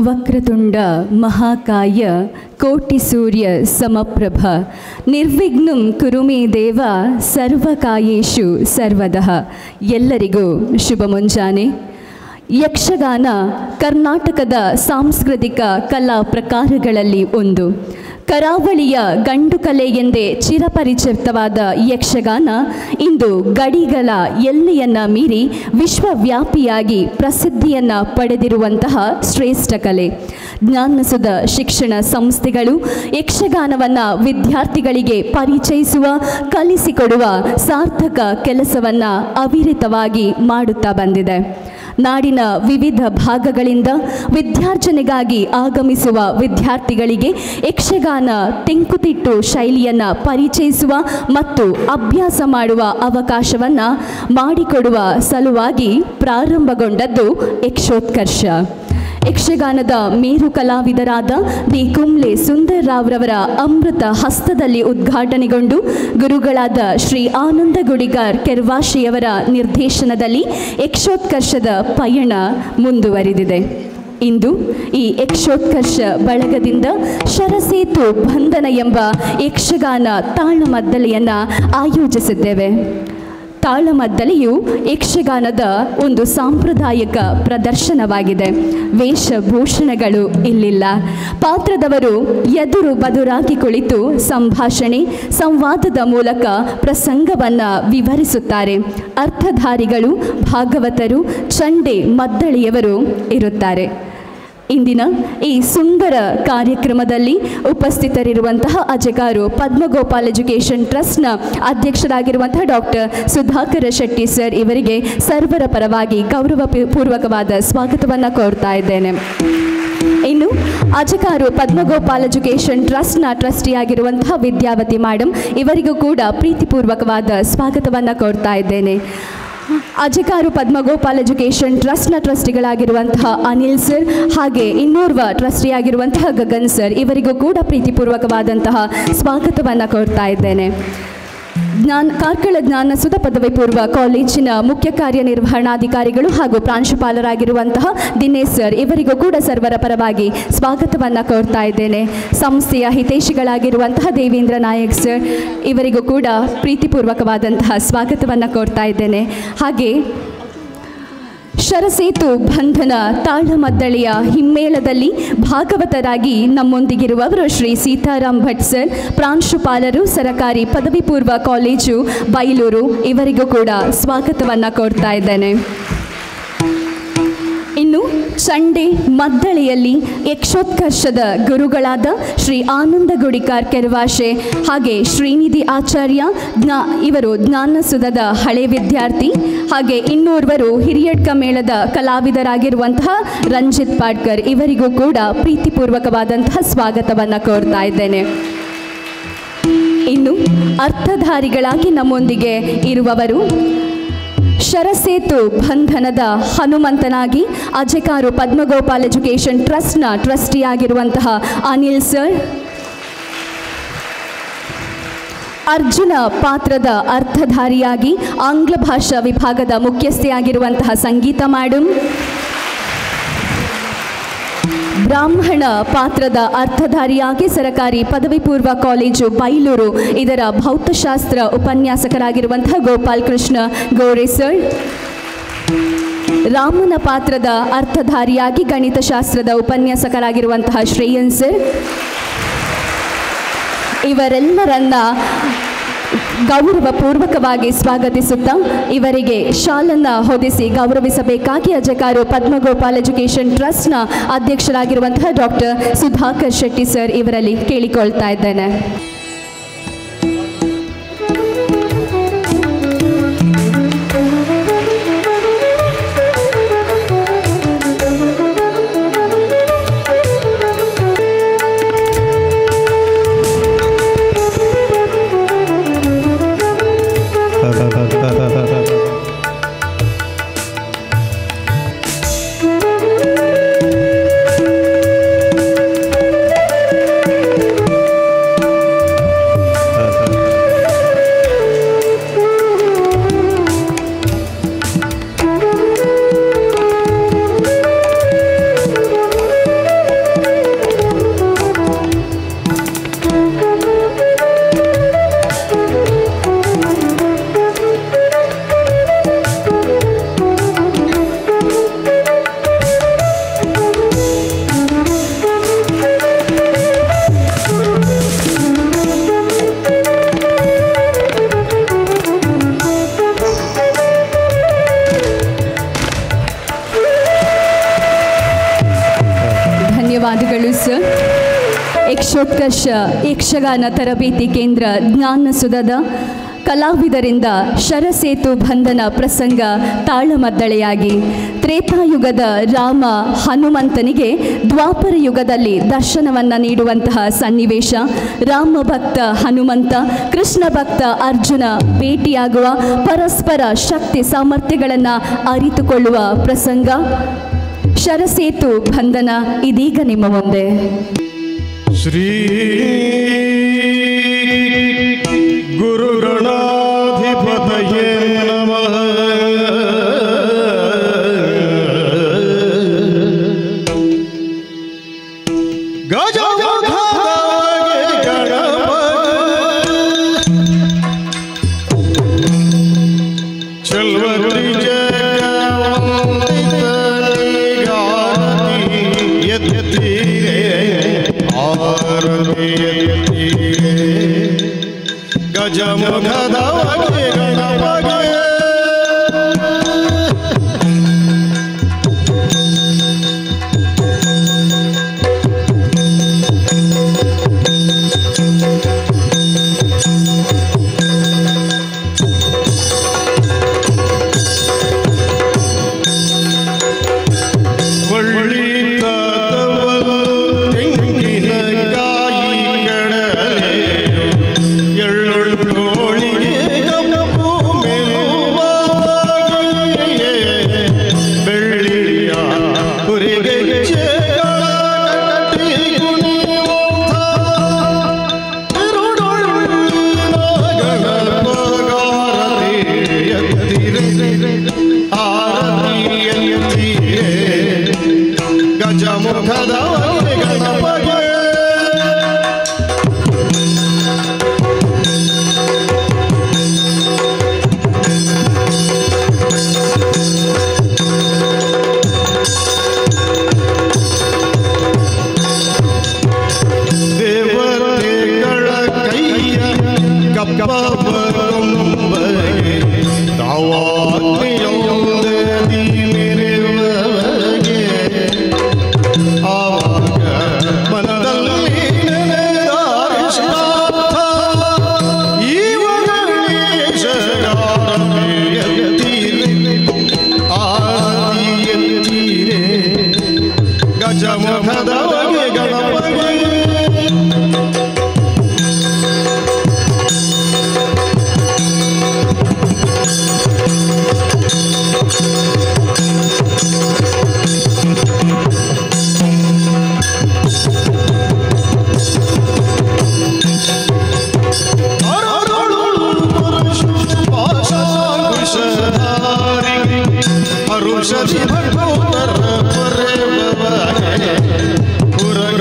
ವಕ್ರತುಂಡ ಮಹಾಕಾಯ ಕೋಟಿ ಸೂರ್ಯ ಸಮಪ್ರಭ ನಿರ್ವಿಘ್ನಂ ಕುರು ಮೇ ದೇವ ಸರ್ವಕಾಯೇಷು ಸರ್ವದಃ. ಎಲ್ಲರಿಗೂ ಶುಭ ಮುಂಜಾನೆ. ಯಕ್ಷಗಾನ ಕರ್ನಾಟಕದ ಸಾಂಸ್ಕೃತಿಕ ಕಲಾ ಪ್ರಕಾರಗಳಲ್ಲಿ ಒಂದು. ಕರಾವಳಿಯ ಗಂಡು ಕಲೆ ಎಂದೇ ಚಿರಪರಿಚಿತವಾದ ಯಕ್ಷಗಾನ ಇಂದು ಗಡಿಗಳ ಎಲ್ಲೆಯನ್ನು ಮೀರಿ ವಿಶ್ವವ್ಯಾಪಿಯಾಗಿ ಪ್ರಸಿದ್ಧಿಯನ್ನು ಪಡೆದಿರುವಂತಹ ಶ್ರೇಷ್ಠ ಕಲೆ. ಜ್ಞಾನಸುಧ ಶಿಕ್ಷಣ ಸಂಸ್ಥೆಗಳು ಯಕ್ಷಗಾನವನ್ನು ವಿದ್ಯಾರ್ಥಿಗಳಿಗೆ ಪರಿಚಯಿಸುವ, ಕಲಿಸಿಕೊಡುವ ಸಾರ್ಥಕ ಕೆಲಸವನ್ನು ಅವಿರತವಾಗಿ ಮಾಡುತ್ತಾ ಬಂದಿದೆ. ನಾಡಿನ ವಿವಿಧ ಭಾಗಗಳಿಂದ ವಿದ್ಯಾರ್ಜನೆಗಾಗಿ ಆಗಮಿಸುವ ವಿದ್ಯಾರ್ಥಿಗಳಿಗೆ ಯಕ್ಷಗಾನ ತೆಂಕುತಿಟ್ಟು ಶೈಲಿಯನ್ನು ಪರಿಚಯಿಸುವ ಮತ್ತು ಅಭ್ಯಾಸ ಮಾಡುವ ಅವಕಾಶವನ್ನು ಮಾಡಿಕೊಡುವ ಸಲುವಾಗಿ ಪ್ರಾರಂಭಗೊಂಡದ್ದು ಯಕ್ಷೋತ್ಕರ್ಷ. ಯಕ್ಷಗಾನದ ಮೇರು ಕಲಾವಿದರಾದ ದಿ ಕುಂಬ್ಳೆ ಸುಂದರ್ ರಾವ್ರವರ ಅಮೃತ ಹಸ್ತದಲ್ಲಿ ಉದ್ಘಾಟನೆಗೊಂಡು ಗುರುಗಳಾದ ಶ್ರೀ ಆನಂದ ಗುಡಿಗಾರ್ ಕೆರ್ವಾಶೆಯವರ ನಿರ್ದೇಶನದಲ್ಲಿ ಯಕ್ಷೋತ್ಕರ್ಷದ ಪಯಣ ಮುಂದುವರಿದಿದೆ. ಇಂದು ಈ ಯಕ್ಷೋತ್ಕರ್ಷ ಬಳಗದಿಂದ ಶರಸೇತು ಬಂಧನ ಎಂಬ ಯಕ್ಷಗಾನ ತಾಳಮದ್ದಲೆಯನ್ನು ಆಯೋಜಿಸಿದ್ದೇವೆ. ತಾಳಮದ್ದಲೆಯು ಯಕ್ಷಗಾನದ ಒಂದು ಸಾಂಪ್ರದಾಯಿಕ ಪ್ರದರ್ಶನವಾಗಿದೆ. ವೇಷಭೂಷಣಗಳು ಇಲ್ಲಿಲ್ಲ. ಪಾತ್ರದವರು ಎದುರು ಬದುರಾಗಿ ಕುಳಿತು ಸಂಭಾಷಣೆ, ಸಂವಾದದ ಮೂಲಕ ಪ್ರಸಂಗವನ್ನು ವಿವರಿಸುತ್ತಾರೆ. ಅರ್ಥಧಾರಿಗಳು, ಭಾಗವತರು, ಚಂಡೆ, ಮದ್ದಳೆಯವರು ಇರುತ್ತಾರೆ. ಇಂದಿನ ಈ ಸುಂದರ ಕಾರ್ಯಕ್ರಮದಲ್ಲಿ ಉಪಸ್ಥಿತರಿರುವಂತಹ ಅಜೆಕಾರು ಪದ್ಮಗೋಪಾಲ್ ಎಜುಕೇಷನ್ ಟ್ರಸ್ಟ್ನ ಅಧ್ಯಕ್ಷರಾಗಿರುವಂತಹ ಡಾಕ್ಟರ್ ಸುಧಾಕರ ಶೆಟ್ಟಿ ಸರ್ ಇವರಿಗೆ ಸರ್ವರ ಪರವಾಗಿ ಗೌರವಪೂರ್ವಕವಾದ ಸ್ವಾಗತವನ್ನು ಕೋರ್ತಾ ಇದ್ದೇನೆ. ಇನ್ನು ಅಜೆಕಾರು ಪದ್ಮಗೋಪಾಲ್ ಎಜುಕೇಷನ್ ಟ್ರಸ್ಟ್ನ ಟ್ರಸ್ಟಿಯಾಗಿರುವಂತಹ ವಿದ್ಯಾವತಿ ಮೇಡಮ್ ಇವರಿಗೂ ಕೂಡ ಪ್ರೀತಿಪೂರ್ವಕವಾದ ಸ್ವಾಗತವನ್ನು ಕೋರ್ತಾ ಇದ್ದೇನೆ. ಅಜೆಕಾರು ಪದ್ಮಗೋಪಾಲ್ ಎಜುಕೇಷನ್ ಟ್ರಸ್ಟ್ನ ಟ್ರಸ್ಟಿಗಳಾಗಿರುವಂತಹ ಅನಿಲ್ ಸರ್ ಹಾಗೆ ಇನ್ನೋರ್ವ ಟ್ರಸ್ಟಿಯಾಗಿರುವಂತಹ ಗಗನ್ ಸರ್ ಇವರಿಗೂ ಕೂಡ ಪ್ರೀತಿಪೂರ್ವಕವಾದಂತಹ ಸ್ವಾಗತವನ್ನು ಕೋರ್ತಾ ಇದ್ದೇನೆ. ಕಾರ್ಕಳ ಜ್ಞಾನಸುಧ ಪದವಿ ಪೂರ್ವ ಕಾಲೇಜಿನ ಮುಖ್ಯ ಕಾರ್ಯನಿರ್ವಹಣಾಧಿಕಾರಿಗಳು ಹಾಗೂ ಪ್ರಾಂಶುಪಾಲರಾಗಿರುವಂತಹ ದಿನೇಶ್ ಸರ್ ಇವರಿಗೂ ಕೂಡ ಸರ್ವರ ಪರವಾಗಿ ಸ್ವಾಗತವನ್ನು ಕೋರ್ತಾ ಇದ್ದೇನೆ. ಸಂಸ್ಥೆಯ ಹಿತೈಷಿಗಳಾಗಿರುವಂತಹ ದೇವೇಂದ್ರ ನಾಯಕ್ ಸರ್ ಇವರಿಗೂ ಕೂಡ ಪ್ರೀತಿಪೂರ್ವಕವಾದಂತಹ ಸ್ವಾಗತವನ್ನು ಕೋರ್ತಾ ಇದ್ದೇನೆ. ಹಾಗೆ ಶರಸೇತು ಬಂಧನ ತಾಳಮದ್ದಳೆಯ ಹಿಮ್ಮೇಳದಲ್ಲಿ ಭಾಗವತರಾಗಿ ನಮ್ಮೊಂದಿಗಿರುವವರು ಶ್ರೀ ಸೀತಾರಾಮ್ ಭಟ್ ಸರ್, ಪ್ರಾಂಶುಪಾಲರು, ಸರಕಾರಿ ಪದವಿ ಪೂರ್ವ ಕಾಲೇಜು ಬೈಲೂರು ಇವರಿಗೂ ಕೂಡ ಸ್ವಾಗತವನ್ನು ಕೋರ್ತಾ ಇದ್ದೇನೆ. ಇನ್ನು ಚಂಡೆ, ಮದ್ದಳೆಯಲ್ಲಿ ಯಕ್ಷೋತ್ಕರ್ಷದ ಗುರುಗಳಾದ ಶ್ರೀ ಆನಂದ ಗುಡಿಕಾರ್ ಕೆರ್ವಾಶೆ ಹಾಗೆ ಶ್ರೀನಿಧಿ ಆಚಾರ್ಯ ಇವರು ಜ್ಞಾನಸುಧದ ಹಳೆ ವಿದ್ಯಾರ್ಥಿ, ಹಾಗೆ ಇನ್ನೋರ್ವರು ಹಿರಿಯಡ್ಕ ಮೇಳದ ಕಲಾವಿದರಾಗಿರುವಂತಹ ರಂಜಿತ್ ಪಾಡ್ಕರ್ ಇವರಿಗೂ ಕೂಡ ಪ್ರೀತಿಪೂರ್ವಕವಾದಂತಹ ಸ್ವಾಗತವನ್ನು ಕೋರ್ತಾ ಇದ್ದೇನೆ. ಇನ್ನು ಅರ್ಥಧಾರಿಗಳಾಗಿ ನಮ್ಮೊಂದಿಗೆ ಇರುವವರು ಶರಸೇತು ಬಂಧನದ ಹನುಮಂತನಾಗಿ ಅಜೆಕಾರು ಪದ್ಮಗೋಪಾಲ್ ಎಜುಕೇಷನ್ ಟ್ರಸ್ಟ್ನ ಟ್ರಸ್ಟಿಯಾಗಿರುವಂತಹ ಅನಿಲ್ ಸರ್, ಅರ್ಜುನ ಪಾತ್ರದ ಅರ್ಥಧಾರಿಯಾಗಿ ಆಂಗ್ಲ ಭಾಷಾ ವಿಭಾಗದ ಮುಖ್ಯಸ್ಥೆಯಾಗಿರುವಂತಹ ಸಂಗೀತ ಮೇಡಮ್, ಬ್ರಾಹ್ಮಣ ಪಾತ್ರದ ಅರ್ಥಧಾರಿಯಾಗಿ ಸರಕಾರಿ ಪದವಿ ಪೂರ್ವ ಕಾಲೇಜು ಬೈಲೂರು ಇದರ ಭೌತಶಾಸ್ತ್ರ ಉಪನ್ಯಾಸಕರಾಗಿರುವಂತಹ ಗೋಪಾಲ್ ಕೃಷ್ಣ ಗೋರೆ ಸರ್, ರಾಮನ ಪಾತ್ರದ ಅರ್ಥಧಾರಿಯಾಗಿ ಗಣಿತಶಾಸ್ತ್ರದ ಉಪನ್ಯಾಸಕರಾಗಿರುವಂತಹ ಶ್ರೇಯನ್ ಸರ್ ಇವರೆಲ್ಲರನ್ನ ಗೌರವಪೂರ್ವಕವಾಗಿ ಸ್ವಾಗತಿಸುತ್ತಾ ಇವರಿಗೆ ಶಾಲನ್ನು ಹೊದಿಸಿ ಗೌರವಿಸಬೇಕಾಗಿ ಅಜೆಕಾರು ಪದ್ಮಗೋಪಾಲ್ ಎಜುಕೇಷನ್ ಟ್ರಸ್ಟ್ನ ಅಧ್ಯಕ್ಷರಾಗಿರುವಂತಹ ಡಾಕ್ಟರ್ ಸುಧಾಕರ್ ಶೆಟ್ಟಿ ಸರ್ ಇವರಲ್ಲಿ ಕೇಳಿಕೊಳ್ತಾ ಇದ್ದೇನೆ. ಧನ್ಯವಾದಗಳು ಸರ್. ಯಕ್ಷೋತ್ಕರ್ಷ ಯಕ್ಷಗಾನ ತರಬೇತಿ ಕೇಂದ್ರ ಜ್ಞಾನಸುಧದ ಕಲಾವಿದರಿಂದ ಶರಸೇತು ಬಂಧನ ಪ್ರಸಂಗ ತಾಳಮದ್ದಳೆಯಾಗಿ ತ್ರೇತಾಯುಗದ ರಾಮ ಹನುಮಂತನಿಗೆ ದ್ವಾಪರ ಯುಗದಲ್ಲಿ ದರ್ಶನವನ್ನು ನೀಡುವಂತಹ ಸನ್ನಿವೇಶ, ರಾಮ ಭಕ್ತ ಹನುಮಂತ, ಕೃಷ್ಣ ಭಕ್ತ ಅರ್ಜುನ ಭೇಟಿಯಾಗುವ ಪರಸ್ಪರ ಶಕ್ತಿ ಸಾಮರ್ಥ್ಯಗಳನ್ನು ಅರಿತುಕೊಳ್ಳುವ ಪ್ರಸಂಗ ಶರಸೇತು ಬಂಧನ ಇದೀಗ ನಿಮ್ಮ ಮುಂದೆ. ಶ್ರೀ ಗುರುಗಣಾಧಿಪತಯೇ ನಮಃ. ಗಜಮುಖದವಗೆ ಗಣಪಗೆ ಔಷಧಿ ಭಟೋತ್ತರ ಪರೆ ಬಬಾಗೆ ಪುರಗ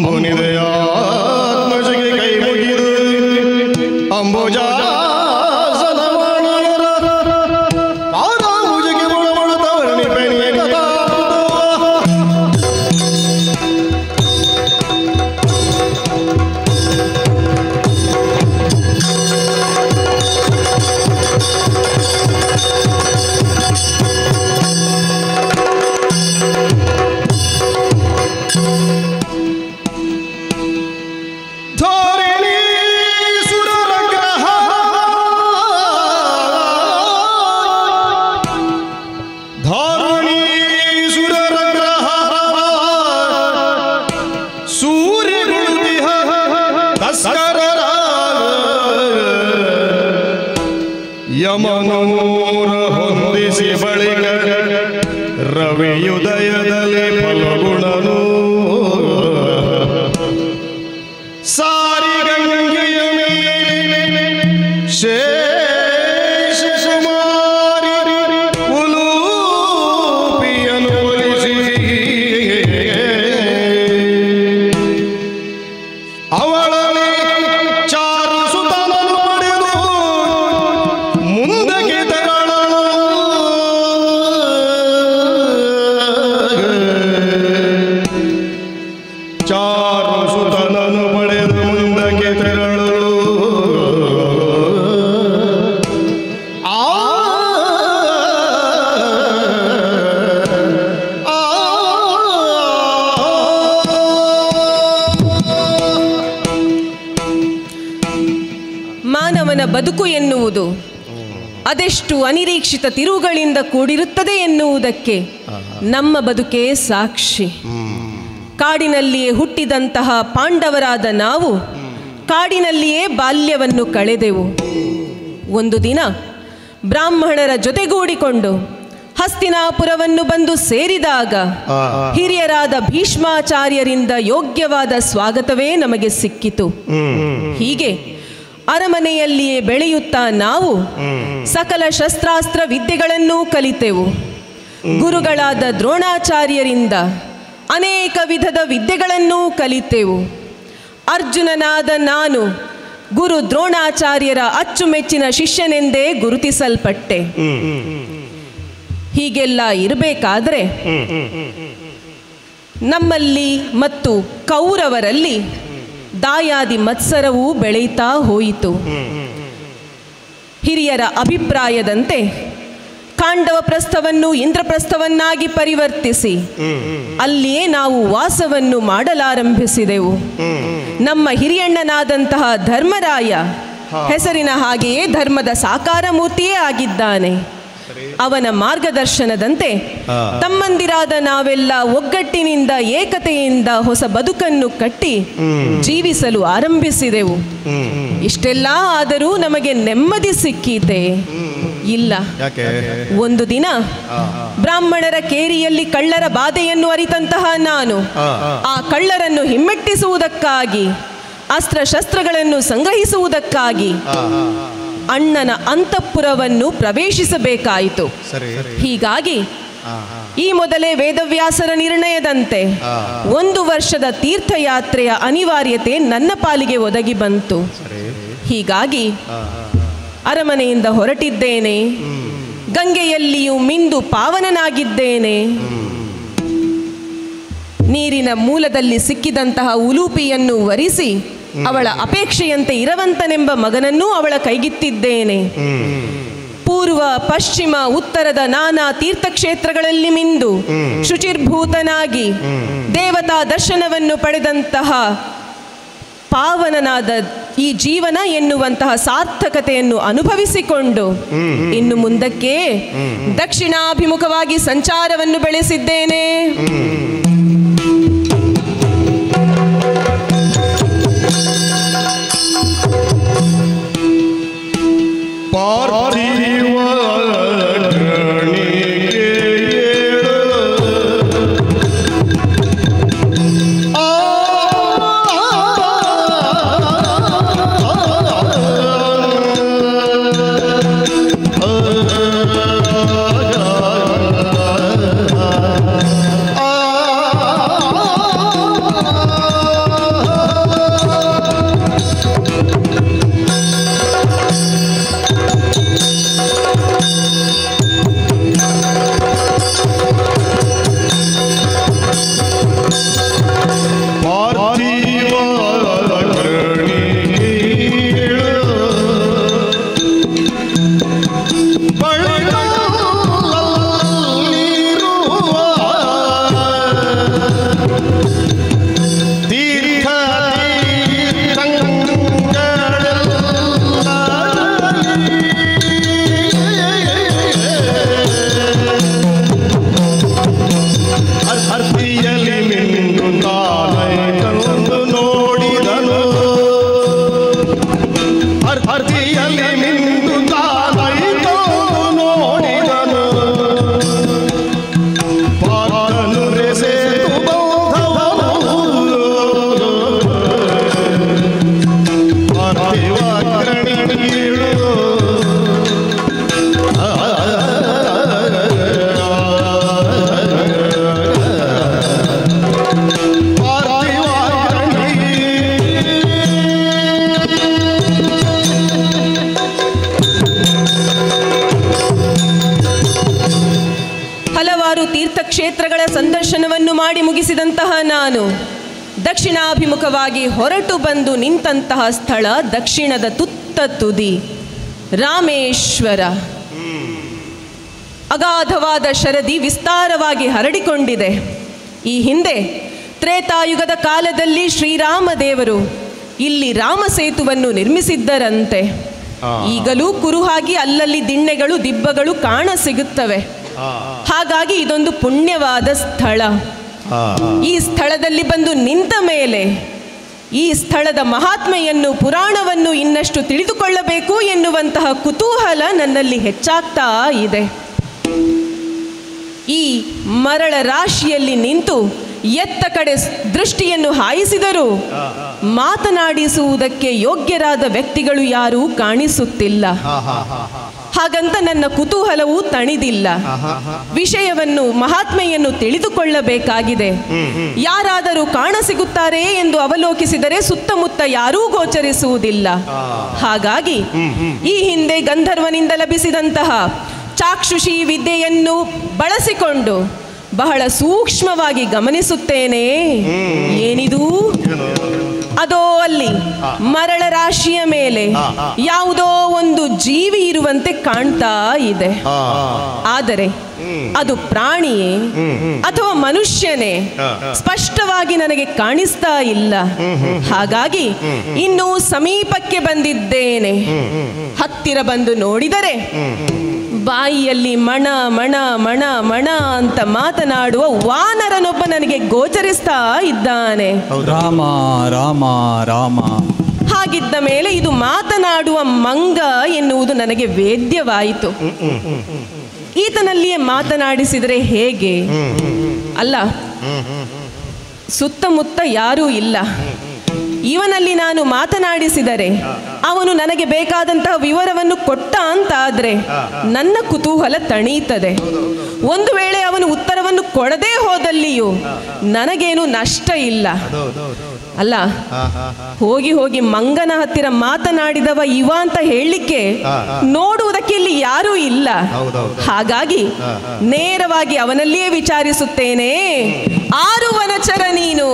ಅಂಬುನಿದೆಯಾತ್ಮಜಿಗೆ ಕೈ ಮುಗಿದು ಅಂಬುಜಾಸನ ಮಾಡಿಯರ ಪಾದಾಂಬುಜಿಗೆ ಮುಳುಗುತ್ತವರ್ಣಿ ಬೆನಿಯ ಕಥಾ ಯಮನೂರ ಹೊಂದಿಸಿ ಬಳಿಕ ರವಿಯುದಯದಲ್ಲಿ ಫಲಗುಣನು ಸಾರಿ ಗಂಗೆಯ ಮೇಲೆ ಶೇಷ ಸುಮಾರಿ ಉಲೂಪಿಯನ್ನು ಒಲಿಸಿ ಅವಳಲ್ಲಿ ಚಾರು ಸುತನನ್ನು ಪಡೆದು ಮುಂದಕ್ಕೆ ತೆರಳಲು ಚಾರು ಸುತನನ್ನು ಪಡೆದು ಮುಂದಕ್ಕೆ ತೆರಳಲು ಮಾನವನ ಬದುಕು ಎನ್ನುವುದು ಅದೆಷ್ಟು ಅನಿರೀಕ್ಷಿತ ತಿರುವುಗಳಿಂದ ಕೂಡಿರುತ್ತದೆ ಎನ್ನುವುದಕ್ಕೆ ನಮ್ಮ ಬದುಕೇ ಸಾಕ್ಷಿ. ಕಾಡಿನಲ್ಲಿಯೇ ಹುಟ್ಟಿದಂತಹ ಪಾಂಡವರಾದ ನಾವು ಕಾಡಿನಲ್ಲಿಯೇ ಬಾಲ್ಯವನ್ನು ಕಳೆದೆವು. ಒಂದು ದಿನ ಬ್ರಾಹ್ಮಣರ ಜೊತೆಗೂಡಿಕೊಂಡು ಹಸ್ತಿನಾಪುರವನ್ನು ಬಂದು ಸೇರಿದಾಗ ಹಿರಿಯರಾದ ಭೀಷ್ಮಾಚಾರ್ಯರಿಂದ ಯೋಗ್ಯವಾದ ಸ್ವಾಗತವೇ ನಮಗೆ ಸಿಕ್ಕಿತು. ಹೀಗೆ ಅರಮನೆಯಲ್ಲಿಯೇ ಬೆಳೆಯುತ್ತಾ ನಾವು ಸಕಲ ಶಸ್ತ್ರಾಸ್ತ್ರ ವಿದ್ಯೆಗಳನ್ನೂ ಕಲಿತೆವು. ಗುರುಗಳಾದ ದ್ರೋಣಾಚಾರ್ಯರಿಂದ ಅನೇಕ ವಿಧದ ವಿದ್ಯೆಗಳನ್ನೂ ಕಲಿತೆವು. ಅರ್ಜುನನಾದ ನಾನು ಗುರು ದ್ರೋಣಾಚಾರ್ಯರ ಅಚ್ಚುಮೆಚ್ಚಿನ ಶಿಷ್ಯನೆಂದೇ ಗುರುತಿಸಲ್ಪಟ್ಟೆ. ಹೀಗೆಲ್ಲ ಇರಬೇಕಾದ್ರೆ ನಮ್ಮಲ್ಲಿ ಮತ್ತು ಕೌರವರಲ್ಲಿ ದಾಯಾದಿ ಮತ್ಸರವೂ ಬೆಳೆಯುತ್ತಾ ಹೋಯಿತು. ಹಿರಿಯರ ಅಭಿಪ್ರಾಯದಂತೆ ಖಾಂಡವ ಪ್ರಸ್ಥವನ್ನು ಇಂದ್ರಪ್ರಸ್ಥವನ್ನಾಗಿ ಪರಿವರ್ತಿಸಿ ಅಲ್ಲಿಯೇ ನಾವು ವಾಸವನ್ನು ಮಾಡಲಾರಂಭಿಸಿದೆವು. ನಮ್ಮ ಹಿರಿಯಣ್ಣನಾದಂತಹ ಧರ್ಮರಾಯ ಹೆಸರಿನ ಹಾಗೆಯೇ ಧರ್ಮದ ಸಾಕಾರ ಮೂರ್ತಿಯೇ ಆಗಿದ್ದಾನೆ. ಅವನ ಮಾರ್ಗದರ್ಶನದಂತೆ ತಮ್ಮಂದಿರಾದ ನಾವೆಲ್ಲ ಒಗ್ಗಟ್ಟಿನಿಂದ ಏಕತೆಯಿಂದ ಹೊಸ ಬದುಕನ್ನು ಕಟ್ಟಿ ಜೀವಿಸಲು ಆರಂಭಿಸಿದೆವು. ಇಷ್ಟೆಲ್ಲ ಆದರೂ ನಮಗೆ ನೆಮ್ಮದಿ ಸಿಕ್ಕೀತೆ? ಇಲ್ಲ. ಒಂದು ದಿನ ಬ್ರಾಹ್ಮಣರ ಕೇರಿಯಲ್ಲಿ ಕಳ್ಳರ ಬಾಧೆಯನ್ನು ಅರಿತಂತಹ ನಾನು ಆ ಕಳ್ಳರನ್ನು ಹಿಮ್ಮೆಟ್ಟಿಸುವುದಕ್ಕಾಗಿ ಅಸ್ತ್ರಶಸ್ತ್ರಗಳನ್ನು ಸಂಗ್ರಹಿಸುವುದಕ್ಕಾಗಿ ಅಣ್ಣನ ಅಂತಃಪುರವನ್ನು ಪ್ರವೇಶಿಸಬೇಕಾಯಿತು. ಹೀಗಾಗಿ ಈ ಮೊದಲೇ ವೇದವ್ಯಾಸರ ನಿರ್ಣಯದಂತೆ 1 ವರ್ಷದ ತೀರ್ಥಯಾತ್ರೆಯ ಅನಿವಾರ್ಯತೆ ನನ್ನ ಪಾಲಿಗೆ ಒದಗಿ ಬಂತು. ಹೀಗಾಗಿ ಅರಮನೆಯಿಂದ ಹೊರಟಿದ್ದೇನೆ. ಗಂಗೆಯಲ್ಲಿಯೂ ಮಿಂದು ಪಾವನನಾಗಿದ್ದೇನೆ. ನೀರಿನ ಮೂಲದಲ್ಲಿ ಸಿಕ್ಕಿದಂತಹ ಉಲೂಪಿಯನ್ನು ವರಿಸಿ ಅವಳ ಅಪೇಕ್ಷೆಯಂತೆ ಇರವಂತನೆಂಬ ಮಗನನ್ನೂ ಅವಳ ಕೈಗಿತ್ತಿದ್ದೇನೆ. ಪೂರ್ವ ಪಶ್ಚಿಮ ಉತ್ತರದ ನಾನಾ ತೀರ್ಥಕ್ಷೇತ್ರಗಳಲ್ಲಿ ಮಿಂದು ಶುಚಿರ್ಭೂತನಾಗಿ ದೇವತಾ ದರ್ಶನವನ್ನು ಪಡೆದಂತಹ ಪಾವನನಾದ ಈ ಜೀವನ ಎನ್ನುವಂತಹ ಸಾರ್ಥಕತೆಯನ್ನು ಅನುಭವಿಸಿಕೊಂಡು ಇನ್ನು ಮುಂದಕ್ಕೆ ದಕ್ಷಿಣಾಭಿಮುಖವಾಗಿ ಸಂಚಾರವನ್ನು ಬೆಳೆಸಿದ್ದೇನೆ. ಪಾರ್ಥಿವ ಭರ್ತಿಯಲ್ಲಿ ಮಿಂದು ತಾನೈತನು ನೋಡಿದನು ಭರ್ತಿಯಲ್ಲಿ ಮಿಂದು ತಾನೈತನು ನೋಡಿದನು ಪಾದನು ರೆಸೆದು ಬೌದ್ಧವನು ಪಾರ್ಥಿವಾಗ್ರಣೀಳು ಹಲವಾರು ತೀರ್ಥಕ್ಷೇತ್ರಗಳ ಸಂದರ್ಶನವನ್ನು ಮಾಡಿ ಮುಗಿಸಿದಂತಹ ನಾನು ದಕ್ಷಿಣಾಭಿಮುಖವಾಗಿ ಹೊರಟು ಬಂದು ನಿಂತಹ ಸ್ಥಳ ದಕ್ಷಿಣದ ತುತ್ತ ತುದಿ ರಾಮೇಶ್ವರ. ಅಗಾಧವಾದ ಶರದಿ ವಿಸ್ತಾರವಾಗಿ ಹರಡಿಕೊಂಡಿದೆ. ಈ ಹಿಂದೆ ತ್ರೇತಾಯುಗದ ಕಾಲದಲ್ಲಿ ಶ್ರೀರಾಮದೇವರು ಇಲ್ಲಿ ರಾಮಸೇತುವನ್ನು ನಿರ್ಮಿಸಿದ್ದರಂತೆ. ಈಗಲೂ ಕುರುಹಾಗಿ ಅಲ್ಲಲ್ಲಿ ದಿಣ್ಣೆಗಳು ದಿಬ್ಬಗಳು ಕಾಣ ಸಿಗುತ್ತವೆ. ಹಾಗಾಗಿ ಇದೊಂದು ಪುಣ್ಯವಾದ ಸ್ಥಳ. ಈ ಸ್ಥಳದಲ್ಲಿ ಬಂದು ನಿಂತ ಮೇಲೆ ಈ ಸ್ಥಳದ ಮಹಾತ್ಮೆಯನ್ನು ಪುರಾಣವನ್ನು ಇನ್ನಷ್ಟು ತಿಳಿದುಕೊಳ್ಳಬೇಕು ಎನ್ನುವಂತಹ ಕುತೂಹಲ ನನ್ನಲ್ಲಿ ಹೆಚ್ಚಾಗ್ತಾ ಇದೆ. ಈ ಮರಳ ರಾಶಿಯಲ್ಲಿ ನಿಂತು ಎತ್ತ ಕಡೆ ದೃಷ್ಟಿಯನ್ನು ಹಾಯಿಸಿದರೂ ಮಾತನಾಡಿಸುವುದಕ್ಕೆ ಯೋಗ್ಯರಾದ ವ್ಯಕ್ತಿಗಳು ಯಾರೂ ಕಾಣಿಸುತ್ತಿಲ್ಲ. ಹಾಗಂತ ನನ್ನ ಕುತೂಹಲವೂ ತಣಿದಿಲ್ಲ. ವಿಷಯವನ್ನು ಮಹಾತ್ಮೆಯನ್ನು ತಿಳಿದುಕೊಳ್ಳಬೇಕಾಗಿದೆ. ಯಾರಾದರೂ ಕಾಣಸಿಗುತ್ತಾರೆ ಎಂದು ಅವಲೋಕಿಸಿದರೆ ಸುತ್ತಮುತ್ತ ಯಾರೂ ಗೋಚರಿಸುವುದಿಲ್ಲ. ಹಾಗಾಗಿ ಈ ಹಿಂದೆ ಗಂಧರ್ವನಿಂದ ಲಭಿಸಿದಂತಹ ಚಾಕ್ಷುಷಿ ವಿದ್ಯೆಯನ್ನು ಬಳಸಿಕೊಂಡು ಬಹಳ ಸೂಕ್ಷ್ಮವಾಗಿ ಗಮನಿಸುತ್ತೇನೆ. ಏನಿದು? ಅದೋ ಅಲ್ಲಿ ಮರಳ ರಾಶಿಯ ಮೇಲೆ ಯಾವುದೋ ಒಂದು ಜೀವಿ ಇರುವಂತೆ ಕಾಣ್ತಾ ಇದೆ. ಆದರೆ ಅದು ಪ್ರಾಣಿಯೇ ಅಥವಾ ಮನುಷ್ಯನೇ ಸ್ಪಷ್ಟವಾಗಿ ನನಗೆ ಕಾಣಿಸ್ತಾ ಇಲ್ಲ. ಹಾಗಾಗಿ ಇನ್ನೂ ಸಮೀಪಕ್ಕೆ ಬಂದಿದ್ದೇನೆ. ಹತ್ತಿರ ಬಂದು ನೋಡಿದರೆ ಬಾಯಿಯಲ್ಲಿ ಮಣ ಮಣ ಮಣ ಮಣ ಅಂತ ಮಾತನಾಡುವ ವಾನರನೊಬ್ಬ ನನಗೆ ಗೋಚರಿಸ್ತಾ ಇದ್ದಾನೆ. ರಾಮ ರಾಮ ರಾಮ. ಹಾಗಿದ್ದ ಮೇಲೆ ಇದು ಮಾತನಾಡುವ ಮಂಗ ಎನ್ನುವುದು ನನಗೆ ವೇದ್ಯವಾಯಿತು. ಈತನಲ್ಲಿಯೇ ಮಾತನಾಡಿಸಿದರೆ ಹೇಗೆ? ಅಲ್ಲ, ಸುತ್ತಮುತ್ತ ಯಾರೂ ಇಲ್ಲ. ಇವನಲ್ಲಿ ನಾನು ಮಾತನಾಡಿಸಿದರೆ ಅವನು ನನಗೆ ಬೇಕಾದಂತಹ ವಿವರವನ್ನು ಕೊಟ್ಟ ಅಂತಾದರೆ ನನ್ನ ಕುತೂಹಲ ತಣೀತದೆ. ಒಂದು ವೇಳೆ ಅವನು ಉತ್ತರವನ್ನು ಕೊಡದೇ ಹೋದಲ್ಲಿಯೂ ನನಗೇನು ನಷ್ಟ ಇಲ್ಲ. ಅಲ್ಲ, ಹೋಗಿ ಹೋಗಿ ಮಂಗನ ಹತ್ತಿರ ಮಾತನಾಡಿದವ ಇವ ಅಂತ ಹೇಳಲಿಕ್ಕೆ ನೋಡುವುದಕ್ಕೆ ಇಲ್ಲಿ ಯಾರೂ ಇಲ್ಲ. ಹಾಗಾಗಿ ನೇರವಾಗಿ ಅವನಲ್ಲಿಯೇ ವಿಚಾರಿಸುತ್ತೇನೆ. ಆರು ವನಚರ ನೀನು?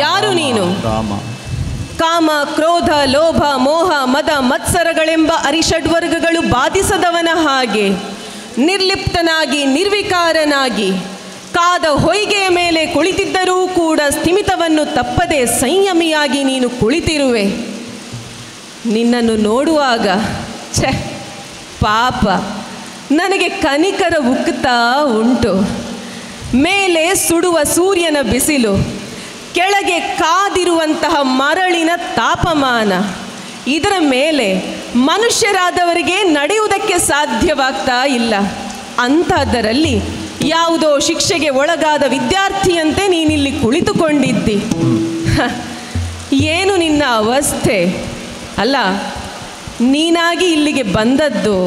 ಯಾರು ನೀನು? ಕಾಮ, ಕ್ರೋಧ, ಲೋಭ, ಮೋಹ, ಮದ, ಮತ್ಸರಗಳೆಂಬ ಅರಿಷಡ್ವರ್ಗಗಳು ಬಾಧಿಸದವನ ಹಾಗೆ ನಿರ್ಲಿಪ್ತನಾಗಿ ನಿರ್ವಿಕಾರನಾಗಿ ಕಾದ ಹೊಯ್ಗೆಯ ಮೇಲೆ ಕುಳಿತಿದ್ದರೂ ಕೂಡ ಸ್ಥಿಮಿತವನ್ನು ತಪ್ಪದೆ ಸಂಯಮಿಯಾಗಿ ನೀನು ಕುಳಿತಿರುವೆ. ನಿನ್ನನ್ನು ನೋಡುವಾಗ ಪಾಪ ನನಗೆ ಕನಿಕರ ಉಕ್ಕುತ್ತಾ ಉಂಟು. ಮೇಲೆ ಸುಡುವ ಸೂರ್ಯನ ಬಿಸಿಲು, ಕೆಳಗೆ ಕಾದಿರುವಂತಹ ಮರಳಿನ ತಾಪಮಾನ, ಇದರ ಮೇಲೆ ಮನುಷ್ಯರಾದವರಿಗೆ ನಡೆಯುವುದಕ್ಕೆ ಸಾಧ್ಯವಾಗ್ತಾ ಇಲ್ಲ. ಅಂಥದ್ದರಲ್ಲಿ ಯಾವುದೋ ಶಿಕ್ಷೆಗೆ ಒಳಗಾದ ವಿದ್ಯಾರ್ಥಿಯಂತೆ ನೀನಿಲ್ಲಿ ಕುಳಿತುಕೊಂಡಿದ್ದಿ. ಏನು ನಿನ್ನ ಅವಸ್ಥೆ? ಅಲ್ಲ, ನೀನಾಗಿ ಇಲ್ಲಿಗೆ ಬಂದದ್ದು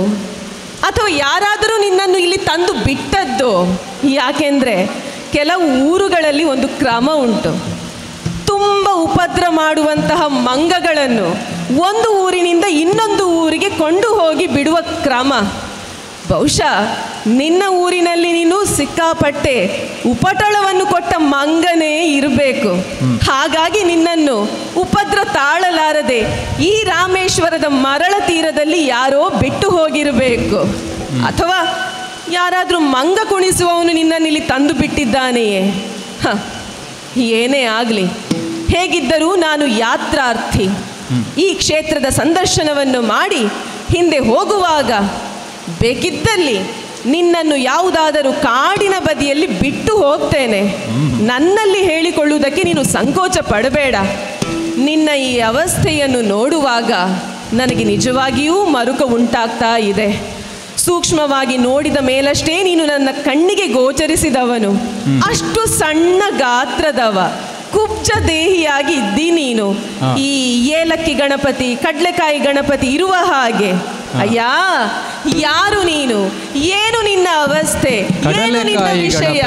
ಅಥವಾ ಯಾರಾದರೂ ನಿನ್ನನ್ನು ಇಲ್ಲಿ ತಂದು ಬಿಟ್ಟದ್ದು? ಯಾಕೆಂದರೆ ಕೆಲವು ಊರುಗಳಲ್ಲಿ ಒಂದು ಕ್ರಮ ಉಂಟು. ತುಂಬ ಉಪದ್ರ ಮಾಡುವಂತಹ ಮಂಗಗಳನ್ನು ಒಂದು ಊರಿನಿಂದ ಇನ್ನೊಂದು ಊರಿಗೆ ಕೊಂಡು ಹೋಗಿ ಬಿಡುವ ಕ್ರಮ. ಬಹುಶಃ ನಿನ್ನ ಊರಿನಲ್ಲಿ ನೀನು ಸಿಕ್ಕಾಪಟ್ಟೆ ಉಪಟಳವನ್ನು ಕೊಟ್ಟ ಮಂಗನೇ ಇರಬೇಕು. ಹಾಗಾಗಿ ನಿನ್ನನ್ನು ಉಪದ್ರ ತಾಳಲಾರದೆ ಈ ರಾಮೇಶ್ವರದ ಮರಳ ತೀರದಲ್ಲಿ ಯಾರೋ ಬಿಟ್ಟು ಹೋಗಿರಬೇಕು. ಅಥವಾ ಯಾರಾದರೂ ಮಂಗ ಕುಣಿಸುವವನು ನಿನ್ನನ್ನು ಇಲ್ಲಿ ತಂದು ಬಿಟ್ಟಿದ್ದಾನೆಯೇ? ಏನೇ ಆಗಲಿ, ಹೇಗಿದ್ದರೂ ನಾನು ಯಾತ್ರಾರ್ಥಿ. ಈ ಕ್ಷೇತ್ರದ ಸಂದರ್ಶನವನ್ನು ಮಾಡಿ ಹಿಂದೆ ಹೋಗುವಾಗ ಬೇಕಿದ್ದಲ್ಲಿ ನಿನ್ನನ್ನು ಯಾವುದಾದರೂ ಕಾಡಿನ ಬದಿಯಲ್ಲಿ ಬಿಟ್ಟು ಹೋಗ್ತೇನೆ. ನನ್ನಲ್ಲಿ ಹೇಳಿಕೊಳ್ಳುವುದಕ್ಕೆ ನೀನು ಸಂಕೋಚ ಪಡಬೇಡ. ನಿನ್ನ ಈ ಅವಸ್ಥೆಯನ್ನು ನೋಡುವಾಗ ನನಗೆ ನಿಜವಾಗಿಯೂ ಮರುಕ ಉಂಟಾಗ್ತಾ ಇದೆ. ಸೂಕ್ಷ್ಮವಾಗಿ ನೋಡಿದ ಮೇಲಷ್ಟೇ ನೀನು ನನ್ನ ಕಣ್ಣಿಗೆ ಗೋಚರಿಸಿದವನು. ಅಷ್ಟು ಸಣ್ಣ ಗಾತ್ರದವ, ಕುಬ್ಜ ದೇಹಿಯಾಗಿ ಇದ್ದಿ ನೀನು. ಈ ಏಲಕ್ಕಿ ಗಣಪತಿ, ಕಡ್ಲೆಕಾಯಿ ಗಣಪತಿ ಇರುವ ಹಾಗೆ. ಅಯ್ಯ, ಯಾರು ನೀನು? ಏನು ನಿನ್ನ ಅವಸ್ಥೆ? ಏನು ನಿನ್ನ ವಿಷಯ?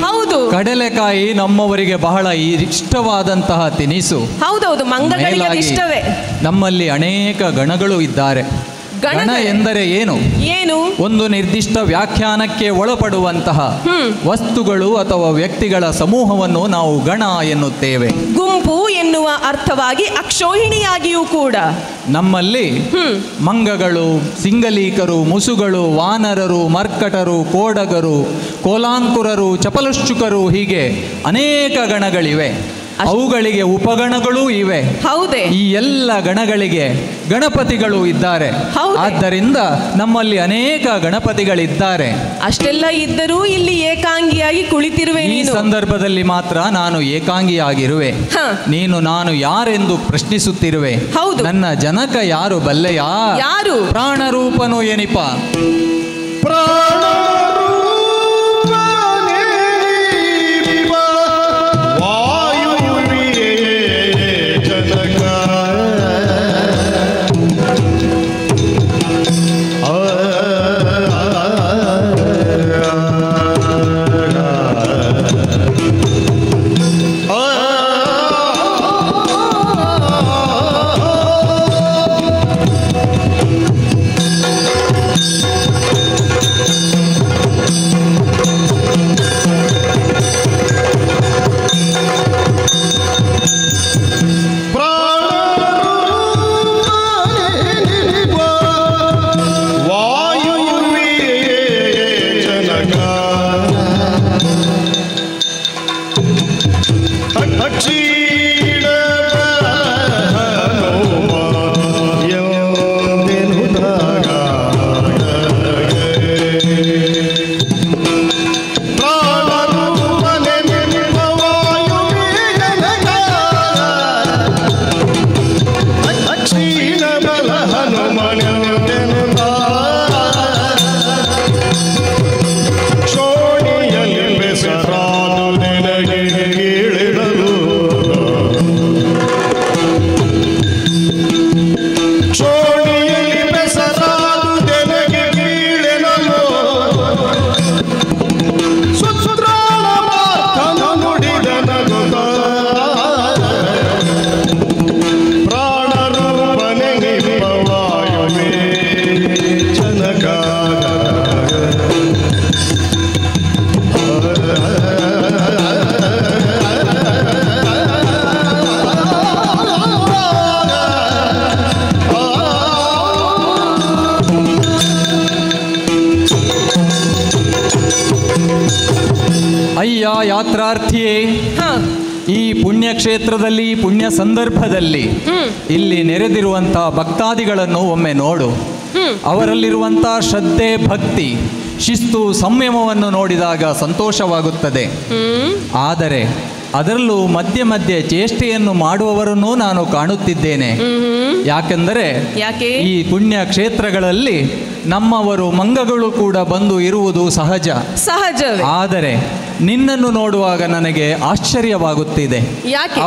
ಹೌದು, ಕಡಲೆಕಾಯಿ ನಮ್ಮವರಿಗೆ ಬಹಳ ಇಷ್ಟವಾದಂತಹ ತಿನಿಸು. ಹೌದೌದು, ಮಂಗಗಳಿಗೆ ಇಷ್ಟವೇ. ನಮ್ಮಲ್ಲಿ ಅನೇಕ ಗಣಗಳು ಇದ್ದಾರೆ. ಗಣ ಎಂದರೆ ಏನು? ಏನು? ಒಂದು ನಿರ್ದಿಷ್ಟ ವ್ಯಾಖ್ಯಾನಕ್ಕೆ ಒಳಪಡುವಂತಹ ವಸ್ತುಗಳು ಅಥವಾ ವ್ಯಕ್ತಿಗಳ ಸಮೂಹವನ್ನು ನಾವು ಗಣ ಎನ್ನುತ್ತೇವೆ. ಗುಂಪು ಎನ್ನುವ ಅರ್ಥವಾಗಿ ಅಕ್ಷೋಹಿಣಿಯಾಗಿಯೂ ಕೂಡ ನಮ್ಮಲ್ಲಿ ಮಂಗಗಳು, ಸಿಂಗಲೀಕರು, ಮುಸುಗಳು, ವಾನರರು, ಮರ್ಕಟರು, ಕೋಡಗರು, ಕೋಲಾಂಕುರರು, ಚಪಲುಶ್ಚುಕರು, ಹೀಗೆ ಅನೇಕ ಗಣಗಳಿವೆ. ಅವುಗಳಿಗೆ ಉಪಗಣಗಳೂ ಇವೆ. ಹೌದೇ? ಈ ಎಲ್ಲ ಗಣಗಳಿಗೆ ಗಣಪತಿಗಳು ಇದ್ದಾರೆ. ಆದ್ದರಿಂದ ನಮ್ಮಲ್ಲಿ ಅನೇಕ ಗಣಪತಿಗಳಿದ್ದಾರೆ. ಅಷ್ಟೆಲ್ಲ ಇದ್ದರೂ ಇಲ್ಲಿ ಏಕಾಂಗಿಯಾಗಿ ಕುಳಿತಿರುವೆ. ಈ ಸಂದರ್ಭದಲ್ಲಿ ಮಾತ್ರ ನಾನು ಏಕಾಂಗಿಯಾಗಿರುವೆ. ನೀನು ನಾನು ಯಾರೆಂದು ಪ್ರಶ್ನಿಸುತ್ತಿರುವೆ. ಹೌದು. ನನ್ನ ಜನಕ ಯಾರು ಬಲ್ಲೆಯಾ? ಯಾರು? ಪ್ರಾಣರೂಪನು ಎನಿಪ. ಅಯ್ಯ ಯಾತ್ರಾರ್ಥಿಯೇ, ಈ ಪುಣ್ಯಕ್ಷೇತ್ರದಲ್ಲಿ, ಪುಣ್ಯ ಸಂದರ್ಭದಲ್ಲಿ ಇಲ್ಲಿ ನೆರೆದಿರುವಂತಹ ಭಕ್ತಾದಿಗಳನ್ನು ಒಮ್ಮೆ ನೋಡು. ಅವರಲ್ಲಿರುವಂಥ ಶ್ರದ್ಧೆ, ಭಕ್ತಿ, ಶಿಸ್ತು, ಸಂಯಮವನ್ನು ನೋಡಿದಾಗ ಸಂತೋಷವಾಗುತ್ತದೆ. ಆದರೆ ಅದರಲ್ಲೂ ಮಧ್ಯೆ ಮಧ್ಯೆ ಚೇಷ್ಟೆಯನ್ನು ಮಾಡುವವರನ್ನು ನಾನು ಕಾಣುತ್ತಿದ್ದೇನೆ. ಯಾಕೆಂದರೆ ಈ ಪುಣ್ಯ ಕ್ಷೇತ್ರಗಳಲ್ಲಿ ನಮ್ಮವರು ಮಂಗಗಳು ಕೂಡ ಬಂದು ಇರುವುದು ಸಹಜ. ಆದರೆ ನಿನ್ನನ್ನು ನೋಡುವಾಗ ನನಗೆ ಆಶ್ಚರ್ಯವಾಗುತ್ತಿದೆ.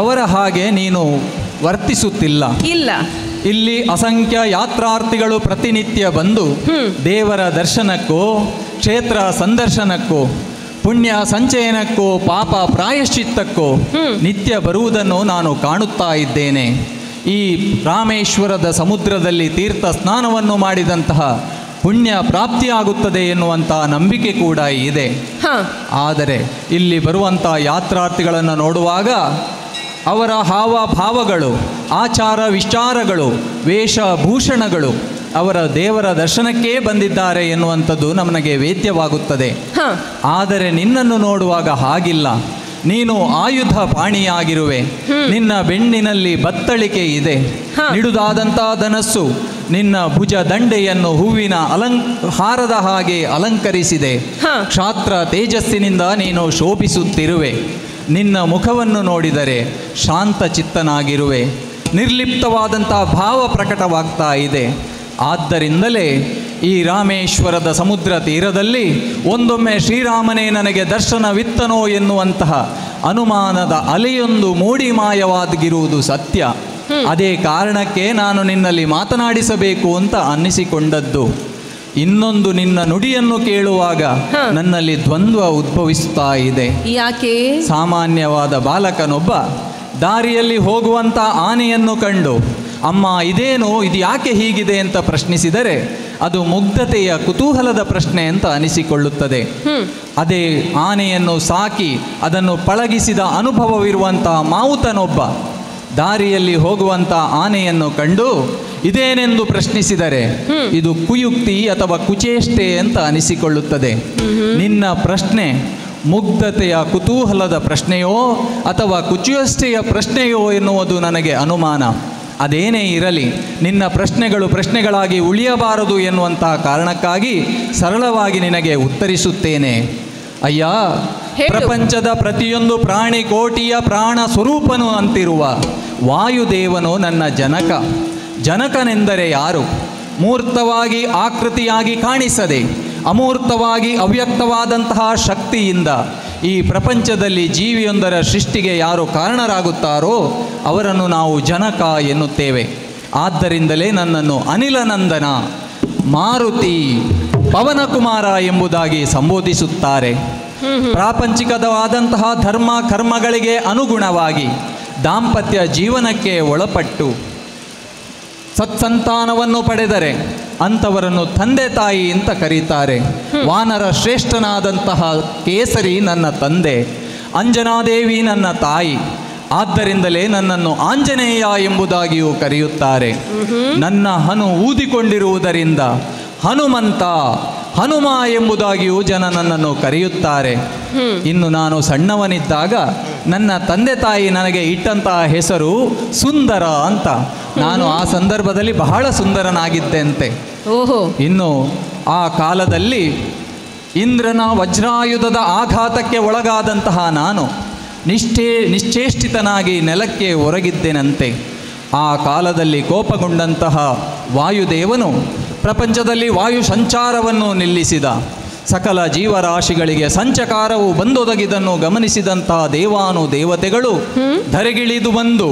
ಅವರ ಹಾಗೆ ನೀನು ವರ್ತಿಸುತ್ತಿಲ್ಲ. ಇಲ್ಲಿ ಅಸಂಖ್ಯ ಯಾತ್ರಾರ್ಥಿಗಳು ಪ್ರತಿನಿತ್ಯ ಬಂದು ದೇವರ ದರ್ಶನಕ್ಕೂ ಕ್ಷೇತ್ರ ಸಂದರ್ಶನಕ್ಕೂ ಪುಣ್ಯ ಸಂಚಯನಕ್ಕೂ ಪಾಪ ಪ್ರಾಯಶ್ಚಿತ್ತಕ್ಕೂ ನಿತ್ಯ ಬರುವುದನ್ನು ನಾನು ಕಾಣುತ್ತಾ ಇದ್ದೇನೆ. ಈ ರಾಮೇಶ್ವರದ ಸಮುದ್ರದಲ್ಲಿ ತೀರ್ಥ ಸ್ನಾನವನ್ನು ಮಾಡಿದಂತಹ ಪುಣ್ಯ ಪ್ರಾಪ್ತಿಯಾಗುತ್ತದೆ ಎನ್ನುವಂಥ ನಂಬಿಕೆ ಕೂಡ ಇದೆ. ಆದರೆ ಇಲ್ಲಿ ಬರುವಂಥ ಯಾತ್ರಾರ್ಥಿಗಳನ್ನು ನೋಡುವಾಗ ಅವರ ಹಾವಭಾವಗಳು, ಆಚಾರ ವಿಚಾರಗಳು, ವೇಷಭೂಷಣಗಳು ಅವರ ದೇವರ ದರ್ಶನಕ್ಕೇ ಬಂದಿದ್ದಾರೆ ಎನ್ನುವಂಥದ್ದು ನಮಗೆ ವೇದ್ಯವಾಗುತ್ತದೆ. ಆದರೆ ನಿನ್ನನ್ನು ನೋಡುವಾಗ ಹಾಗಿಲ್ಲ. ನೀನು ಆಯುಧ ಪಾಣಿಯಾಗಿರುವೆ. ನಿನ್ನ ಬೆನ್ನಿನಲ್ಲಿ ಬತ್ತಳಿಕೆ ಇದೆ, ನಿಡುದಾದಂಥ ಧನಸ್ಸು ನಿನ್ನ ಭುಜ ದಂಡೆಯನ್ನು ಹೂವಿನ ಹಾರದ ಹಾಗೆ ಅಲಂಕರಿಸಿದೆ. ಕ್ಷಾತ್ರ ತೇಜಸ್ಸಿನಿಂದ ನೀನು ಶೋಭಿಸುತ್ತಿರುವೆ. ನಿನ್ನ ಮುಖವನ್ನು ನೋಡಿದರೆ ಶಾಂತ ಚಿತ್ತನಾಗಿರುವೆ. ನಿರ್ಲಿಪ್ತವಾದಂಥ ಭಾವ ಪ್ರಕಟವಾಗ್ತಾ ಇದೆ. ಆದ್ದರಿಂದಲೇ ಈ ರಾಮೇಶ್ವರದ ಸಮುದ್ರ ತೀರದಲ್ಲಿ ಒಂದೊಮ್ಮೆ ಶ್ರೀರಾಮನೇ ನನಗೆ ದರ್ಶನವಿತ್ತನೋ ಎನ್ನುವಂತಹ ಅನುಮಾನದ ಅಲೆಯೊಂದು ಮೂಡಿ ಮಾಯವಾಗಿರುವುದು ಸತ್ಯ. ಅದೇ ಕಾರಣಕ್ಕೆ ನಾನು ನಿನ್ನಲ್ಲಿ ಮಾತನಾಡಿಸಬೇಕು ಅಂತ ಅನ್ನಿಸಿಕೊಂಡದ್ದು. ಇನ್ನೊಂದು ನಿನ್ನ ನುಡಿಯನ್ನು ಕೇಳುವಾಗ ನನ್ನಲ್ಲಿ ದ್ವಂದ್ವ ಉದ್ಭವಿಸ್ತಾ ಇದೆ. ಯಾಕೆ? ಸಾಮಾನ್ಯವಾದ ಬಾಲಕನೊಬ್ಬ ದಾರಿಯಲ್ಲಿ ಹೋಗುವಂಥ ಆನೆಯನ್ನು ಕಂಡು ಅಮ್ಮ ಇದೇನು, ಇದು ಯಾಕೆ ಹೀಗಿದೆ ಅಂತ ಪ್ರಶ್ನಿಸಿದರೆ ಅದು ಮುಗ್ಧತೆಯ ಕುತೂಹಲದ ಪ್ರಶ್ನೆ ಅಂತ ಅನಿಸಿಕೊಳ್ಳುತ್ತದೆ. ಅದೇ ಆನೆಯನ್ನು ಸಾಕಿ ಅದನ್ನು ಪಳಗಿಸಿದ ಅನುಭವವಿರುವಂಥ ಮಾವುತನೊಬ್ಬ ದಾರಿಯಲ್ಲಿ ಹೋಗುವಂಥ ಆನೆಯನ್ನು ಕಂಡು ಇದೇನೆಂದು ಪ್ರಶ್ನಿಸಿದರೆ ಇದು ಕುಯುಕ್ತಿ ಅಥವಾ ಕುಚೇಷ್ಟೆ ಅಂತ ಅನಿಸಿಕೊಳ್ಳುತ್ತದೆ. ನಿನ್ನ ಪ್ರಶ್ನೆ ಮುಗ್ಧತೆಯ ಕುತೂಹಲದ ಪ್ರಶ್ನೆಯೋ ಅಥವಾ ಕುಚೇಷ್ಟೆಯ ಪ್ರಶ್ನೆಯೋ ಎನ್ನುವುದು ನನಗೆ ಅನುಮಾನ. ಅದೇನೇ ಇರಲಿ, ನಿನ್ನ ಪ್ರಶ್ನೆಗಳು ಪ್ರಶ್ನೆಗಳಾಗಿ ಉಳಿಯಬಾರದು ಎನ್ನುವಂತಹ ಕಾರಣಕ್ಕಾಗಿ ಸರಳವಾಗಿ ನಿನಗೆ ಉತ್ತರಿಸುತ್ತೇನೆ. ಅಯ್ಯ, ಪ್ರಪಂಚದ ಪ್ರತಿಯೊಂದು ಪ್ರಾಣಿ ಕೋಟಿಯ ಪ್ರಾಣ ಸ್ವರೂಪನು ಅಂತಿರುವ ವಾಯುದೇವನು ನನ್ನ ಜನಕ. ಜನಕನೆಂದರೆ ಯಾರು? ಮೂರ್ತವಾಗಿ ಆಕೃತಿಯಾಗಿ ಕಾಣಿಸದೆ ಅಮೂರ್ತವಾಗಿ ಅವ್ಯಕ್ತವಾದಂತಹ ಶಕ್ತಿಯಿಂದ ಈ ಪ್ರಪಂಚದಲ್ಲಿ ಜೀವಿಯೊಂದರ ಸೃಷ್ಟಿಗೆ ಯಾರು ಕಾರಣರಾಗುತ್ತಾರೋ ಅವರನ್ನು ನಾವು ಜನಕ ಎನ್ನುತ್ತೇವೆ. ಆದ್ದರಿಂದಲೇ ನನ್ನನ್ನು ಅನಿಲನಂದನ, ಮಾರುತಿ, ಪವನಕುಮಾರ ಎಂಬುದಾಗಿ ಸಂಬೋಧಿಸುತ್ತಾರೆ. ಪ್ರಾಪಂಚಿಕವಾದಂತಹ ಧರ್ಮ ಕರ್ಮಗಳಿಗೆ ಅನುಗುಣವಾಗಿ ದಾಂಪತ್ಯ ಜೀವನಕ್ಕೆ ಒಳಪಟ್ಟು ಸತ್ಸಂತಾನವನ್ನು ಪಡೆದರೆ ಅಂಥವರನ್ನು ತಂದೆ ತಾಯಿ ಅಂತ ಕರೀತಾರೆ. ವಾನರ ಶ್ರೇಷ್ಠನಾದಂತಹ ಕೇಸರಿ ನನ್ನ ತಂದೆ, ಅಂಜನಾದೇವಿ ನನ್ನ ತಾಯಿ. ಆದ್ದರಿಂದಲೇ ನನ್ನನ್ನು ಆಂಜನೇಯ ಎಂಬುದಾಗಿಯೂ ಕರೆಯುತ್ತಾರೆ. ನನ್ನ ಹನು ಊದಿಕೊಂಡಿರುವುದರಿಂದ ಹನುಮಂತ, ಹನುಮ ಎಂಬುದಾಗಿಯೂ ಜನ ನನ್ನನ್ನು ಕರೆಯುತ್ತಾರೆ. ಇನ್ನು ನಾನು ಸಣ್ಣವನಿದ್ದಾಗ ನನ್ನ ತಂದೆ ತಾಯಿ ನನಗೆ ಇಟ್ಟಂತಹ ಹೆಸರು ಸುಂದರ ಅಂತ. ನಾನು ಆ ಸಂದರ್ಭದಲ್ಲಿ ಬಹಳ ಸುಂದರನಾಗಿದ್ದಂತೆ. ಇನ್ನು ಆ ಕಾಲದಲ್ಲಿ ಇಂದ್ರನ ವಜ್ರಾಯುಧದ ಆಘಾತಕ್ಕೆ ಒಳಗಾದಂತಹ ನಾನು ನಿಶ್ಚೇಷ್ಟಿತನಾಗಿ ನೆಲಕ್ಕೆ ಒರಗಿದ್ದೆನಂತೆ. ಆ ಕಾಲದಲ್ಲಿ ಕೋಪಗೊಂಡಂತಹ ವಾಯುದೇವನು ಪ್ರಪಂಚದಲ್ಲಿ ವಾಯು ಸಂಚಾರವನ್ನು ನಿಲ್ಲಿಸಿದ. ಸಕಲ ಜೀವರಾಶಿಗಳಿಗೆ ಸಂಚಕಾರವು ಬಂದೊದಗಿದನ್ನು ಗಮನಿಸಿದಂತಹ ದೇವಾನು ದೇವತೆಗಳು ಧರೆಗಿಳಿದು ಬಂದು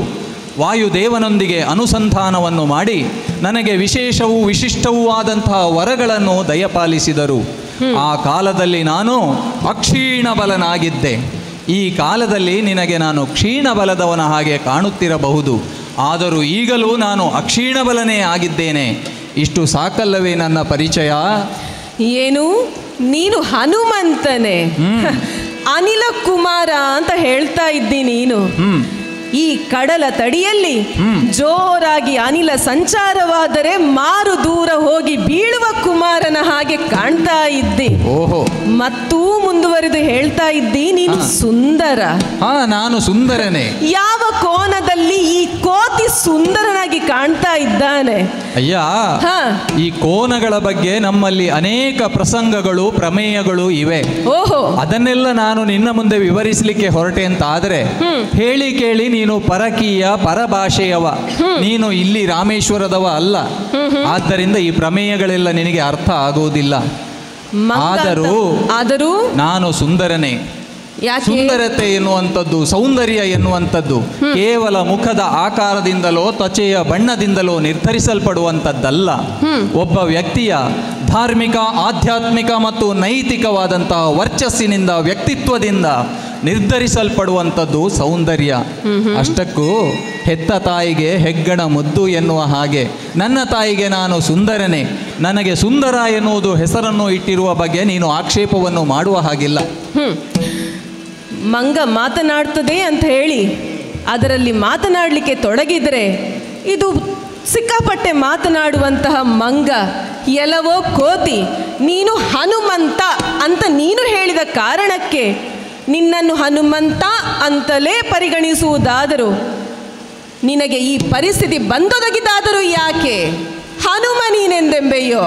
ವಾಯುದೇವನೊಂದಿಗೆ ಅನುಸಂಧಾನವನ್ನು ಮಾಡಿ ನನಗೆ ವಿಶೇಷವೂ ವಿಶಿಷ್ಟವೂ ಆದಂತಹ ವರಗಳನ್ನು ದಯಪಾಲಿಸಿದರು. ಆ ಕಾಲದಲ್ಲಿ ನಾನು ಅಕ್ಷೀಣ ಬಲನಾಗಿದ್ದೆ. ಈ ಕಾಲದಲ್ಲಿ ನಿನಗೆ ನಾನು ಕ್ಷೀಣ ಬಲದವನ ಹಾಗೆ ಕಾಣುತ್ತಿರಬಹುದು. ಆದರೂ ಈಗಲೂ ನಾನು ಅಕ್ಷೀಣ ಬಲನೇ ಆಗಿದ್ದೇನೆ. ಇಷ್ಟು ಸಾಕಲ್ಲವೇ ನನ್ನ ಪರಿಚಯ? ಏನು, ನೀನು ಹನುಮಂತನೇ? ಅನಿಲ ಕುಮಾರ ಅಂತ ಹೇಳ್ತಾ ಇದ್ದಿ ನೀನು. ಈ ಕಡಲ ತಡಿಯಲ್ಲಿ ಜೋರಾಗಿ ಅನಿಲ ಸಂಚಾರವಾದರೆ ಮಾರು ದೂರ ಹೋಗಿ ಬೀಳುವ ಕುಮಾರನ ಹಾಗೆ ಕಾಣ್ತಾ ಇದ್ದಿ. ಓಹೋ, ಮತ್ತೂ ಮುಂದುವರೆದು ಹೇಳ್ತಾ ಇದ್ದಿ ನೀನು ಸುಂದರ. ನಾನು ಸುಂದರನೇ. ಯಾವ ಕೋನದಲ್ಲಿ ಈ ಕೋತಿ ಸುಂದರನಾಗಿ ಕಾಣ್ತಾ ಇದ್ದಾನೆ? ಅಯ್ಯ, ಈ ಕೋನಗಳ ಬಗ್ಗೆ ನಮ್ಮಲ್ಲಿ ಅನೇಕ ಪ್ರಸಂಗಗಳು ಪ್ರಮೇಯಗಳು ಇವೆ. ಓಹೋ, ಅದನ್ನೆಲ್ಲ ನಾನು ನಿನ್ನ ಮುಂದೆ ವಿವರಿಸಲಿಕ್ಕೆ ಹೊರಟೆ ಅಂತ ಆದ್ರೆ ಹೇಳಿ ಕೇಳಿ ನೀನು ಪರಕೀಯ ಪರಭಾಷೆಯವ, ನೀನು ಇಲ್ಲಿ ರಾಮೇಶ್ವರದವ ಅಲ್ಲ. ಆದ್ದರಿಂದ ಈ ಪ್ರಮೇಯಗಳೆಲ್ಲ ನಿನಗೆ ಅರ್ಥ ಆಗುವುದಿಲ್ಲ. ಆದರೂ ನಾನು ಸುಂದರನೇ. ಸುಂದರತೆ ಎನ್ನುವಂಥದ್ದು, ಸೌಂದರ್ಯ ಎನ್ನುವಂಥದ್ದು ಕೇವಲ ಮುಖದ ಆಕಾರದಿಂದಲೋ ತ್ವಚೆಯ ಬಣ್ಣದಿಂದಲೋ ನಿರ್ಧರಿಸಲ್ಪಡುವಂಥದ್ದಲ್ಲ. ಒಬ್ಬ ವ್ಯಕ್ತಿಯ ಧಾರ್ಮಿಕ, ಆಧ್ಯಾತ್ಮಿಕ ಮತ್ತು ನೈತಿಕವಾದಂತಹ ವರ್ಚಸ್ಸಿನಿಂದ, ವ್ಯಕ್ತಿತ್ವದಿಂದ ನಿರ್ಧರಿಸಲ್ಪಡುವಂಥದ್ದು ಸೌಂದರ್ಯ. ಅಷ್ಟಕ್ಕೂ ಹೆತ್ತ ತಾಯಿಗೆ ಹೆಗ್ಗಣ ಮುದ್ದು ಎನ್ನುವ ಹಾಗೆ ನನ್ನ ತಾಯಿಗೆ ನಾನು ಸುಂದರನೇ. ನನಗೆ ಸುಂದರ ಎನ್ನುವುದು ಹೆಸರನ್ನು ಇಟ್ಟಿರುವ ಬಗ್ಗೆ ನೀನು ಆಕ್ಷೇಪವನ್ನು ಮಾಡುವ ಹಾಗಿಲ್ಲ. ಮಂಗ ಮಾತನಾಡ್ತದೆ ಅಂತ ಹೇಳಿ ಅದರಲ್ಲಿ ಮಾತನಾಡಲಿಕ್ಕೆ ತೊಡಗಿದರೆ ಇದು ಸಿಕ್ಕಾಪಟ್ಟೆ ಮಾತನಾಡುವಂತಹ ಮಂಗ. ಎಲ್ಲವೋ ಕೋತಿ, ನೀನು ಹನುಮಂತ ಅಂತ ನೀನು ಹೇಳಿದ ಕಾರಣಕ್ಕೆ ನಿನ್ನನ್ನು ಹನುಮಂತ ಅಂತಲೇ ಪರಿಗಣಿಸುವುದಾದರೂ ನಿನಗೆ ಈ ಪರಿಸ್ಥಿತಿ ಬಂದೊದಗಿದಾದರೂ ಯಾಕೆ ಹನುಮ ನೀನೆಂದೆಂಬೆಯೋ?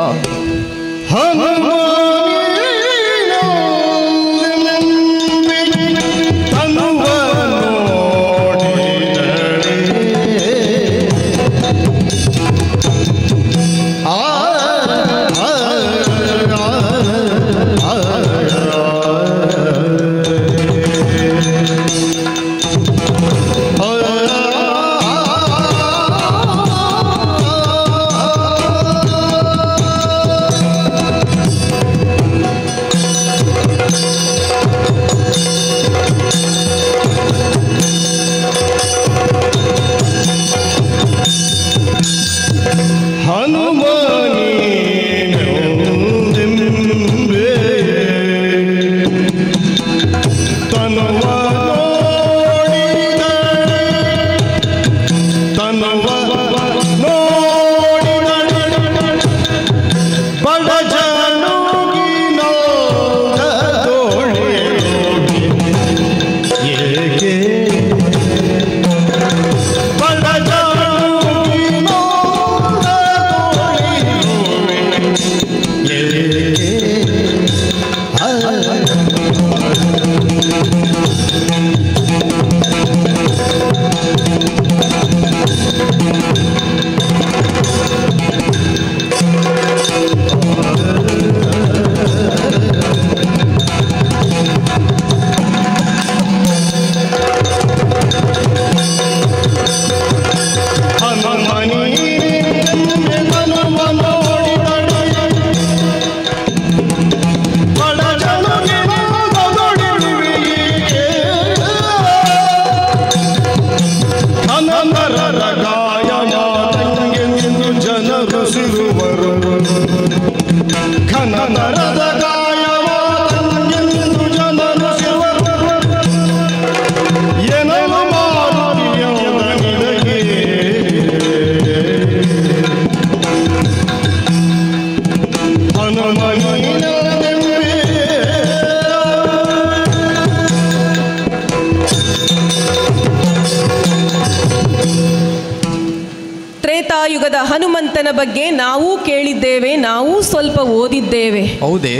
ತ್ರೇತಾಯುಗದ ಹನುಮಂತನ ಬಗ್ಗೆ ನಾವು ಕೇಳಿದ್ದೇವೆ, ನಾವು ಸ್ವಲ್ಪ ಓದಿದ್ದೇವೆ. ಹೌದೇ?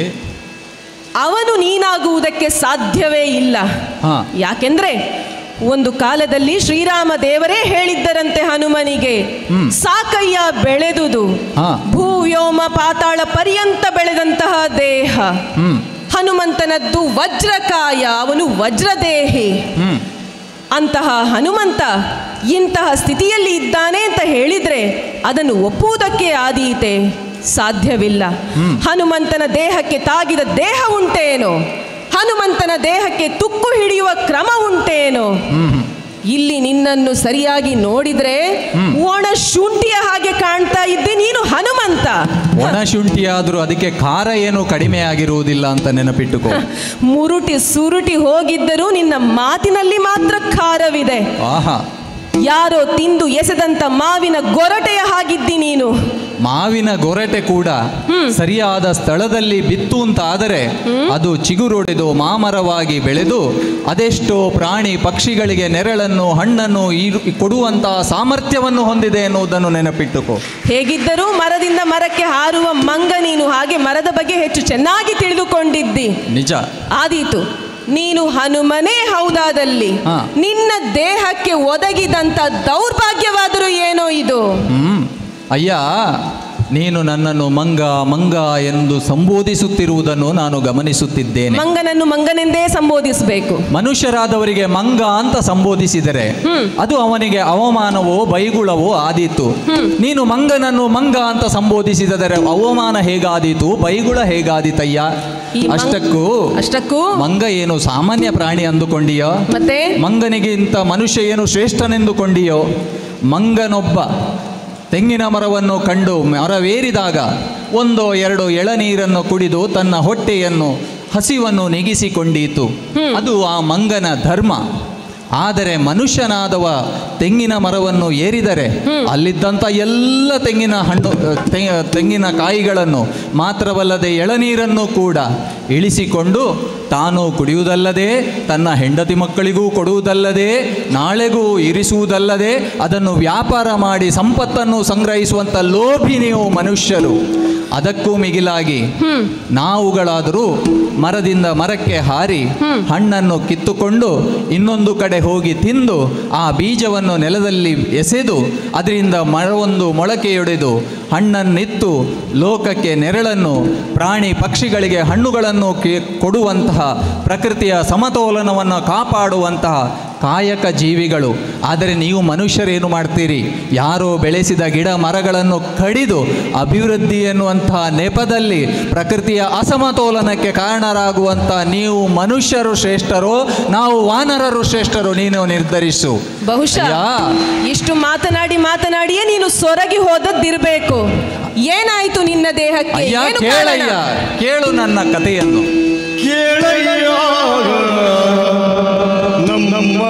ಅವನು ನೀನಾಗುವುದಕ್ಕೆ ಸಾಧ್ಯವೇ ಇಲ್ಲ. ಯಾಕೆಂದ್ರೆ ಒಂದು ಕಾಲದಲ್ಲಿ ಶ್ರೀರಾಮ ದೇವರೇ ಹೇಳಿದ್ದರಂತೆ ಹನುಮನಿಗೆ, ಸಾಕಯ್ಯ ಬೆಳೆದುದು ಭೂವ್ಯೋಮ ಪಾತಾಳ ಪರ್ಯಂತ ಬೆಳೆದಂತಹ ದೇಹ. ಹನುಮಂತನದ್ದು ವಜ್ರಕಾಯ, ಅವನು ವಜ್ರದೇಹಿ. ಅಂತಹ ಹನುಮಂತ ಇಂತಹ ಸ್ಥಿತಿಯಲ್ಲಿ ಇದ್ದಾನೆ ಅಂತ ಹೇಳಿದ್ರೆ ಅದನ್ನು ಒಪ್ಪುವುದಕ್ಕೆ ಆದೀತೆ ಸಾಧ್ಯವಿಲ್ಲ. ಹನುಮಂತನ ದೇಹಕ್ಕೆ ತಾಗಿದ ದೇಹ ಉಂಟೇನೋ? ಹನುಮಂತನ ದೇಹಕ್ಕೆ ತುಕ್ಕು ಹಿಡಿಯುವ ಕ್ರಮ ಉಂಟೇನೋ? ಇಲ್ಲಿ ನಿನ್ನನ್ನು ಸರಿಯಾಗಿ ನೋಡಿದ್ರೆ ಒಣ ಶುಂಠಿಯ ಹಾಗೆ ಕಾಣ್ತಾ ಇದ್ದೆ ನೀನು ಹನುಮಂತ. ಒಣ ಶುಂಠಿ ಆದ್ರೂ ಅದಕ್ಕೆ ಖಾರ ಏನು ಕಡಿಮೆ ಆಗಿರುವುದಿಲ್ಲ ಅಂತ ನೆನಪಿಟ್ಟುಕೋ. ಮುರುಟಿ ಸುರುಟಿ ಹೋಗಿದ್ದರೂ ನಿನ್ನ ಮಾತಿನಲ್ಲಿ ಮಾತ್ರ ಖಾರವಿದೆ. ಆಹಾ, ಯಾರೋ ತಿಂದು ಎಸೆದಂತ ಮಾವಿನ ಗೊರಟೆಯ ಹಾಗಿದ್ದಿ ನೀನು. ಮಾವಿನ ಗೊರಟೆ ಕೂಡ ಸರಿಯಾದ ಸ್ಥಳದಲ್ಲಿ ಬಿತ್ತು ಅಂತ ಆದರೆ ಅದು ಚಿಗುರೊಡೆದು ಮಾಮರವಾಗಿ ಬೆಳೆದು ಅದೆಷ್ಟೋ ಪ್ರಾಣಿ ಪಕ್ಷಿಗಳಿಗೆ ನೆರಳನ್ನು ಹಣ್ಣನ್ನು ಕೊಡುವಂತಹ ಸಾಮರ್ಥ್ಯವನ್ನು ಹೊಂದಿದೆ ಎನ್ನುವುದನ್ನು ನೆನಪಿಟ್ಟುಕೋ. ಹೇಗಿದ್ದರೂ ಮರದಿಂದ ಮರಕ್ಕೆ ಹಾರುವ ಮಂಗ ನೀನು, ಹಾಗೆ ಮರದ ಬಗ್ಗೆ ಹೆಚ್ಚು ಚೆನ್ನಾಗಿ ತಿಳಿದುಕೊಂಡಿದ್ದಿ. ನಿಜ. ಆದೀತು, ನೀನು ಹನುಮನೇ ಹೌದಾದಲ್ಲಿ ನಿನ್ನ ದೇಹಕ್ಕೆ ಒದಗಿದಂತ ದೌರ್ಭಾಗ್ಯವಾದರೂ ಏನೋ ಇದು. ಅಯ್ಯ, ನೀನು ನನ್ನನ್ನು ಮಂಗ ಮಂಗ ಎಂದು ಸಂಬೋಧಿಸುತ್ತಿರುವುದನ್ನು ನಾನು ಗಮನಿಸುತ್ತಿದ್ದೇನೆ. ಮಂಗನನ್ನು ಮಂಗನೆಂದೇ ಸಂಬೋಧಿಸಬೇಕು. ಮನುಷ್ಯರಾದವರಿಗೆ ಮಂಗ ಅಂತ ಸಂಬೋಧಿಸಿದರೆ ಅದು ಅವನಿಗೆ ಅವಮಾನವೋ ಬೈಗುಳವೋ ಆದೀತು. ನೀನು ಮಂಗನನ್ನು ಮಂಗ ಅಂತ ಸಂಬೋಧಿಸಿದರೆ ಅವಮಾನ ಹೇಗಾದೀತು, ಬೈಗುಳ ಹೇಗಾದೀತಯ್ಯ? ಅಷ್ಟಕ್ಕೂ ಮಂಗ ಏನು ಸಾಮಾನ್ಯ ಪ್ರಾಣಿ ಅಂದುಕೊಂಡಿಯೋ? ಮತ್ತೆ ಮಂಗನಿಗಿಂತ ಮನುಷ್ಯ ಏನು ಶ್ರೇಷ್ಠನೆಂದುಕೊಂಡಿಯೋ? ಮಂಗನೊಬ್ಬ ತೆಂಗಿನ ಮರವನ್ನು ಕಂಡು ಮರವೇರಿದಾಗ ಒಂದೋ ಎರಡೋ ಎಳನೀರನ್ನು ಕುಡಿದು ತನ್ನ ಹೊಟ್ಟೆಯನ್ನು ಹಸಿವನ್ನು ನೀಗಿಸಿಕೊಂಡೀತು. ಅದು ಆ ಮಂಗನ ಧರ್ಮ. ಆದರೆ ಮನುಷ್ಯನಾದವ ತೆಂಗಿನ ಮರವನ್ನು ಏರಿದರೆ ಅಲ್ಲಿದ್ದಂಥ ಎಲ್ಲ ತೆಂಗಿನ ಕಾಯಿಗಳನ್ನು ಮಾತ್ರವಲ್ಲದೆ ಎಳನೀರನ್ನು ಕೂಡ ಇಳಿಸಿಕೊಂಡು ತಾನು ಕುಡಿಯುವುದಲ್ಲದೆ ತನ್ನ ಹೆಂಡತಿ ಮಕ್ಕಳಿಗೂ ಕೊಡುವುದಲ್ಲದೆ ನಾಳೆಗೂ ಇರಿಸುವುದಲ್ಲದೆ ಅದನ್ನು ವ್ಯಾಪಾರ ಮಾಡಿ ಸಂಪತ್ತನ್ನು ಸಂಗ್ರಹಿಸುವಂಥ ಲೋಭಿ ನೀವು ಮನುಷ್ಯರು. ಅದಕ್ಕೂ ಮಿಗಿಲಾಗಿ ನಾವುಗಳಾದರೂ ಮರದಿಂದ ಮರಕ್ಕೆ ಹಾರಿ ಹಣ್ಣನ್ನು ಕಿತ್ತುಕೊಂಡು ಇನ್ನೊಂದು ಕಡೆ ಹೋಗಿ ತಿಂದು ಆ ಬೀಜವನ್ನು ನೆಲದಲ್ಲಿ ಎಸೆದು ಅದರಿಂದ ಮರವೊಂದು ಮೊಳಕೆಯೊಡೆದು ಹಣ್ಣನ್ನಿತ್ತು ಲೋಕಕ್ಕೆ ನೆರಳನ್ನು ಪ್ರಾಣಿ ಪಕ್ಷಿಗಳಿಗೆ ಹಣ್ಣುಗಳನ್ನು ಕೊಡುವಂತಹ ಪ್ರಕೃತಿಯ ಸಮತೋಲನವನ್ನು ಕಾಪಾಡುವಂತಹ ಕಾಯಕ ಜೀವಿಗಳು. ಆದರೆ ನೀವು ಮನುಷ್ಯರೇನು ಮಾಡ್ತೀರಿ? ಯಾರೋ ಬೆಳೆಸಿದ ಗಿಡ ಮರಗಳನ್ನು ಕಡಿದು ಅಭಿವೃದ್ಧಿ ಎನ್ನುವಂತಹ ನೆಪದಲ್ಲಿ ಪ್ರಕೃತಿಯ ಅಸಮತೋಲನಕ್ಕೆ ಕಾರಣರಾಗುವಂಥ ನೀವು ಮನುಷ್ಯರು ಶ್ರೇಷ್ಠರೋ ನಾವು ವಾನರರು ಶ್ರೇಷ್ಠರು? ನೀನು ನಿರ್ಧರಿಸು. ಬಹುಶಃ ಇಷ್ಟು ಮಾತನಾಡಿಯೇ ನೀನು ಸೊರಗಿ ಹೋದದ್ದಿರಬೇಕು. ಏನಾಯ್ತು ನಿನ್ನ ದೇಹಕ್ಕೆ? ಕೇಳಯ್ಯ, ಕೇಳು ನನ್ನ ಕಥೆಯನ್ನು. ಕೇಳಯ್ಯ ನಮ್ಮ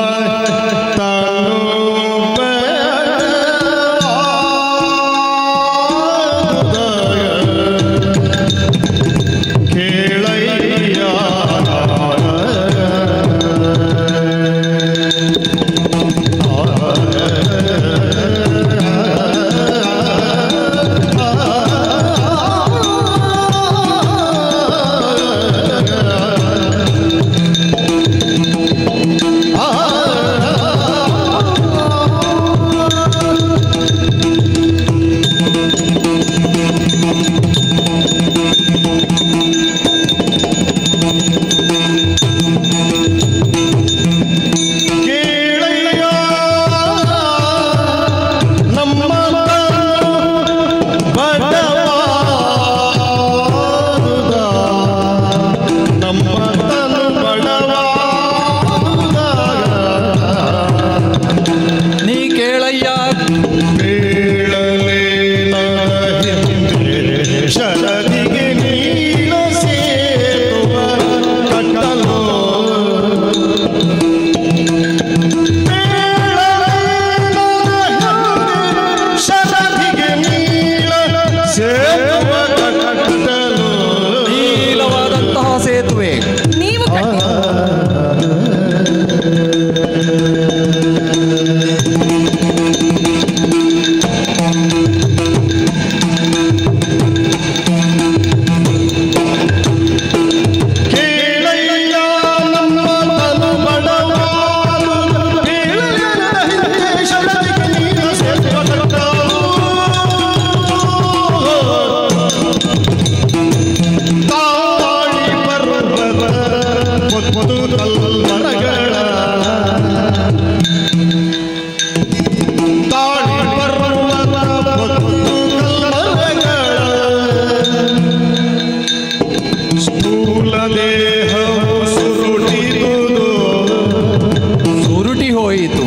ಸುರುಟಿ ಹೋಯಿತು.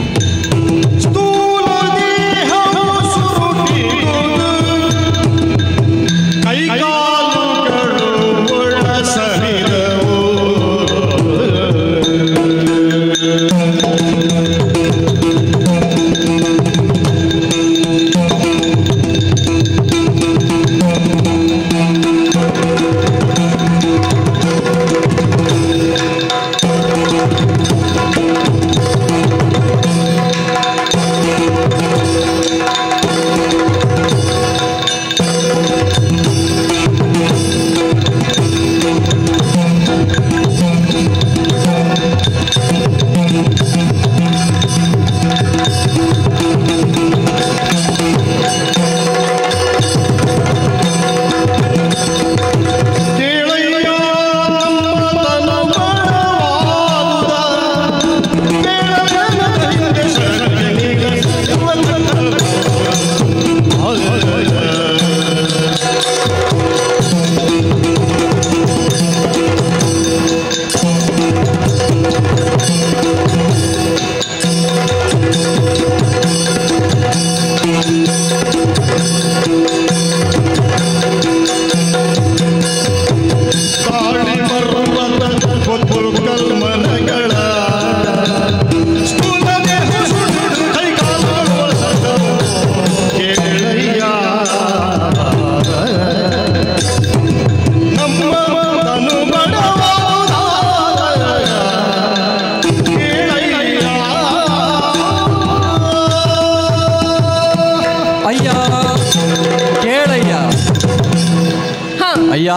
ಅಯ್ಯ,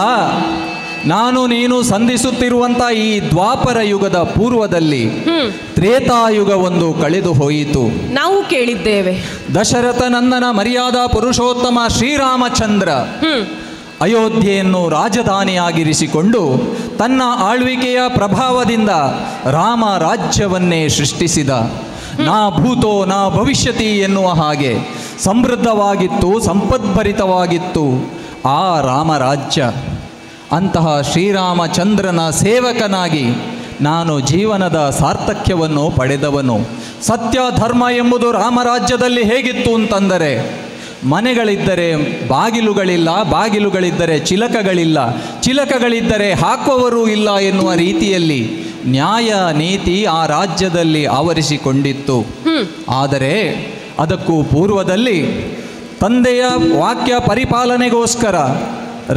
ನಾನು ನೀನು ಸಂಧಿಸುತ್ತಿರುವಂಥ ಈ ದ್ವಾಪರ ಯುಗದ ಪೂರ್ವದಲ್ಲಿ ತ್ರೇತಾಯುಗ ಒಂದು ಕಳೆದು ಹೋಯಿತು. ನಾವು ಕೇಳಿದ್ದೇವೆ. ದಶರಥ ನಂದನ ಮರ್ಯಾದಾ ಪುರುಷೋತ್ತಮ ಶ್ರೀರಾಮಚಂದ್ರ ಅಯೋಧ್ಯೆಯನ್ನು ರಾಜಧಾನಿಯಾಗಿರಿಸಿಕೊಂಡು ತನ್ನ ಆಳ್ವಿಕೆಯ ಪ್ರಭಾವದಿಂದ ರಾಮ ರಾಜ್ಯವನ್ನೇ ಸೃಷ್ಟಿಸಿದ. ನಾ ಭೂತೋ ನಾ ಭವಿಷ್ಯತಿ ಎನ್ನುವ ಹಾಗೆ ಸಮೃದ್ಧವಾಗಿತ್ತು, ಸಂಪದ್ಭರಿತವಾಗಿತ್ತು ಆ ರಾಮರಾಜ್ಯ. ಅಂತಹ ಶ್ರೀರಾಮಚಂದ್ರನ ಸೇವಕನಾಗಿ ನಾನು ಜೀವನದ ಸಾರ್ಥಕ್ಯವನ್ನು ಪಡೆದವನು. ಸತ್ಯ ಧರ್ಮ ಎಂಬುದು ರಾಮರಾಜ್ಯದಲ್ಲಿ ಹೇಗಿತ್ತು ಅಂತಂದರೆ, ಮನೆಗಳಿದ್ದರೆ ಬಾಗಿಲುಗಳಿಲ್ಲ, ಬಾಗಿಲುಗಳಿದ್ದರೆ ಚಿಲಕಗಳಿಲ್ಲ, ಚಿಲಕಗಳಿದ್ದರೆ ಹಾಕುವವರೂ ಇಲ್ಲ ಎನ್ನುವ ರೀತಿಯಲ್ಲಿ ನ್ಯಾಯ ನೀತಿ ಆ ರಾಜ್ಯದಲ್ಲಿ ಆವರಿಸಿಕೊಂಡಿತ್ತು. ಆದರೆ ಅದಕ್ಕೂ ಪೂರ್ವದಲ್ಲಿ ತಂದೆಯ ವಾಕ್ಯ ಪರಿಪಾಲನೆಗೋಸ್ಕರ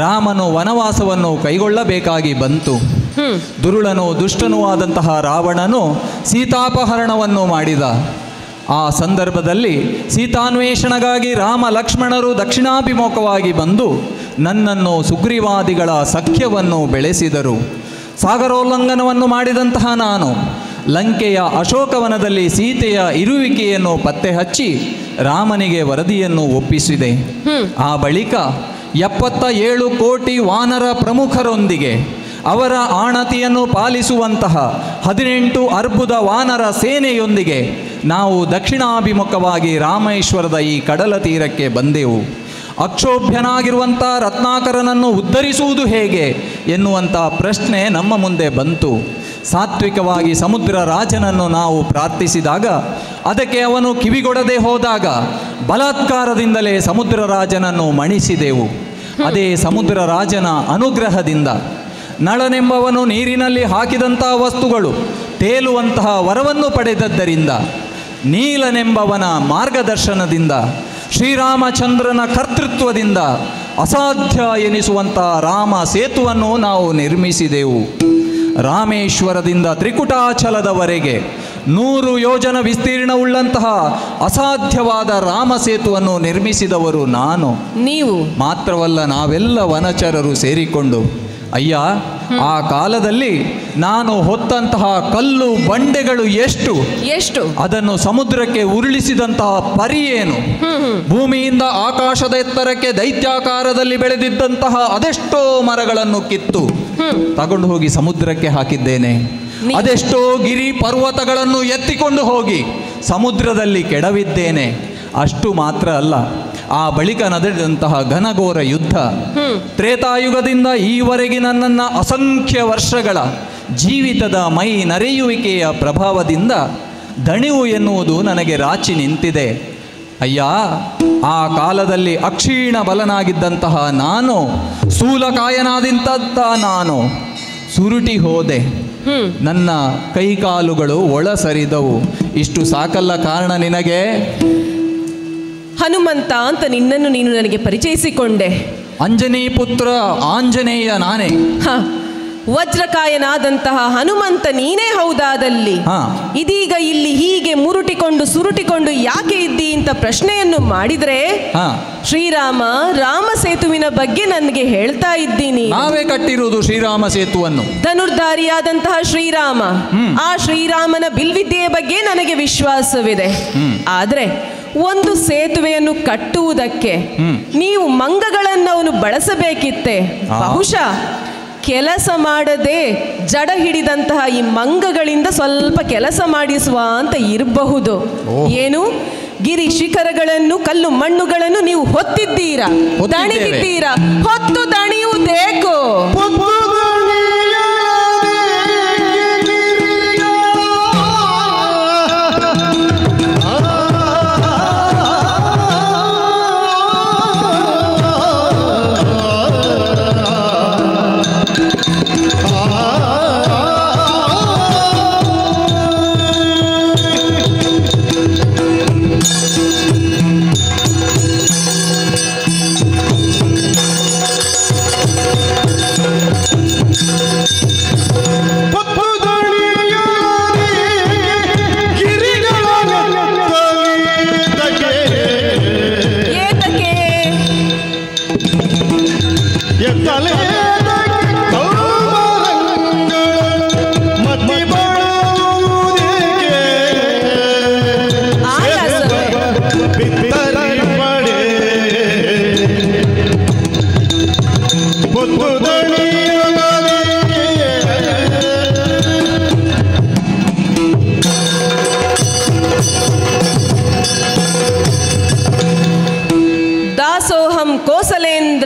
ರಾಮನು ವನವಾಸವನ್ನು ಕೈಗೊಳ್ಳಬೇಕಾಗಿ ಬಂತು. ದುರುಳನು ದುಷ್ಟನೂ ಆದಂತಹ ರಾವಣನು ಸೀತಾಪಹರಣವನ್ನು ಮಾಡಿದ. ಆ ಸಂದರ್ಭದಲ್ಲಿ ಸೀತಾನ್ವೇಷಣೆಗಾಗಿ ರಾಮ ಲಕ್ಷ್ಮಣರು ದಕ್ಷಿಣಾಭಿಮುಖವಾಗಿ ಬಂದು ನನ್ನನ್ನು ಸುಗ್ರೀವಾದಿಗಳ ಸಖ್ಯವನ್ನು ಬೆಳೆಸಿದರು. ಸಾಗರೋಲ್ಲಂಘನವನ್ನು ಮಾಡಿದಂತಹ ನಾನು ಲಂಕೆಯ ಅಶೋಕವನದಲ್ಲಿ ಸೀತೆಯ ಇರುವಿಕೆಯನ್ನು ಪತ್ತೆ ಹಚ್ಚಿ ರಾಮನಿಗೆ ವರದಿಯನ್ನು ಒಪ್ಪಿಸಿದೆ. ಆ ಬಳಿಕ 77 ಕೋಟಿ ವಾನರ ಪ್ರಮುಖರೊಂದಿಗೆ ಅವರ ಆಣತಿಯನ್ನು ಪಾಲಿಸುವಂತಹ 18 ಅರ್ಬುದ ವಾನರ ಸೇನೆಯೊಂದಿಗೆ ನಾವು ದಕ್ಷಿಣಾಭಿಮುಖವಾಗಿ ರಾಮೇಶ್ವರದ ಈ ಕಡಲ ತೀರಕ್ಕೆ ಬಂದೆವು. ಅಕ್ಷೋಭ್ಯನಾಗಿರುವಂಥ ರತ್ನಾಕರನನ್ನು ಉದ್ಧರಿಸುವುದು ಹೇಗೆ ಎನ್ನುವಂಥ ಪ್ರಶ್ನೆ ನಮ್ಮ ಮುಂದೆ ಬಂತು. ಸಾತ್ವಿಕವಾಗಿ ಸಮುದ್ರ ರಾಜನನ್ನು ನಾವು ಪ್ರಾರ್ಥಿಸಿದಾಗ ಅದಕ್ಕೆ ಅವನು ಕಿವಿಗೊಡದೆ ಹೋದಾಗ ಬಲಾತ್ಕಾರದಿಂದಲೇ ಸಮುದ್ರ ರಾಜನನ್ನು ಮಣಿಸಿದೆವು. ಅದೇ ಸಮುದ್ರ ರಾಜನ ಅನುಗ್ರಹದಿಂದ ನಳನೆಂಬವನು ನೀರಿನಲ್ಲಿ ಹಾಕಿದಂಥ ವಸ್ತುಗಳು ತೇಲುವಂತಹ ವರವನ್ನು ಪಡೆದದ್ದರಿಂದ, ನೀಲನೆಂಬವನ ಮಾರ್ಗದರ್ಶನದಿಂದ, ಶ್ರೀರಾಮಚಂದ್ರನ ಕರ್ತೃತ್ವದಿಂದ ಅಸಾಧ್ಯ ಎನಿಸುವಂಥ ರಾಮ ಸೇತುವನ್ನು ನಾವು ನಿರ್ಮಿಸಿದೆವು. ರಾಮೇಶ್ವರದಿಂದ ತ್ರಿಕುಟಾಚಲದವರೆಗೆ 100 ಯೋಜನ ವಿಸ್ತೀರ್ಣವುಳ್ಳಂತಹ ಅಸಾಧ್ಯವಾದ ರಾಮ ಸೇತುವನ್ನು ನಿರ್ಮಿಸಿದವರು ನಾನು. ನೀವು ಮಾತ್ರವಲ್ಲ, ನಾವೆಲ್ಲ ವನಚರರು ಸೇರಿಕೊಂಡು. ಅಯ್ಯ, ಆ ಕಾಲದಲ್ಲಿ ನಾನು ಹೊತ್ತಂತಹ ಕಲ್ಲು ಬಂಡೆಗಳು ಎಷ್ಟು ಅದನ್ನು ಸಮುದ್ರಕ್ಕೆ ಉರುಳಿಸಿದಂತಹ ಪರಿಯೇನು, ಭೂಮಿಯಿಂದ ಆಕಾಶದ ಎತ್ತರಕ್ಕೆ ದೈತ್ಯಾಕಾರದಲ್ಲಿ ಬೆಳೆದಿದ್ದಂತಹ ಅದೆಷ್ಟೋ ಮರಗಳನ್ನು ಕಿತ್ತು ತಗೊಂಡು ಹೋಗಿ ಸಮುದ್ರಕ್ಕೆ ಹಾಕಿದ್ದೇನೆ. ಅದೆಷ್ಟೋ ಗಿರಿ ಪರ್ವತಗಳನ್ನು ಎತ್ತಿಕೊಂಡು ಹೋಗಿ ಸಮುದ್ರದಲ್ಲಿ ಕೆಡವಿದ್ದೇನೆ. ಅಷ್ಟು ಮಾತ್ರ ಅಲ್ಲ, ಆ ಬಳಿಕ ನಡೆದಂತಹ ಘನಘೋರ ಯುದ್ಧ, ತ್ರೇತಾಯುಗದಿಂದ ಈವರೆಗೆ ನನ್ನನ್ನು ಅಸಂಖ್ಯ ವರ್ಷಗಳ ಜೀವಿತದ ಮೈ ನರೆಯುವಿಕೆಯ ಪ್ರಭಾವದಿಂದ ದಣಿವು ಎನ್ನುವುದು ನನಗೆ ರಾಚಿ ನಿಂತಿದೆ. ಅಯ್ಯ, ಆ ಕಾಲದಲ್ಲಿ ಅಕ್ಷೀಣ ಬಲನಾಗಿದ್ದಂತಹ ನಾನು, ಸ್ಥೂಲಕಾಯನಾದಂಥ ನಾನು ಸುರುಟಿ ಹೋದೆ. ನನ್ನ ಕೈಕಾಲುಗಳು ಒಳ ಸರಿದವು. ಇಷ್ಟು ಸಾಕಲ್ಲ ಕಾರಣ ನಿನಗೆ? ಹನುಮಂತ ಅಂತ ನಿನ್ನನ್ನು ನೀನು ನನಗೆ ಪರಿಚಯಿಸಿಕೊಂಡೆ. ಅಂಜನಿ ಪುತ್ರ ಆಂಜನೇಯ ನಾನೇ. ವಜ್ರಕಾಯನಾದಂತಹ ಹನುಮಂತ ನೀನೇ ಹೌದಾದಲ್ಲಿ ಇದೀಗ ಇಲ್ಲಿ ಹೀಗೆ ಸುರುಟಿಕೊಂಡು ಯಾಕೆ ಇದ್ದಿ ಅಂತ ಪ್ರಶ್ನೆಯನ್ನು ಮಾಡಿದ್ರೆ, ಶ್ರೀರಾಮ ರಾಮ ಸೇತುವಿನ ಬಗ್ಗೆ ನನಗೆ ಹೇಳ್ತಾ ಇದ್ದೀನಿ. ನಾವೇ ಕಟ್ಟಿರುವುದು ಶ್ರೀರಾಮ ಸೇತುವನ್ನು. ಧನುರ್ಧಾರಿಯಾದಂತಹ ಶ್ರೀರಾಮ, ಆ ಶ್ರೀರಾಮನ ಬಿಲ್ವಿದ್ಯೆಯ ಬಗ್ಗೆ ನನಗೆ ವಿಶ್ವಾಸವಿದೆ. ಆದ್ರೆ ಒಂದು ಸೇತುವೆಯನ್ನು ಕಟ್ಟುವುದಕ್ಕೆ ನೀವು ಮಂಗಗಳನ್ನು ಅವನು ಬಳಸಬೇಕಿತ್ತೆ. ಬಹುಶಃ ಕೆಲಸ ಮಾಡದೆ ಜಡ ಹಿಡಿದಂತಹ ಈ ಮಂಗಗಳಿಂದ ಸ್ವಲ್ಪ ಕೆಲಸ ಮಾಡಿಸುವ ಅಂತ ಇರಬಹುದು. ಏನು, ಗಿರಿ ಶಿಖರಗಳನ್ನು ಕಲ್ಲು ಮಣ್ಣುಗಳನ್ನು ನೀವು ಹೊತ್ತಿದ್ದೀರಾ, ದಣಿದಿದ್ದೀರಾ. ಹೊತ್ತು ದಣಿಯುವುದೇಕೋ?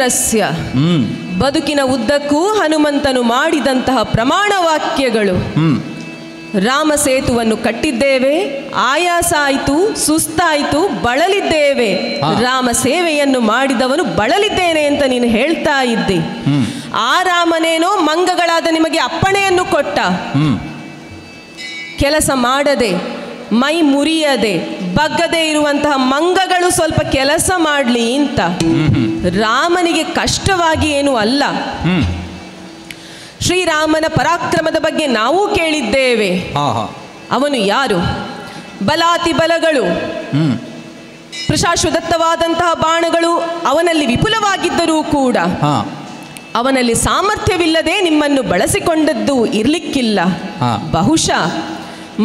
ಜೀವಿತಸ್ಯ. ಬದುಕಿನ ಉದ್ದಕ್ಕೂ ಹನುಮಂತನು ಮಾಡಿದಂತಹ ಪ್ರಮಾಣ ವಾಕ್ಯಗಳು. ರಾಮ ಸೇತುವನ್ನು ಕಟ್ಟಿದ್ದೇವೆ, ಆಯಾಸ ಆಯಿತು, ಸುಸ್ತಾಯಿತು, ಬಳಲಿದ್ದೇವೆ. ರಾಮ ಸೇವೆಯನ್ನು ಮಾಡಿದವನು ಬಳಲಿದ್ದೇನೆ ಅಂತ ನೀನು ಹೇಳ್ತಾ ಇದ್ದೆ. ಆ ರಾಮನೇನೋ ಮಂಗಗಳಾದ ನಿಮಗೆ ಅಪ್ಪಣೆಯನ್ನು ಕೊಟ್ಟ, ಕೆಲಸ ಮಾಡದೆ, ಮೈ ಮುರಿಯದೆ, ಬಗ್ಗದೆ ಇರುವಂತಹ ಮಂಗಗಳು ಸ್ವಲ್ಪ ಕೆಲಸ ಮಾಡಲಿ ಅಂತ. ರಾಮನಿಗೆ ಕಷ್ಟವಾಗಿ ಏನೂ ಅಲ್ಲ. ಶ್ರೀರಾಮನ ಪರಾಕ್ರಮದ ಬಗ್ಗೆ ನಾವು ಕೇಳಿದ್ದೇವೆ. ಅವನು ಯಾರು? ಬಲಾತಿ ಬಲಗಳು, ಪ್ರಶಾಶ್ವದತ್ತವಾದಂತಹ ಬಾಣಗಳು ಅವನಲ್ಲಿ ವಿಪುಲವಾಗಿದ್ದರೂ ಕೂಡ ಅವನಲ್ಲಿ ಸಾಮರ್ಥ್ಯವಿಲ್ಲದೆ ನಿಮ್ಮನ್ನು ಬಳಸಿಕೊಂಡದ್ದು ಇರಲಿಕ್ಕಿಲ್ಲ. ಬಹುಶಃ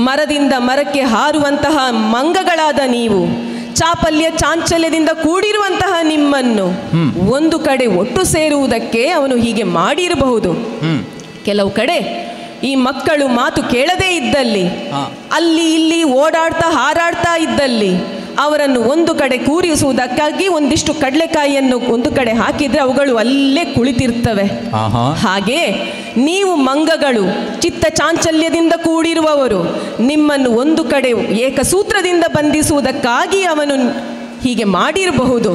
ಮರದಿಂದ ಮರಕ್ಕೆ ಹಾರುವಂತಹ ಮಂಗಗಳಾದ ನೀವು, ಚಾಪಲ್ಯ ಚಾಂಚಲ್ಯದಿಂದ ಕೂಡಿರುವಂತಹ ನಿಮ್ಮನ್ನು ಒಂದು ಕಡೆ ಒಟ್ಟು ಸೇರುವುದಕ್ಕೆ ಅವನು ಹೀಗೆ ಮಾಡಿರಬಹುದು. ಕೆಲವು ಕಡೆ ಈ ಮಕ್ಕಳು ಮಾತು ಕೇಳದೇ ಇದ್ದಲ್ಲಿ, ಅಲ್ಲಿ ಇಲ್ಲಿ ಓಡಾಡ್ತಾ ಹಾರಾಡ್ತಾ ಇದ್ದಲ್ಲಿ ಅವರನ್ನು ಒಂದು ಕಡೆ ಕೂರಿಸುವುದಕ್ಕಾಗಿ ಒಂದಿಷ್ಟು ಕಡಲೆಕಾಯಿಯನ್ನು ಒಂದು ಕಡೆ ಹಾಕಿದ್ರೆ ಅವುಗಳು ಅಲ್ಲೇ ಕುಳಿತಿರ್ತವೆ. ಹಾಗೆ ನೀವು ಮಂಗಗಳು, ಚಿತ್ತ ಚಾಂಚಲ್ಯದಿಂದ ಕೂಡಿರುವವರು, ನಿಮ್ಮನ್ನು ಒಂದು ಕಡೆ ಏಕಸೂತ್ರದಿಂದ ಬಂಧಿಸುವುದಕ್ಕಾಗಿ ಅವನು ಹೀಗೆ ಮಾಡಿರಬಹುದು.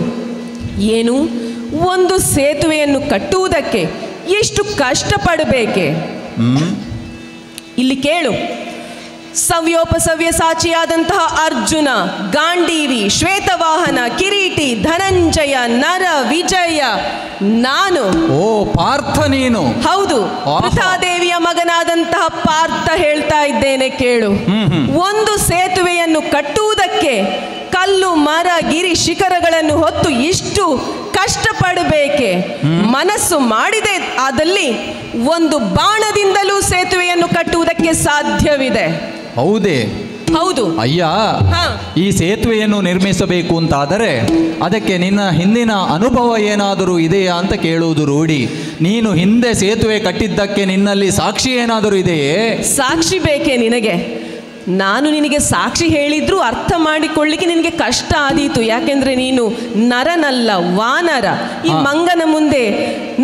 ಏನು, ಒಂದು ಸೇತುವೆಯನ್ನು ಕಟ್ಟುವುದಕ್ಕೆ ಎಷ್ಟು ಕಷ್ಟಪಡಬೇಕೆ? ಇಲ್ಲಿ ಕೇಳು. ಸವ್ಯೋಪಸವ್ಯ ಸಾಚಿಯಾದಂತಹ ಅರ್ಜುನ, ಗಾಂಡೀವಿ, ಶ್ವೇತವಾಹನ, ಕಿರೀಟಿ, ಧನಂಜಯ, ನರ, ವಿಜಯ, ನಾನು. ಓ ಪಾರ್ಥ ನೀನು? ಹೌದು, ಪೃಥಾದೇವಿಯ ಮಗನಾದಂತಹ ಪಾರ್ಥ ಹೇಳ್ತಾ ಇದ್ದೇನೆ ಕೇಳು. ಒಂದು ಸೇತುವೆಯನ್ನು ಕಟ್ಟುವುದಕ್ಕೆ ಕಲ್ಲು, ಮರ, ಗಿರಿ, ಶಿಖರಗಳನ್ನು ಹೊತ್ತು ಇಷ್ಟು ಕಷ್ಟಪಡಬೇಕೆ? ಮನಸ್ಸು ಮಾಡಿದೆ ಆದಲ್ಲಿ ಒಂದು ಬಾಣದಿಂದಲೂ ಸೇತುವೆಯನ್ನು ಕಟ್ಟುವುದಕ್ಕೆ ಸಾಧ್ಯವಿದೆ. ಹೌದೇ? ಹೌದು. ಅಯ್ಯ, ಈ ಸೇತುವೆಯನ್ನು ನಿರ್ಮಿಸಬೇಕು ಅಂತಾದರೆ ಅದಕ್ಕೆ ನಿನ್ನ ಹಿಂದಿನ ಅನುಭವ ಏನಾದರೂ ಇದೆಯಾ ಅಂತ ಕೇಳುವುದು ರೂಢಿ. ನೀನು ಹಿಂದೆ ಸೇತುವೆ ಕಟ್ಟಿದ್ದಕ್ಕೆ ನಿನ್ನಲ್ಲಿ ಸಾಕ್ಷಿ ಏನಾದರೂ ಇದೆಯೇ? ಸಾಕ್ಷಿ ಬೇಕೇ ನಿನಗೆ? ನಾನು ನಿನಗೆ ಸಾಕ್ಷಿ ಹೇಳಿದ್ರೂ ಅರ್ಥ ಮಾಡಿಕೊಳ್ಳಿಕ್ಕೆ ನಿನಗೆ ಕಷ್ಟ ಆದೀತು. ಯಾಕೆಂದ್ರೆ ನೀನು ನರನಲ್ಲ, ವಾನರ. ಈ ಮಂಗನ ಮುಂದೆ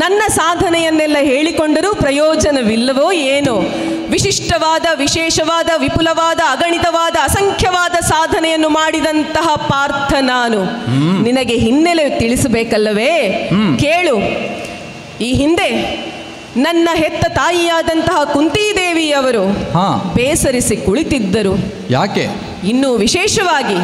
ನನ್ನ ಸಾಧನೆಯನ್ನೆಲ್ಲ ಹೇಳಿಕೊಂಡರೂ ಪ್ರಯೋಜನವಿಲ್ಲವೋ ಏನೋ. ವಿಶಿಷ್ಟವಾದ, ವಿಶೇಷವಾದ, ವಿಪುಲವಾದ, ಅಗಣಿತವಾದ, ಅಸಂಖ್ಯವಾದ ಸಾಧನೆಯನ್ನು ಮಾಡಿದಂತಹ ಪಾರ್ಥ ನಾನು. ನಿನಗೆ ಹಿನ್ನೆಲೆ ತಿಳಿಸಬೇಕಲ್ಲವೇ? ಕೇಳು. ಈ ಹಿಂದೆ ನನ್ನ ಹೆತ್ತ ತಾಯಿಯಾದಂತಹ ಕುಂತಿದೇವಿಯವರು ಬೇಸರಿಸಿ ಕುಳಿತಿದ್ದರು. ಯಾಕೆ? ಇನ್ನು ವಿಶೇಷವಾಗಿ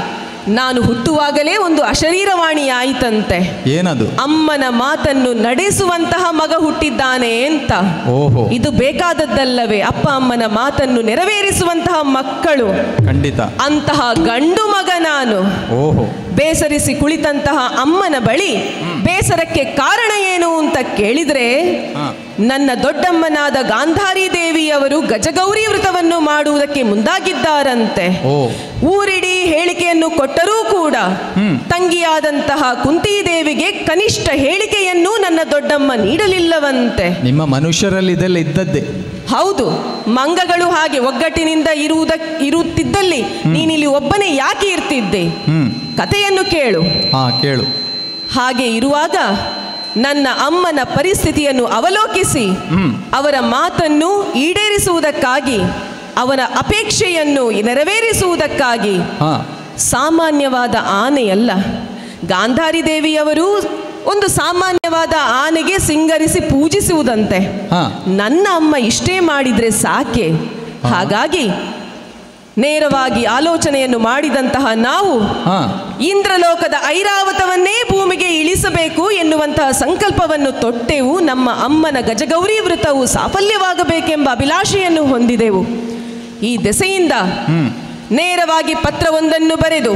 ನಾನು ಹುಟ್ಟುವಾಗಲೇ ಒಂದು ಅಶರೀರವಾಣಿ ಆಯಿತಂತೆ. ಏನದು? ಅಮ್ಮನ ಮಾತನ್ನು ನಡೆಸುವಂತಹ ಮಗ ಹುಟ್ಟಿದ್ದಾನೆ ಅಂತ. ಓಹೋ, ಇದು ಬೇಕಾದದ್ದಲ್ಲವೇ? ಅಪ್ಪ ಅಮ್ಮನ ಮಾತನ್ನು ನೆರವೇರಿಸುವಂತಹ ಮಕ್ಕಳು. ಖಂಡಿತ. ಅಂತಹ ಗಂಡು ಮಗ ನಾನು. ಓಹೋ. ಬೇಸರಿಸಿ ಕುಳಿತಂತಹ ಅಮ್ಮನ ಬಳಿ ಬೇಸರಕ್ಕೆ ಕಾರಣ ಏನು ಅಂತ ಕೇಳಿದ್ರೆ, ನನ್ನ ದೊಡ್ಡಮ್ಮನಾದ ಗಾಂಧಾರಿ ದೇವಿಯವರು ಗಜಗೌರಿ ವ್ರತವನ್ನು ಮಾಡುವುದಕ್ಕೆ ಮುಂದಾಗಿದ್ದಾರಂತೆ. ಊರಿಡೀ ಹೇಳಿಕೆಯನ್ನು ಕೊಟ್ಟರೂ ಕೂಡ ತಂಗಿಯಾದಂತಹ ಕುಂತಿದೇವಿಗೆ ಕನಿಷ್ಠ ಹೇಳಿಕೆಯನ್ನು ನನ್ನ ದೊಡ್ಡಮ್ಮ ನೀಡಲಿಲ್ಲವಂತೆ. ನಿಮ್ಮ ಮನುಷ್ಯರಲ್ಲಿ ಇದೆಲ್ಲ ಇದ್ದದ್ದೇ. ಹೌದು, ಮಂಗಗಳು ಹಾಗೆ ಒಗ್ಗಟ್ಟಿನಿಂದ ಇರುತ್ತಿದ್ದಲ್ಲಿ ನೀನಿಲ್ಲಿ ಒಬ್ಬನೇ ಯಾಕೆ ಇರ್ತಿದ್ದೆ? ಕಥೆಯನ್ನು ಕೇಳು. ಕೇಳು. ಹಾಗೆ ಇರುವಾಗ ನನ್ನ ಅಮ್ಮನ ಪರಿಸ್ಥಿತಿಯನ್ನು ಅವಲೋಕಿಸಿ ಅವರ ಮಾತನ್ನು ಈಡೇರಿಸುವುದಕ್ಕಾಗಿ, ಅವರ ಅಪೇಕ್ಷೆಯನ್ನು ನೆರವೇರಿಸುವುದಕ್ಕಾಗಿ ಸಾಮಾನ್ಯವಾದ ಆನೆಯಲ್ಲ, ಗಾಂಧಾರಿ ದೇವಿಯವರು ಒಂದು ಸಾಮಾನ್ಯವಾದ ಆನೆಗೆ ಸಿಂಗರಿಸಿ ಪೂಜಿಸುವುದಂತೆ. ನನ್ನ ಅಮ್ಮ ಇಷ್ಟೇ ಮಾಡಿದ್ರೆ ಸಾಕೆ. ಹಾಗಾಗಿ ನೇರವಾಗಿ ಆಲೋಚನೆಯನ್ನು ಮಾಡಿದಂತಹ ನಾವು ಇಂದ್ರಲೋಕದ ಐರಾವತವನ್ನೇ ಭೂಮಿಗೆ ಇಳಿಸಬೇಕು ಎನ್ನುವಂತಹ ಸಂಕಲ್ಪವನ್ನು ತೊಟ್ಟೆವು. ನಮ್ಮ ಅಮ್ಮನ ಗಜಗೌರಿ ವ್ರತವು ಸಾಫಲ್ಯವಾಗಬೇಕೆಂಬ ಅಭಿಲಾಷೆಯನ್ನು ಹೊಂದಿದೆವು. ಈ ದೆಸೆಯಿಂದ ನೇರವಾಗಿ ಪತ್ರವೊಂದನ್ನು ಬರೆದು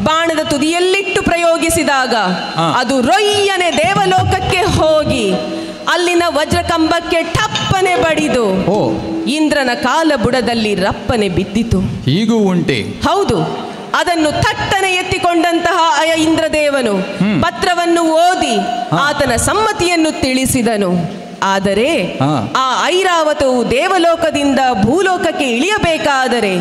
ಬಾಣದ ತುದಿಯಲ್ಲಿಟ್ಟು ಪ್ರಯೋಗಿಸಿದಾಗ ಅದು ರೊಯ್ಯನೆ ದೇವಲೋಕಕ್ಕೆ ಹೋಗಿ ಅಲ್ಲಿನ ವಜ್ರಕಂಬಕ್ಕೆ ಟಪ್ಪನೆ ಬಡಿದು ಇಂದ್ರನ ಕಾಲ ಬುಡದಲ್ಲಿ ರಪ್ಪನೆ ಬಿದ್ದಿತು. ಹೀಗೂ ಉಂಟೆ? ಹೌದು. ಅದನ್ನು ಥಟ್ಟನೆ ಎತ್ತಿಕೊಂಡಂತಹ ಇಂದ್ರದೇವನು ಪತ್ರವನ್ನು ಓದಿ ಆತನ ಸಮ್ಮತಿಯನ್ನು ತಿಳಿಸಿದನು. ಆದರೆ ಆ ಐರಾವತವು ದೇವಲೋಕದಿಂದ ಭೂಲೋಕಕ್ಕೆ ಇಳಿಯಬೇಕಾದರೆ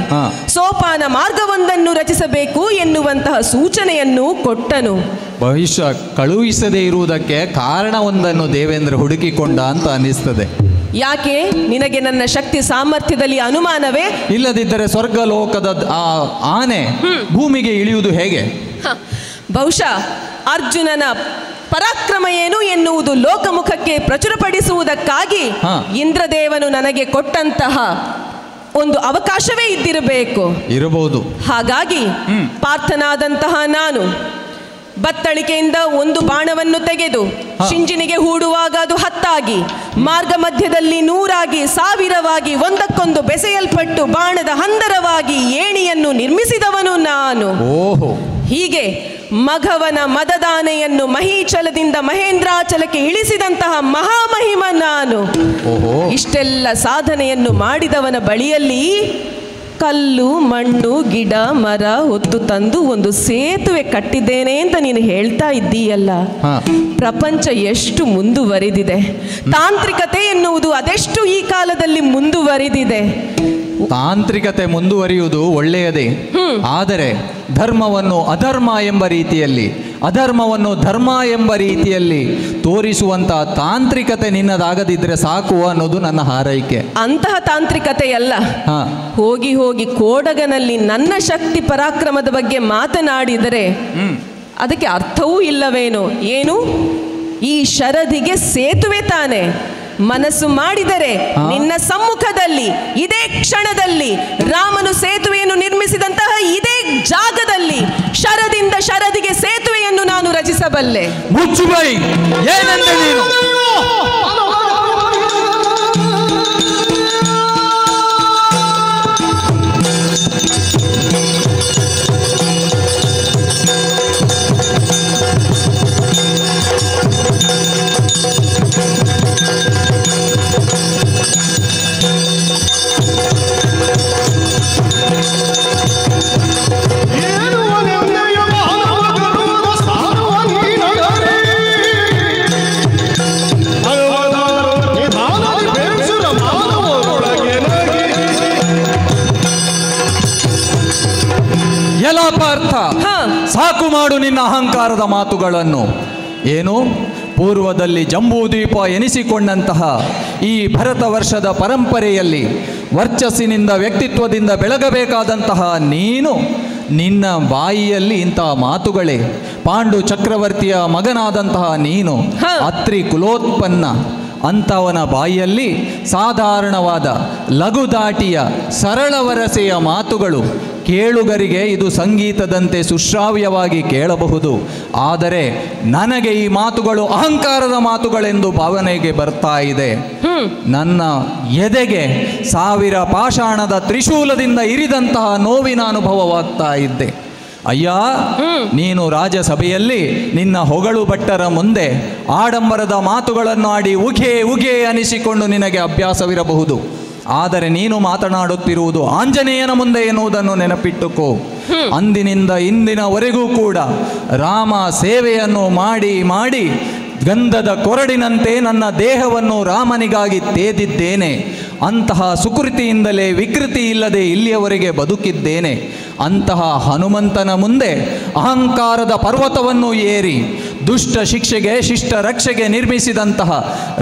ಸೋಪಾನ ಮಾರ್ಗವೊಂದನ್ನು ರಚಿಸಬೇಕು ಎನ್ನುವಂತಹ ಸೂಚನೆಯನ್ನು ಕೊಟ್ಟನು. ಬಹುಶಃ ಕಳುಹಿಸದೇ ಇರುವುದಕ್ಕೆ ಕಾರಣವೊಂದನ್ನು ದೇವೇಂದ್ರ ಹುಡುಕಿಕೊಂಡ ಅಂತ ಅನ್ನಿಸ್ತದೆ. ಯಾಕೆ ನಿನಗೆ ನನ್ನ ಶಕ್ತಿ ಸಾಮರ್ಥ್ಯದಲ್ಲಿ ಅನುಮಾನವೇ? ಇಲ್ಲದಿದ್ದರೆ ಸ್ವರ್ಗ ಲೋಕದ ಆ ಆನೆ ಭೂಮಿಗೆ ಇಳಿಯುವುದು ಹೇಗೆ? ಬಹುಶಃ ಅರ್ಜುನನ ಪರಾಕ್ರಮ ಏನು ಎನ್ನುವುದು ಲೋಕಮುಖಕ್ಕೆ ಪ್ರಚುರಪಡಿಸುವುದಕ್ಕಾಗಿ ಇಂದ್ರದೇವನು ನನಗೆ ಕೊಟ್ಟಂತಹ ಒಂದು ಅವಕಾಶವೇ ಇರಬಹುದು. ಹಾಗಾಗಿ ಪಾರ್ಥನಾದಂತಹ ನಾನು ಬತ್ತಳಿಕೆಯಿಂದ ಒಂದು ಬಾಣವನ್ನು ತೆಗೆದು ಶಿಂಜಿನಿಗೆ ಹೂಡುವಾಗ ಅದು 10 ಆಗಿ, ಮಾರ್ಗ ಮಧ್ಯದಲ್ಲಿ 100 ಆಗಿ, 1000ವಾಗಿ ಒಂದಕ್ಕೊಂದು ಬೆಸೆಯಲ್ಪಟ್ಟು ಬಾಣದ ಹಂದರವಾಗಿ ಏಣಿಯನ್ನು ನಿರ್ಮಿಸಿದವನು ನಾನು. ಹೀಗೆ ಮಘವನ ಮದದಾನೆಯನ್ನು ಮಹೀಚಲದಿಂದ ಮಹೇಂದ್ರಾಚಲಕ್ಕೆ ಇಳಿಸಿದಂತಹ ಮಹಾಮಹಿಮ ನಾನು. ಇಷ್ಟೆಲ್ಲ ಸಾಧನೆಯನ್ನು ಮಾಡಿದವನ ಬಳಿಯಲ್ಲಿ ಕಲ್ಲು ಮಣ್ಣು ಗಿಡ ಮರ ಹೊತ್ತು ತಂದು ಒಂದು ಸೇತುವೆ ಕಟ್ಟಿದ್ದೇನೆ ಅಂತ ನೀನು ಹೇಳ್ತಾ ಇದ್ದೀಯಲ್ಲ. ಪ್ರಪಂಚ ಎಷ್ಟು ಮುಂದುವರಿದಿದೆ, ತಾಂತ್ರಿಕತೆ ಎನ್ನುವುದು ಅದೆಷ್ಟು ಈ ಕಾಲದಲ್ಲಿ ಮುಂದುವರಿದಿದೆ. ತಾಂತ್ರಿಕತೆ ಮುಂದುವರಿಯುವುದು ಒಳ್ಳೆಯದೇ, ಆದರೆ ಧರ್ಮವನ್ನು ಅಧರ್ಮ ಎಂಬ ರೀತಿಯಲ್ಲಿ, ಅಧರ್ಮವನ್ನು ಧರ್ಮ ಎಂಬ ರೀತಿಯಲ್ಲಿ ತೋರಿಸುವಂತಹ ತಾಂತ್ರಿಕತೆ ನಿನ್ನದಾಗದಿದ್ರೆ ಸಾಕು ಅನ್ನೋದು ನನ್ನ ಹಾರೈಕೆ. ಅಂತಹ ತಾಂತ್ರಿಕತೆಯಲ್ಲ. ಹೋಗಿ ಹೋಗಿ ಕೋಡಗನಲ್ಲಿ ನನ್ನ ಶಕ್ತಿ ಪರಾಕ್ರಮದ ಬಗ್ಗೆ ಮಾತನಾಡಿದರೆ ಅದಕ್ಕೆ ಅರ್ಥವೂ ಇಲ್ಲವೇನೋ? ಏನು ಈ ಶರದಿಗೆ ಸೇತುವೆ ತಾನೆ? ಮನಸ್ಸು ಮಾಡಿದರೆ ನಿನ್ನ ಸಮ್ಮುಖದಲ್ಲಿ ಇದೇ ಕ್ಷಣದಲ್ಲಿ ರಾಮನು ಸೇತುವೆಯನ್ನು ನಿರ್ಮಿಸಿದಂತಹ ಇದೇ ಜಾಗದಲ್ಲಿ ಶರದಿಂದ ಶರದಿಗೆ ಸೇತುವೆಯನ್ನು ನಾನು ರಚಿಸಬಲ್ಲೆ. ಮುಚ್ಚುಬೈ, ಏನಂದೆ ನೀನು? ಪಾರ್ಥ, ಸಾಕು ಮಾಡು ನಿನ್ನ ಅಹಂಕಾರದ ಮಾತುಗಳನ್ನು. ಏನು ಪೂರ್ವದಲ್ಲಿ ಜಂಬೂದ್ವೀಪ ಎನಿಸಿಕೊಂಡಂತಹ ಈ ಭರತ ವರ್ಷದ ಪರಂಪರೆಯಲ್ಲಿ ವರ್ಚಸ್ಸಿನಿಂದ ವ್ಯಕ್ತಿತ್ವದಿಂದ ಬೆಳಗಬೇಕಾದಂತಹ ನೀನು, ನಿನ್ನ ಬಾಯಿಯಲ್ಲಿ ಇಂತಹ ಮಾತುಗಳೇ? ಪಾಂಡು ಚಕ್ರವರ್ತಿಯ ಮಗನಾದಂತಹ ನೀನು ಅತ್ರಿ ಕುಲೋತ್ಪನ್ನ ಅಂಥವನ ಬಾಯಿಯಲ್ಲಿ ಸಾಧಾರಣವಾದ ಲಘುದಾಟಿಯ ಸರಳವರಸೆಯ ಮಾತುಗಳು ಕೇಳುಗರಿಗೆ ಇದು ಸಂಗೀತದಂತೆ ಸುಶ್ರಾವ್ಯವಾಗಿ ಕೇಳಬಹುದು. ಆದರೆ ನನಗೆ ಈ ಮಾತುಗಳು ಅಹಂಕಾರದ ಮಾತುಗಳೆಂದು ಭಾವನೆಗೆ ಬರ್ತಾ ಇದೆ. ನನ್ನ ಎದೆಗೆ 1000 ಪಾಷಾಣದ ತ್ರಿಶೂಲದಿಂದ ಇರಿದಂತಹ ನೋವಿನ ಅನುಭವವಾಗ್ತಾ ಇದ್ದೆ. ಅಯ್ಯ, ನೀನು ರಾಜಸಭೆಯಲ್ಲಿ ನಿನ್ನ ಹೊಗಳು ಭಟ್ಟರ ಮುಂದೆ ಆಡಂಬರದ ಮಾತುಗಳನ್ನು ಆಡಿ ಉಘೆ ಉಘೆ ಅನಿಸಿಕೊಂಡು ನಿನಗೆ ಅಭ್ಯಾಸವಿರಬಹುದು. ಆದರೆ ನೀನು ಮಾತನಾಡುತ್ತಿರುವುದು ಆಂಜನೇಯನ ಮುಂದೆ ಎನ್ನುವುದನ್ನು ನೆನಪಿಟ್ಟುಕೋ. ಅಂದಿನಿಂದ ಇಂದಿನವರೆಗೂ ಕೂಡ ರಾಮ ಸೇವೆಯನ್ನು ಮಾಡಿ ಮಾಡಿ ಗಂಧದ ಕೊರಡಿನಂತೆ ನನ್ನ ದೇಹವನ್ನು ರಾಮನಿಗಾಗಿ ತೇದಿದ್ದೇನೆ. ಅಂತಹ ಸುಕೃತಿಯಿಂದಲೇ ವಿಕೃತಿ ಇಲ್ಲದೆ ಇಲ್ಲಿಯವರೆಗೆ ಬದುಕಿದ್ದೇನೆ. ಅಂತಹ ಹನುಮಂತನ ಮುಂದೆ ಅಹಂಕಾರದ ಪರ್ವತವನ್ನು ಏರಿ ದುಷ್ಟ ಶಿಕ್ಷೆಗೆ ಶಿಷ್ಟ ರಕ್ಷೆಗೆ ನಿರ್ಮಿಸಿದಂತಹ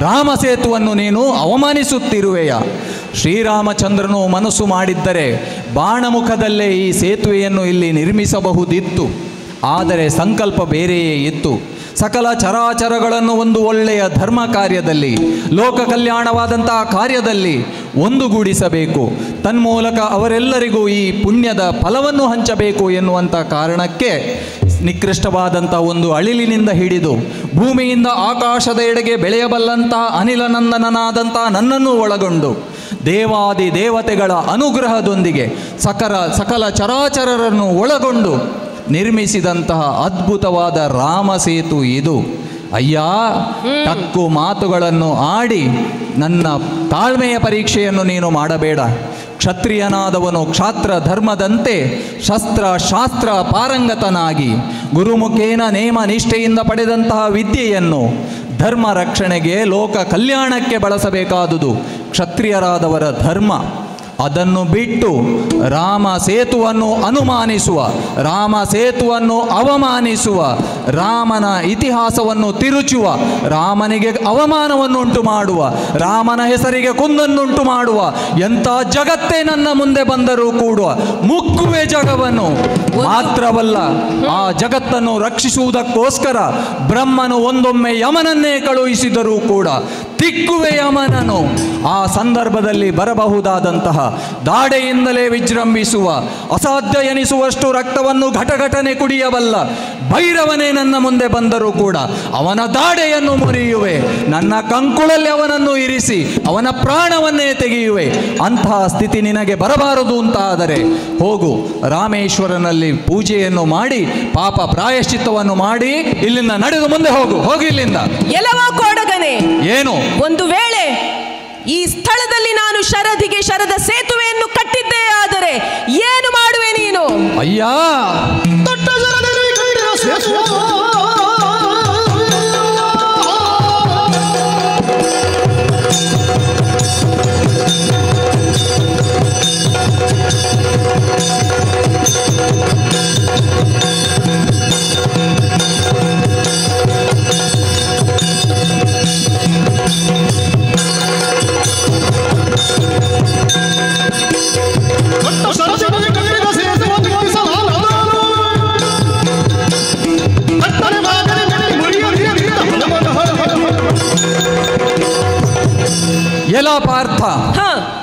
ರಾಮಸೇತುವನ್ನು ನೀನು ಅವಮಾನಿಸುತ್ತಿರುವೆಯ. ಶ್ರೀರಾಮಚಂದ್ರನು ಮನಸ್ಸು ಮಾಡಿದ್ದರೆ ಬಾಣಮುಖದಲ್ಲೇ ಈ ಸೇತುವೆಯನ್ನು ಇಲ್ಲಿ ನಿರ್ಮಿಸಬಹುದಿತ್ತು. ಆದರೆ ಸಂಕಲ್ಪ ಬೇರೆಯೇ ಇತ್ತು. ಸಕಲ ಚರಾಚರಗಳನ್ನು ಒಂದು ಒಳ್ಳೆಯ ಧರ್ಮ ಕಾರ್ಯದಲ್ಲಿ, ಲೋಕ ಕಲ್ಯಾಣವಾದಂತಹ ಕಾರ್ಯದಲ್ಲಿ ಒಂದುಗೂಡಿಸಬೇಕು. ತನ್ಮೂಲಕ ಅವರೆಲ್ಲರಿಗೂ ಈ ಪುಣ್ಯದ ಫಲವನ್ನು ಹಂಚಬೇಕು ಎನ್ನುವಂಥ ಕಾರಣಕ್ಕೆ ನಿಕೃಷ್ಟವಾದಂಥ ಒಂದು ಅಳಿಲಿನಿಂದ ಹಿಡಿದು ಭೂಮಿಯಿಂದ ಆಕಾಶದ ಎಡೆಗೆ ಬೆಳೆಯಬಲ್ಲಂತಹ ಅನಿಲನಂದನನಾದಂಥ ನನ್ನನ್ನು ಒಳಗೊಂಡು ದೇವಾದಿ ದೇವತೆಗಳ ಅನುಗ್ರಹದೊಂದಿಗೆ ಸಕಲ ಚರಾಚರರನ್ನು ಒಳಗೊಂಡು ನಿರ್ಮಿಸಿದಂತಹ ಅದ್ಭುತವಾದ ರಾಮಸೇತು ಇದು. ಅಯ್ಯ, ತಕ್ಕು ಮಾತುಗಳನ್ನು ಆಡಿ ನನ್ನ ತಾಳ್ಮೆಯ ಪರೀಕ್ಷೆಯನ್ನು ನೀನು ಮಾಡಬೇಡ. ಕ್ಷತ್ರಿಯನಾದವನು ಕ್ಷಾತ್ರ ಧರ್ಮದಂತೆ ಶಸ್ತ್ರ ಶಾಸ್ತ್ರ ಪಾರಂಗತನಾಗಿ ಗುರುಮುಖೇನ ನೇಮ ನಿಷ್ಠೆಯಿಂದ ಪಡೆದಂತಹ ವಿದ್ಯೆಯನ್ನು ಧರ್ಮ ರಕ್ಷಣೆಗೆ ಲೋಕ ಕಲ್ಯಾಣಕ್ಕೆ ಬಳಸಬೇಕಾದುದು ಕ್ಷತ್ರಿಯರಾದವರ ಧರ್ಮ. ಅದನ್ನು ಬಿಟ್ಟು ರಾಮ ಸೇತುವನ್ನು ಅನುಮಾನಿಸುವ, ರಾಮ ಸೇತುವನ್ನು ಅವಮಾನಿಸುವ, ರಾಮನ ಇತಿಹಾಸವನ್ನು ತಿರುಚುವ, ರಾಮನಿಗೆ ಅವಮಾನವನ್ನುಂಟು ಮಾಡುವ, ರಾಮನ ಹೆಸರಿಗೆ ಕುಂದನ್ನುಂಟು ಮಾಡುವ ಎಂಥ ಜಗತ್ತೇ ನನ್ನ ಮುಂದೆ ಬಂದರೂ ಕೂಡ ಮುಕ್ಕುವೆ ಜಗವನ್ನು. ಮಾತ್ರವಲ್ಲ, ಆ ಜಗತ್ತನ್ನು ರಕ್ಷಿಸುವುದಕ್ಕೋಸ್ಕರ ಬ್ರಹ್ಮನು ಒಂದೊಮ್ಮೆ ಯಮನನ್ನೇ ಕಳುಹಿಸಿದರೂ ಕೂಡ ತಿಕ್ಕುವೆ ಯಮನನು. ಆ ಸಂದರ್ಭದಲ್ಲಿ ಬರಬಹುದಾದಂತಹ ದಾಡೆಯಿಂದಲೇ ವಿಜೃಂಭಿಸುವ, ಅಸಾಧ್ಯ ಎನಿಸುವಷ್ಟು ರಕ್ತವನ್ನು ಘಟಘಟನೆ ಕುಡಿಯಬಲ್ಲ ಭೈರವನೇ ನನ್ನ ಮುಂದೆ ಬಂದರೂ ಕೂಡ ಅವನ ದಾಡೆಯನ್ನು ಮುರಿಯುವೆ, ನನ್ನ ಕಂಕುಳಲ್ಲಿ ಅವನನ್ನು ಇರಿಸಿ ಅವನ ಪ್ರಾಣವನ್ನೇ ತೆಗೆಯುವೆ. ಅಂತಹ ಸ್ಥಿತಿ ನಿನಗೆ ಬರಬಾರದು ಅಂತಾದರೆ ಹೋಗು, ರಾಮೇಶ್ವರನಲ್ಲಿ ಪೂಜೆಯನ್ನು ಮಾಡಿ ಪಾಪ ಪ್ರಾಯಶ್ಚಿತ್ತವನ್ನು ಮಾಡಿ ಇಲ್ಲಿಂದ ನಡೆದು ಮುಂದೆ ಹೋಗು. ಹೋಗಿ ಇಲ್ಲಿಂದ. ಎಲ್ಲವ ಕೊಡಗನೆ, ಏನು? ಒಂದು ವೇಳೆ ಈ ಸ್ಥಳದಲ್ಲಿ ನಾನು ಶರದಿಗೆ ಶರದ ಸೇತುವೆಯನ್ನು ಕಟ್ಟಿದ್ದೇ ಆದರೆ ಏನು ಮಾಡುವೆ ನೀನು? ಅಯ್ಯ, ಎಲ ಪಾರ್ಥ,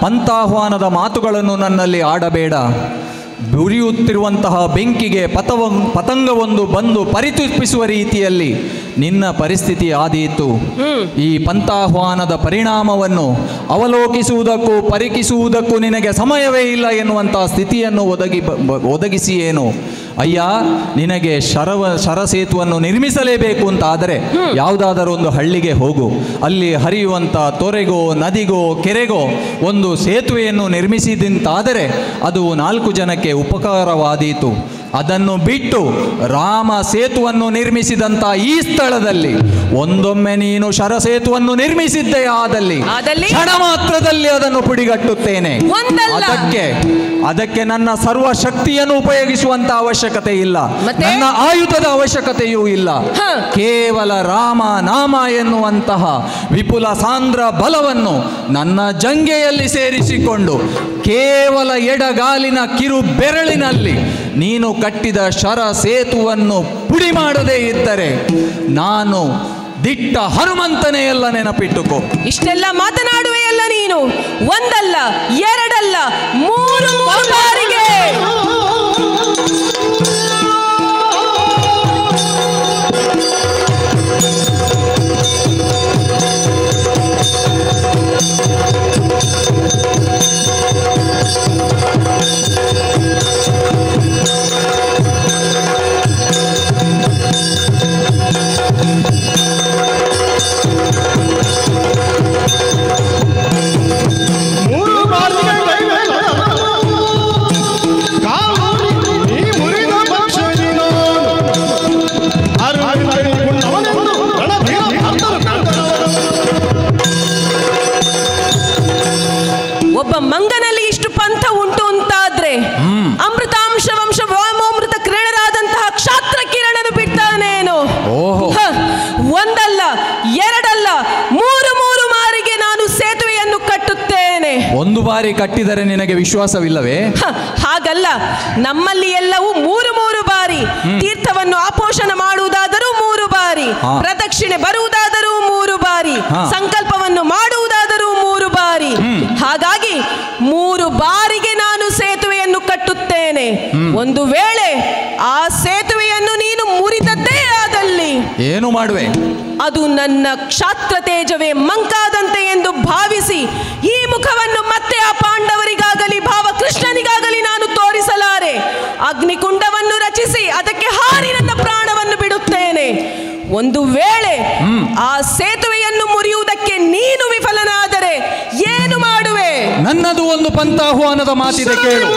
ಪಂಥಾಹ್ವಾನದ ಮಾತುಗಳನ್ನು ನನ್ನಲ್ಲಿ ಆಡಬೇಡ. ಉರಿಯುತ್ತಿರುವಂತಹ ಬೆಂಕಿಗೆ ಪತಂಗವೊಂದು ಬಂದು ಪರಿತುಪ್ಪಿಸುವ ರೀತಿಯಲ್ಲಿ ನಿನ್ನ ಪರಿಸ್ಥಿತಿ ಆದೀತು. ಈ ಪಂಥಾಹ್ವಾನದ ಪರಿಣಾಮವನ್ನು ಅವಲೋಕಿಸುವುದಕ್ಕೂ ಪರಿಕಿಸುವುದಕ್ಕೂ ನಿನಗೆ ಸಮಯವೇ ಇಲ್ಲ ಎನ್ನುವಂತಹ ಸ್ಥಿತಿಯನ್ನು ಒದಗಿಸಿ ಏನು? ಅಯ್ಯ, ನಿನಗೆ ಶರಸೇತುವನ್ನು ನಿರ್ಮಿಸಲೇಬೇಕು ಅಂತ ಆದರೆ ಯಾವುದಾದರೂ ಒಂದು ಹಳ್ಳಿಗೆ ಹೋಗು, ಅಲ್ಲಿ ಹರಿಯುವಂಥ ತೊರೆಗೋ ನದಿಗೋ ಕೆರೆಗೋ ಒಂದು ಸೇತುವೆಯನ್ನು ನಿರ್ಮಿಸಿದಂತಾದರೆ ಅದು 4 ಜನಕ್ಕೆ ಉಪಕಾರವಾದೀತು. ಅದನ್ನು ಬಿಟ್ಟು ರಾಮ ಸೇತುವನ್ನು ನಿರ್ಮಿಸಿದಂಥ ಈ ಸ್ಥಳದಲ್ಲಿ ಒಂದೊಮ್ಮೆ ನೀನು ಶರಸೇತುವನ್ನು ನಿರ್ಮಿಸಿದ್ದೇ ಆದಲ್ಲಿ ಕ್ಷಣ ಮಾತ್ರದಲ್ಲಿ ಅದನ್ನು ಪುಡಿಗಟ್ಟುತ್ತೇನೆ. ಅದಕ್ಕೆ ನನ್ನ ಸರ್ವ ಶಕ್ತಿಯನ್ನು ಉಪಯೋಗಿಸುವಂತ ಅವಶ್ಯಕತೆ ಇಲ್ಲ, ನನ್ನ ಆಯುಧದ ಅವಶ್ಯಕತೆಯೂ ಇಲ್ಲ. ಕೇವಲ ರಾಮ ನಾಮ ಎನ್ನುವಂತಹ ವಿಪುಲ ಸಾಂದ್ರ ಬಲವನ್ನು ನನ್ನ ಜಂಗೆಯಲ್ಲಿ ಸೇರಿಸಿಕೊಂಡು ಕೇವಲ ಎಡಗಾಲಿನ ಕಿರು ಬೆರಳಿನಲ್ಲಿ ನೀನು ಕಟ್ಟಿದ ಶರ ಸೇತುವನ್ನು ಪುಡಿ ಮಾಡದೇ ಇದ್ದರೆ ನಾನು ದಿಟ್ಟ ಹನುಮಂತನೇ ಎಲ್ಲ ನೆನಪಿಟ್ಟುಕೋ. ಇಷ್ಟೆಲ್ಲ ಮಾತನಾಡುವೆಯಲ್ಲ ನೀನು, ಒಂದಲ್ಲ ಎರಡಲ್ಲ 3 ಬಾರಿಗೆ. ಒಬ್ಬ ಮಂಗನಲ್ಲಿ ಇಷ್ಟು ಪಂಥ ಉಂಟು ಅಂತಾದ್ರೆ ಅಮೃತಾಂಶ ವಂಶ ವ್ಯೋಮೋಮೃತ ಕಿರಣರಾದಂತಹ ಕ್ಷಾತ್ರ ಕಿರಣನು ಬಿಡ್ತಾನೇನು? ಒಂದಲ್ಲ ಎರಡಲ್ಲ 3 ಮಾರಿಗೆ ನಾನು ಸೇತುವೆಯನ್ನು ಕಟ್ಟುತ್ತೇನೆ. ಒಂದು ಬಾರಿ ಕಟ್ಟಿದರೆ ನಿನಗೆ ವಿಶ್ವಾಸವಿಲ್ಲವೇ? ಹಾಗಲ್ಲ, ನಮ್ಮಲ್ಲಿ ಎಲ್ಲವೂ 3 ಬಾರಿ. ತೀರ್ಥವನ್ನು ಆಪೋಷಣ ಮಾಡುವುದಾದರೂ 3 ಬಾರಿ, ಪ್ರದಕ್ಷಿಣೆ ಬರುವುದಾದರೂ 3 ಬಾರಿ, ಸಂಕಲ್ಪವನ್ನು ಮಾಡುವುದಾದರೂ 3 ಬಾರಿ. ಹಾಗಾಗಿ 3 ಬಾರಿಗೆ ನಾನು ಸೇತುವೆಯನ್ನು ಕಟ್ಟುತ್ತೇನೆ. ಒಂದು ವೇಳೆ ಆ ಸೇತುವೆಯನ್ನು ನೀನು ಮುರಿದದ್ದೇ ಆದಲ್ಲಿ ಏನು ಮಾಡುವೆ? ಅದು ನನ್ನ ಕ್ಷಾತ್ರ ತೇಜವೇ ಮಂಕಾದಂತೆ ಎಂದು ಭಾವಿಸಿ ಈ ಮುಖವನ್ನು ಮತ್ತೆ ಆ ಪಾಂಡವರಿಗಾಗಲಿ ಭಾವಕೃಷ್ಣನಿಗಾಗಲಿ ನಾನು ತೋರಿಸಲಾರೆ. ಅಗ್ನಿಕುಂಡವನ್ನು ರಚಿಸಿ ಅದಕ್ಕೆ ಹಾರಿ ನನ್ನ ಪ್ರಾಣವನ್ನು ಬಿಡುತ್ತೇನೆ. ಒಂದು ವೇಳೆ ಆ ಸೇತುವೆಯನ್ನು ಮುರಿಯುವುದಕ್ಕೆ ನೀನು ವಿಫಲನಾದರೆ ಏನು ಮಾಡುವೆ? ನನ್ನದು ಒಂದು ಪಂಥಾಹ್ವಾನದ ಮಾತಿದೆ, ಕೇಳು.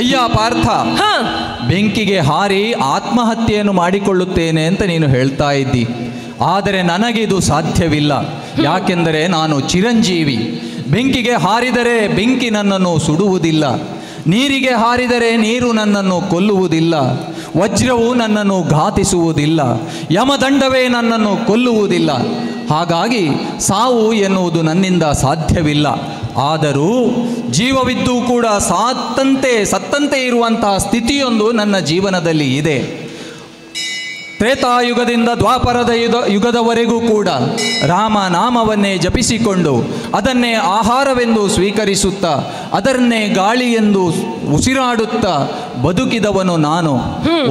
ಅಯ್ಯ ಪಾರ್ಥ, ಬೆಂಕಿಗೆ ಹಾರಿ ಆತ್ಮಹತ್ಯೆಯನ್ನು ಮಾಡಿಕೊಳ್ಳುತ್ತೇನೆ ಅಂತ ನೀನು ಹೇಳ್ತಾ ಇದ್ದಿ. ಆದರೆ ನನಗಿದು ಸಾಧ್ಯವಿಲ್ಲ. ಯಾಕೆಂದರೆ ನಾನು ಚಿರಂಜೀವಿ. ಬೆಂಕಿಗೆ ಹಾರಿದರೆ ಬೆಂಕಿ ನನ್ನನ್ನು ಸುಡುವುದಿಲ್ಲ, ನೀರಿಗೆ ಹಾರಿದರೆ ನೀರು ನನ್ನನ್ನು ಕೊಲ್ಲುವುದಿಲ್ಲ, ವಜ್ರವು ನನ್ನನ್ನು ಘಾತಿಸುವುದಿಲ್ಲ, ಯಮದಂಡವೇ ನನ್ನನ್ನು ಕೊಲ್ಲುವುದಿಲ್ಲ. ಹಾಗಾಗಿ ಸಾವು ಎನ್ನುವುದು ನನ್ನಿಂದ ಸಾಧ್ಯವಿಲ್ಲ. ಆದರೂ ಜೀವವಿದ್ದೂ ಕೂಡ ಸತ್ತಂತೆ ಇರುವಂತಹ ಸ್ಥಿತಿಯೊಂದು ನನ್ನ ಜೀವನದಲ್ಲಿ ಇದೆ. ತ್ರೇತಾಯುಗದಿಂದ ದ್ವಾಪರದ ಯುಗದವರೆಗೂ ಕೂಡ ರಾಮನಾಮವನ್ನೇ ಜಪಿಸಿಕೊಂಡು ಅದನ್ನೇ ಆಹಾರವೆಂದು ಸ್ವೀಕರಿಸುತ್ತಾ ಅದನ್ನೇ ಗಾಳಿಯೆಂದು ಉಸಿರಾಡುತ್ತಾ ಬದುಕಿದವನು ನಾನು.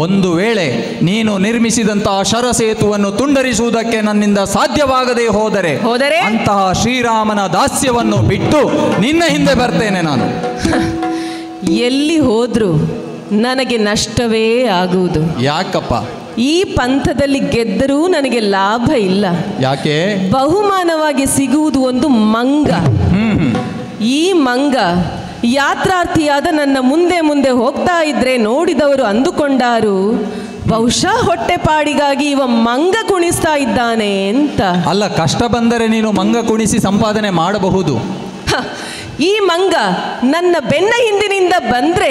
ಒಂದು ವೇಳೆ ನೀನು ನಿರ್ಮಿಸಿದಂತಹ ಶರಸೇತುವನ್ನು ತುಂಡರಿಸುವುದಕ್ಕೆ ನನ್ನಿಂದ ಸಾಧ್ಯವಾಗದೇ ಹೋದರೆ ಅಂತಹ ಶ್ರೀರಾಮನ ದಾಸ್ಯವನ್ನು ಬಿಟ್ಟು ನಿನ್ನ ಹಿಂದೆ ಬರ್ತೇನೆ ನಾನು. ಎಲ್ಲಿ ಹೋದ್ರು ನನಗೆ ನಷ್ಟವೇ ಆಗುವುದು. ಯಾಕಪ್ಪ? ಈ ಪಂಥದಲ್ಲಿ ಗೆದ್ದರೂ ನನಗೆ ಲಾಭ ಇಲ್ಲ. ಯಾಕೆ? ಬಹುಮಾನವಾಗಿ ಸಿಗುವುದು ಒಂದು ಮಂಗ. ಈ ಮಂಗ ಯಾತ್ರಾರ್ಥಿಯಾದ ನನ್ನ ಮುಂದೆ ಮುಂದೆ ಹೋಗ್ತಾ ಇದ್ರೆ ನೋಡಿದವರು ಅಂದುಕೊಂಡಾರು, ಬಹುಶಃ ಹೊಟ್ಟೆಪಾಡಿಗಾಗಿ ಇವ ಮಂಗ ಕುಣಿಸ್ತಾ ಇದ್ದಾನೆ ಅಂತ. ಅಲ್ಲ, ಕಷ್ಟ ಬಂದರೆ ನೀನು ಮಂಗ ಕುಣಿಸಿ ಸಂಪಾದನೆ ಮಾಡಬಹುದು. ಈ ಮಂಗ ನನ್ನ ಬೆನ್ನ ಹಿಂದಿನಿಂದ ಬಂದ್ರೆ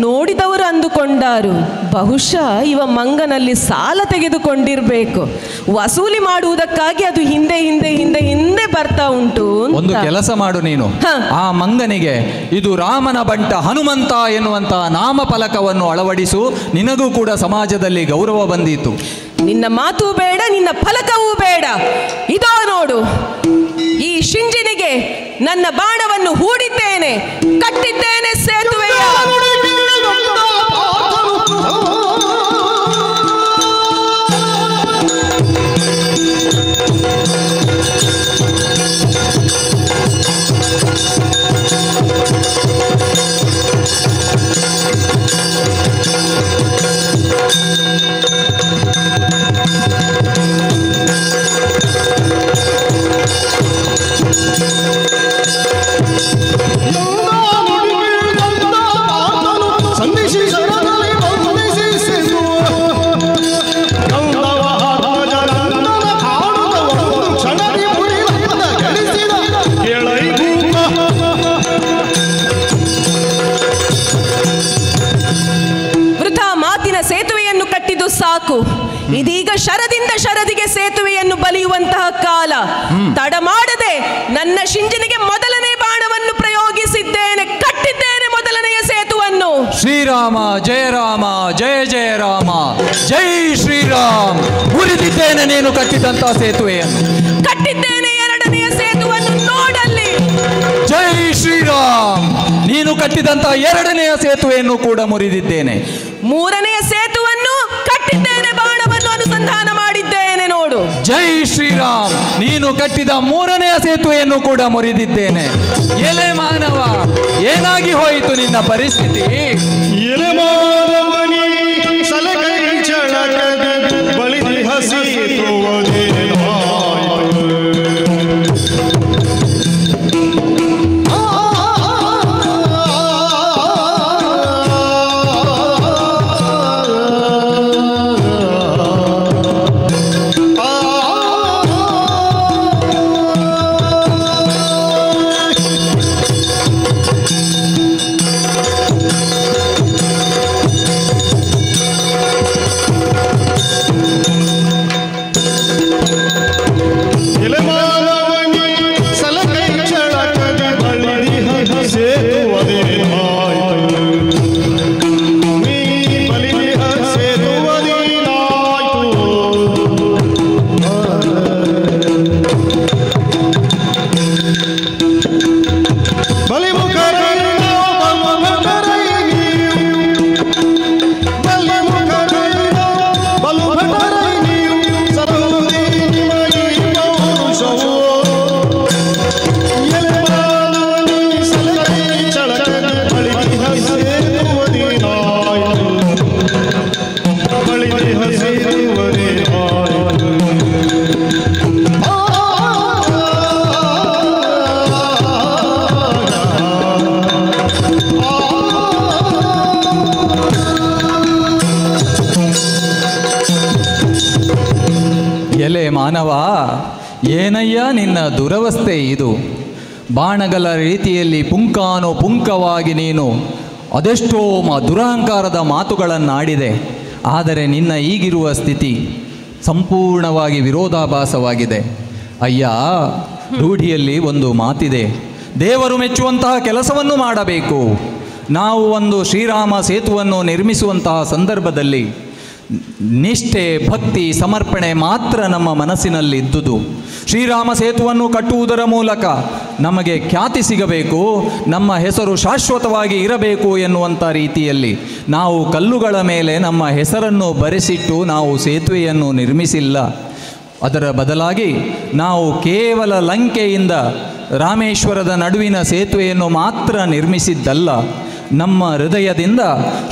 ನೋಡಿದವರು ಅಂದುಕೊಂಡಾರು, ಬಹುಶಃ ಇವ ಮಂಗನಲ್ಲಿ ಸಾಲ ತೆಗೆದುಕೊಂಡಿರ್ಬೇಕು, ವಸೂಲಿ ಮಾಡುವುದಕ್ಕಾಗಿ ಅದು ಹಿಂದೆ ಹಿಂದೆ ಹಿಂದೆ ಹಿಂದೆ ಬರ್ತಾ ಉಂಟು. ಒಂದು ಕೆಲಸ ಮಾಡು ನೀನು, ಆ ಮಂಗನಿಗೆ ಇದು ರಾಮನ ಬಂಟ ಹನುಮಂತ ಎನ್ನುವಂತಹ ನಾಮಫಲಕವನ್ನು ಅಳವಡಿಸು. ನಿನಗೂ ಕೂಡ ಸಮಾಜದಲ್ಲಿ ಗೌರವ ಬಂದೀತು. ನಿನ್ನ ಮಾತು ಬೇಡ, ನಿನ್ನ ಫಲಕವೂ ಬೇಡ. ಇದೋ ನೋಡು, ಈ ಶಿಂಜಿನಿಗೆ ನನ್ನ ಬಾಣವನ್ನು ಹೂಡಿದ್ದೇನೆ, ಕಟ್ಟಿದ್ದೇನೆ ಸೇತುವೆಯ. ಸಾಕು, ಇದೀಗ ಶರದಿಂದ ಶರದಿಗೆ ಸೇತುವೆಯನ್ನು ಬಲಿಯುವಂತಹ ಕಾಲ. ತಡ ಮಾಡದೆ ನನ್ನ ಶಿಂಜಿನಿಗೆ ಮೊದಲನೇ ಬಾಣವನ್ನು ಪ್ರಯೋಗಿಸಿದ್ದೇನೆ, ಕಟ್ಟಿದ್ದೇನೆ ಮೊದಲನೆಯ ಸೇತುವನ್ನು. ಶ್ರೀರಾಮ ಜಯ ರಾಮ ಜಯ ಜಯ ರಾಮ ಜೈ ಶ್ರೀರಾಮ್. ಮುರಿದಿದ್ದೇನೆ ನೀನು ಕಟ್ಟಿದಂತಹ ಸೇತುವೆಯನ್ನು. ಕಟ್ಟಿದ್ದೇನೆ ಎರಡನೆಯ ಸೇತುವನ್ನು, ನೋಡಲ್ಲಿ. ಜೈ ಶ್ರೀರಾಮ್. ನೀನು ಕಟ್ಟಿದಂತಹ ಎರಡನೆಯ ಸೇತುವೆಯನ್ನು ಕೂಡ ಮುರಿದಿದ್ದೇನೆ. ಮೂರನೆಯ ಸೇತುವನ್ನು ಕಟ್ಟಿದ್ದೇನೆ, ಬಾಣವನ್ನು ಅನುಸಂಧಾನ ಮಾಡಿದ್ದೇನೆ, ನೋಡು. ಜೈ ಶ್ರೀರಾಮ್. ನೀನು ಕಟ್ಟಿದ ಮೂರನೆಯ ಸೇತುವೆಯನ್ನು ಕೂಡ ಮುರಿದಿದ್ದೇನೆ. ಎಲೆ ಮಾನವ, ಏನಾಗಿ ಹೋಯಿತು ನಿನ್ನ ಪರಿಸ್ಥಿತಿ? ಎಲೆ ಮಾನವನಿ ಸಲಕೈ ಚಳಕದ ಬಳಿದಿ ಹಸಿಯುವುದೇ ಎಲೆ ಮಾನವ, ಏನಯ್ಯ ನಿನ್ನ ದುರವಸ್ಥೆ ಇದು? ಬಾಣಗಳ ರೀತಿಯಲ್ಲಿ ಪುಂಖವಾಗಿ ನೀನು ಅದೆಷ್ಟೋ ದುರಹಂಕಾರದ ಮಾತುಗಳನ್ನಾಡಿದೆ. ಆದರೆ ನಿನ್ನ ಈಗಿರುವ ಸ್ಥಿತಿ ಸಂಪೂರ್ಣವಾಗಿ ವಿರೋಧಾಭಾಸವಾಗಿದೆ. ಅಯ್ಯ, ರೂಢಿಯಲ್ಲಿ ಒಂದು ಮಾತಿದೆ, ದೇವರು ಮೆಚ್ಚುವಂತಹ ಕೆಲಸವನ್ನು ಮಾಡಬೇಕು. ನಾವು ಒಂದು ಶ್ರೀರಾಮ ಸೇತುವನ್ನು ನಿರ್ಮಿಸುವಂತಹ ಸಂದರ್ಭದಲ್ಲಿ ನಿಷ್ಠೆ, ಭಕ್ತಿ, ಸಮರ್ಪಣೆ ಮಾತ್ರ ನಮ್ಮ ಮನಸ್ಸಿನಲ್ಲಿ ಇದ್ದುದು. ಶ್ರೀರಾಮ ಸೇತುವನ್ನು ಕಟ್ಟುವುದರ ಮೂಲಕ ನಮಗೆ ಖ್ಯಾತಿ ಸಿಗಬೇಕು, ನಮ್ಮ ಹೆಸರು ಶಾಶ್ವತವಾಗಿ ಇರಬೇಕು ಎನ್ನುವಂಥ ರೀತಿಯಲ್ಲಿ ನಾವು ಕಲ್ಲುಗಳ ಮೇಲೆ ನಮ್ಮ ಹೆಸರನ್ನು ಬರೆಸಿಟ್ಟು ನಾವು ಸೇತುವೆಯನ್ನು ನಿರ್ಮಿಸಿಲ್ಲ. ಅದರ ಬದಲಾಗಿ ನಾವು ಕೇವಲ ಲಂಕೆಯಿಂದ ರಾಮೇಶ್ವರದ ನಡುವಿನ ಸೇತುವೆಯನ್ನು ಮಾತ್ರ ನಿರ್ಮಿಸಿದ್ದಲ್ಲ, ನಮ್ಮ ಹೃದಯದಿಂದ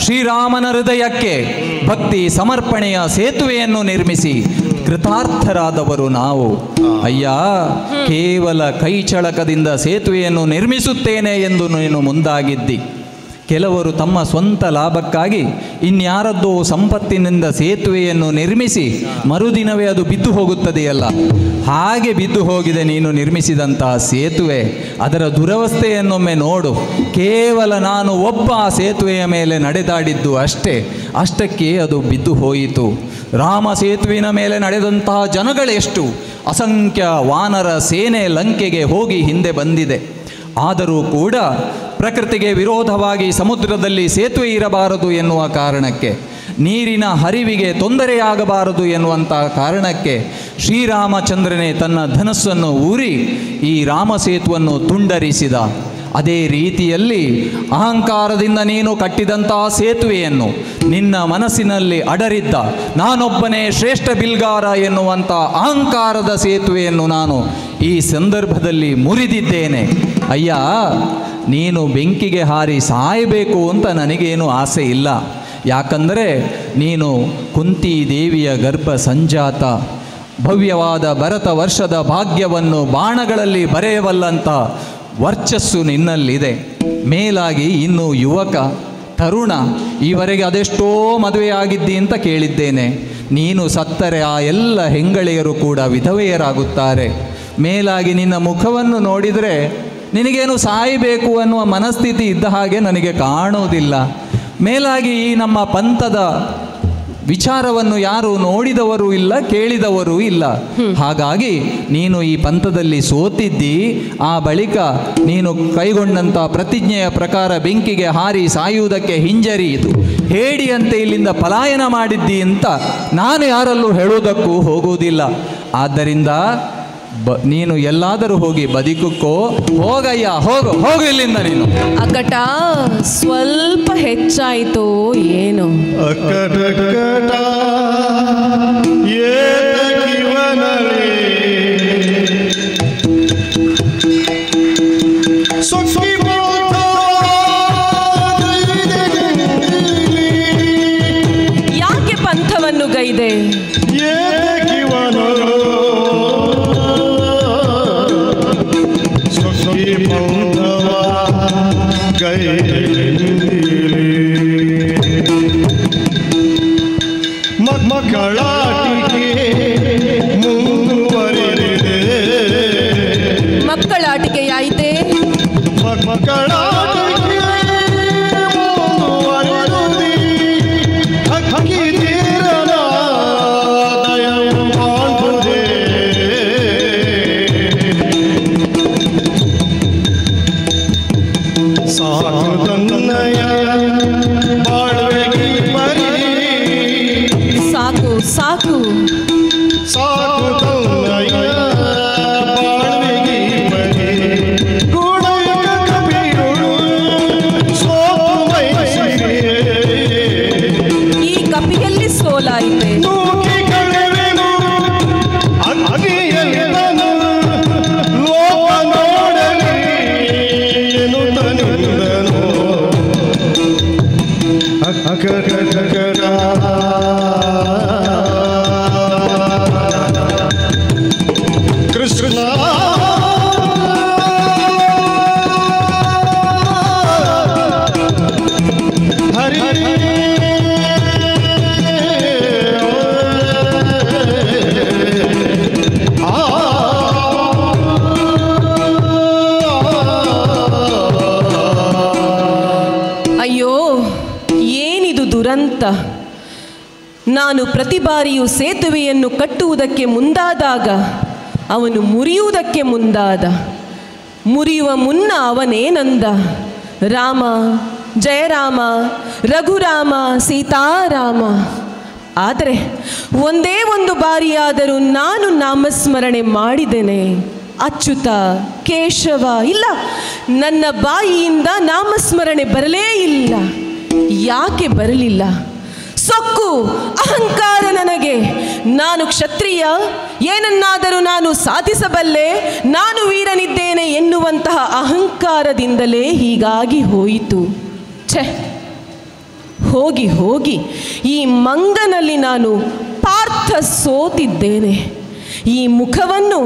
ಶ್ರೀರಾಮನ ಹೃದಯಕ್ಕೆ ಭಕ್ತಿ ಸಮರ್ಪಣೆಯ ಸೇತುವೆಯನ್ನು ನಿರ್ಮಿಸಿ ಕೃತಾರ್ಥರಾದವರು ನಾವು. ಅಯ್ಯ, ಕೇವಲ ಕೈಚಳಕದಿಂದ ಸೇತುವೆಯನ್ನು ನಿರ್ಮಿಸುತ್ತೇನೆ ಎಂದು ನೀನು ಮುಂದಾಗಿದ್ದಿ. ಕೆಲವರು ತಮ್ಮ ಸ್ವಂತ ಲಾಭಕ್ಕಾಗಿ ಇನ್ಯಾರದ್ದೋ ಸಂಪತ್ತಿನಿಂದ ಸೇತುವೆಯನ್ನು ನಿರ್ಮಿಸಿ ಮರುದಿನವೇ ಅದು ಬಿದ್ದು ಹೋಗುತ್ತದೆಯಲ್ಲ, ಹಾಗೆ ಬಿದ್ದು ಹೋಗಿದೆ ನೀನು ನಿರ್ಮಿಸಿದಂತಹ ಸೇತುವೆ. ಅದರ ದುರವಸ್ಥೆಯನ್ನೊಮ್ಮೆ ನೋಡು. ಕೇವಲ ನಾನು ಒಬ್ಬ ಆ ಸೇತುವೆಯ ಮೇಲೆ ನಡೆದಾಡಿದ್ದು ಅಷ್ಟಕ್ಕೆ ಅದು ಬಿದ್ದು ಹೋಯಿತು. ರಾಮ ಸೇತುವಿನ ಮೇಲೆ ನಡೆದಂತಹ ಜನಗಳೆಷ್ಟು? ಅಸಂಖ್ಯ ವಾನರ ಸೇನೆ ಲಂಕೆಗೆ ಹೋಗಿ ಹಿಂದೆ ಬಂದಿದೆ. ಆದರೂ ಕೂಡ ಪ್ರಕೃತಿಗೆ ವಿರೋಧವಾಗಿ ಸಮುದ್ರದಲ್ಲಿ ಸೇತುವೆ ಇರಬಾರದು ಎನ್ನುವ ಕಾರಣಕ್ಕೆ, ನೀರಿನ ಹರಿವಿಗೆ ತೊಂದರೆಯಾಗಬಾರದು ಎನ್ನುವಂಥ ಕಾರಣಕ್ಕೆ ಶ್ರೀರಾಮಚಂದ್ರನೇ ತನ್ನ ಧನಸ್ಸನ್ನು ಊರಿ ಈ ರಾಮ ಸೇತುವನ್ನು ತುಂಡರಿಸಿದ. ಅದೇ ರೀತಿಯಲ್ಲಿ ಅಹಂಕಾರದಿಂದ ನೀನು ಕಟ್ಟಿದಂತಹ ಸೇತುವೆಯನ್ನು ನಿನ್ನ ಮನಸ್ಸಿನಲ್ಲಿ ಅಡರಿದ್ದ ನಾನೊಬ್ಬನೇ ಶ್ರೇಷ್ಠ ಬಿಲ್ಗಾರ ಎನ್ನುವಂಥ ಅಹಂಕಾರದ ಸೇತುವೆಯನ್ನು ನಾನು ಈ ಸಂದರ್ಭದಲ್ಲಿ ಮುರಿದಿದ್ದೇನೆ. ಅಯ್ಯ, ನೀನು ಬೆಂಕಿಗೆ ಹಾರಿ ಸಾಯಬೇಕು ಅಂತ ನನಗೇನು ಆಸೆ ಇಲ್ಲ. ಯಾಕಂದರೆ ನೀನು ಕುಂತಿ ದೇವಿಯ ಗರ್ಭ ಸಂಜಾತ, ಭವ್ಯವಾದ ಭರತ ವರ್ಷದ ಭಾಗ್ಯವನ್ನು ಬಾಣಗಳಲ್ಲಿ ಬರೆಯಬಲ್ಲಂಥ ವರ್ಚಸ್ಸು ನಿನ್ನಲ್ಲಿದೆ. ಮೇಲಾಗಿ ಇನ್ನು ಯುವಕ, ತರುಣ, ಈವರೆಗೆ ಅದೆಷ್ಟೋ ಮದುವೆಯಾಗಿದ್ದಿ ಅಂತ ಕೇಳಿದ್ದೇನೆ. ನೀನು ಸತ್ತರೆ ಆ ಎಲ್ಲ ಹೆಂಗಳಿಯರು ಕೂಡ ವಿಧವೆಯರಾಗುತ್ತಾರೆ. ಮೇಲಾಗಿ ನಿನ್ನ ಮುಖವನ್ನು ನೋಡಿದರೆ ನಿನಗೇನು ಸಾಯಬೇಕು ಅನ್ನುವ ಮನಸ್ಥಿತಿ ಇದ್ದ ಹಾಗೆ ನನಗೆ ಕಾಣುವುದಿಲ್ಲ. ಮೇಲಾಗಿ ಈ ನಮ್ಮ ಪಂಥದ ವಿಚಾರವನ್ನು ಯಾರು ನೋಡಿದವರು ಇಲ್ಲ, ಕೇಳಿದವರೂ ಇಲ್ಲ. ಹಾಗಾಗಿ ನೀನು ಈ ಪಂಥದಲ್ಲಿ ಸೋತಿದ್ದಿ. ಆ ಬಳಿಕ ನೀನು ಕೈಗೊಂಡಂಥ ಪ್ರತಿಜ್ಞೆಯ ಪ್ರಕಾರ ಬೆಂಕಿಗೆ ಹಾರಿ ಸಾಯುವುದಕ್ಕೆ ಹಿಂಜರಿಯಿತು ಹೇಡಿಯಂತೆ ಇಲ್ಲಿಂದ ಪಲಾಯನ ಮಾಡಿದ್ದಿ ಅಂತ ನಾನು ಯಾರಲ್ಲೂ ಹೇಳುವುದಕ್ಕೂ ಹೋಗುವುದಿಲ್ಲ. ಆದ್ದರಿಂದ ನೀನು ಎಲ್ಲಾದರೂ ಹೋಗಿ ಬದುಕಕ್ಕೋ. ಹೋಗಯ್ಯ, ಹೋಗು ಇಲ್ಲಿಂದ ನೀನು. ಅಕ್ಕಟ ಸ್ವಲ್ಪ ಹೆಚ್ಚಾಯಿತು ಏನು? ಯಾಕೆ ಪಂಥವನ್ನು ಗೈದೆ? ಮಕ್ಕಳಾಟಿಕೆಯಾಯಿತೆ. ಸಾಕು ಈ ಕಪಿಯಲ್ಲಿ ಸೋಲಾಯಿತೆ. ಏನಿದು ದುರಂತ! ನಾನು ಪ್ರತಿ ಬಾರಿಯೂ ಸೇತುವೆಯನ್ನು ಕಟ್ಟುವುದಕ್ಕೆ ಮುಂದಾದಾಗ ಅವನು ಮುರಿಯುವುದಕ್ಕೆ ಮುಂದಾದ. ಮುರಿಯುವ ಮುನ್ನ ಅವನೇನಂದ? ರಾಮ, ಜಯರಾಮ, ರಘುರಾಮ, ಸೀತಾರಾಮ. ಆದರೆ ಒಂದೇ ಒಂದು ಬಾರಿಯಾದರೂ ನಾನು ನಾಮಸ್ಮರಣೆ ಮಾಡಿದ್ದೇನೆ. ಅಚ್ಯುತ, ಕೇಶವ, ಇಲ್ಲ, ನನ್ನ ಬಾಯಿಯಿಂದ ನಾಮಸ್ಮರಣೆ ಬರಲೇ ಇಲ್ಲ. ಯಾಕೆ ಬರಲಿಲ್ಲ? ಸೊಕ್ಕು, ಅಹಂಕಾರ ನನಗೆ. ನಾನು ಕ್ಷತ್ರಿಯ, ಏನನ್ನಾದರೂ ನಾನು ಸಾಧಿಸಬಲ್ಲೆ, ನಾನು ವೀರನಿದ್ದೇನೆ ಎನ್ನುವಂತಹ ಅಹಂಕಾರದಿಂದಲೇ ಹೀಗಾಗಿ ಹೋಯಿತು. ಛೆ, ಹೋಗಿ ಹೋಗಿ ಈ ಮಂಗನಲ್ಲಿ ನಾನು ಪಾರ್ಥ ಸೋತಿದ್ದೇನೆ. ಈ ಮುಖವನ್ನು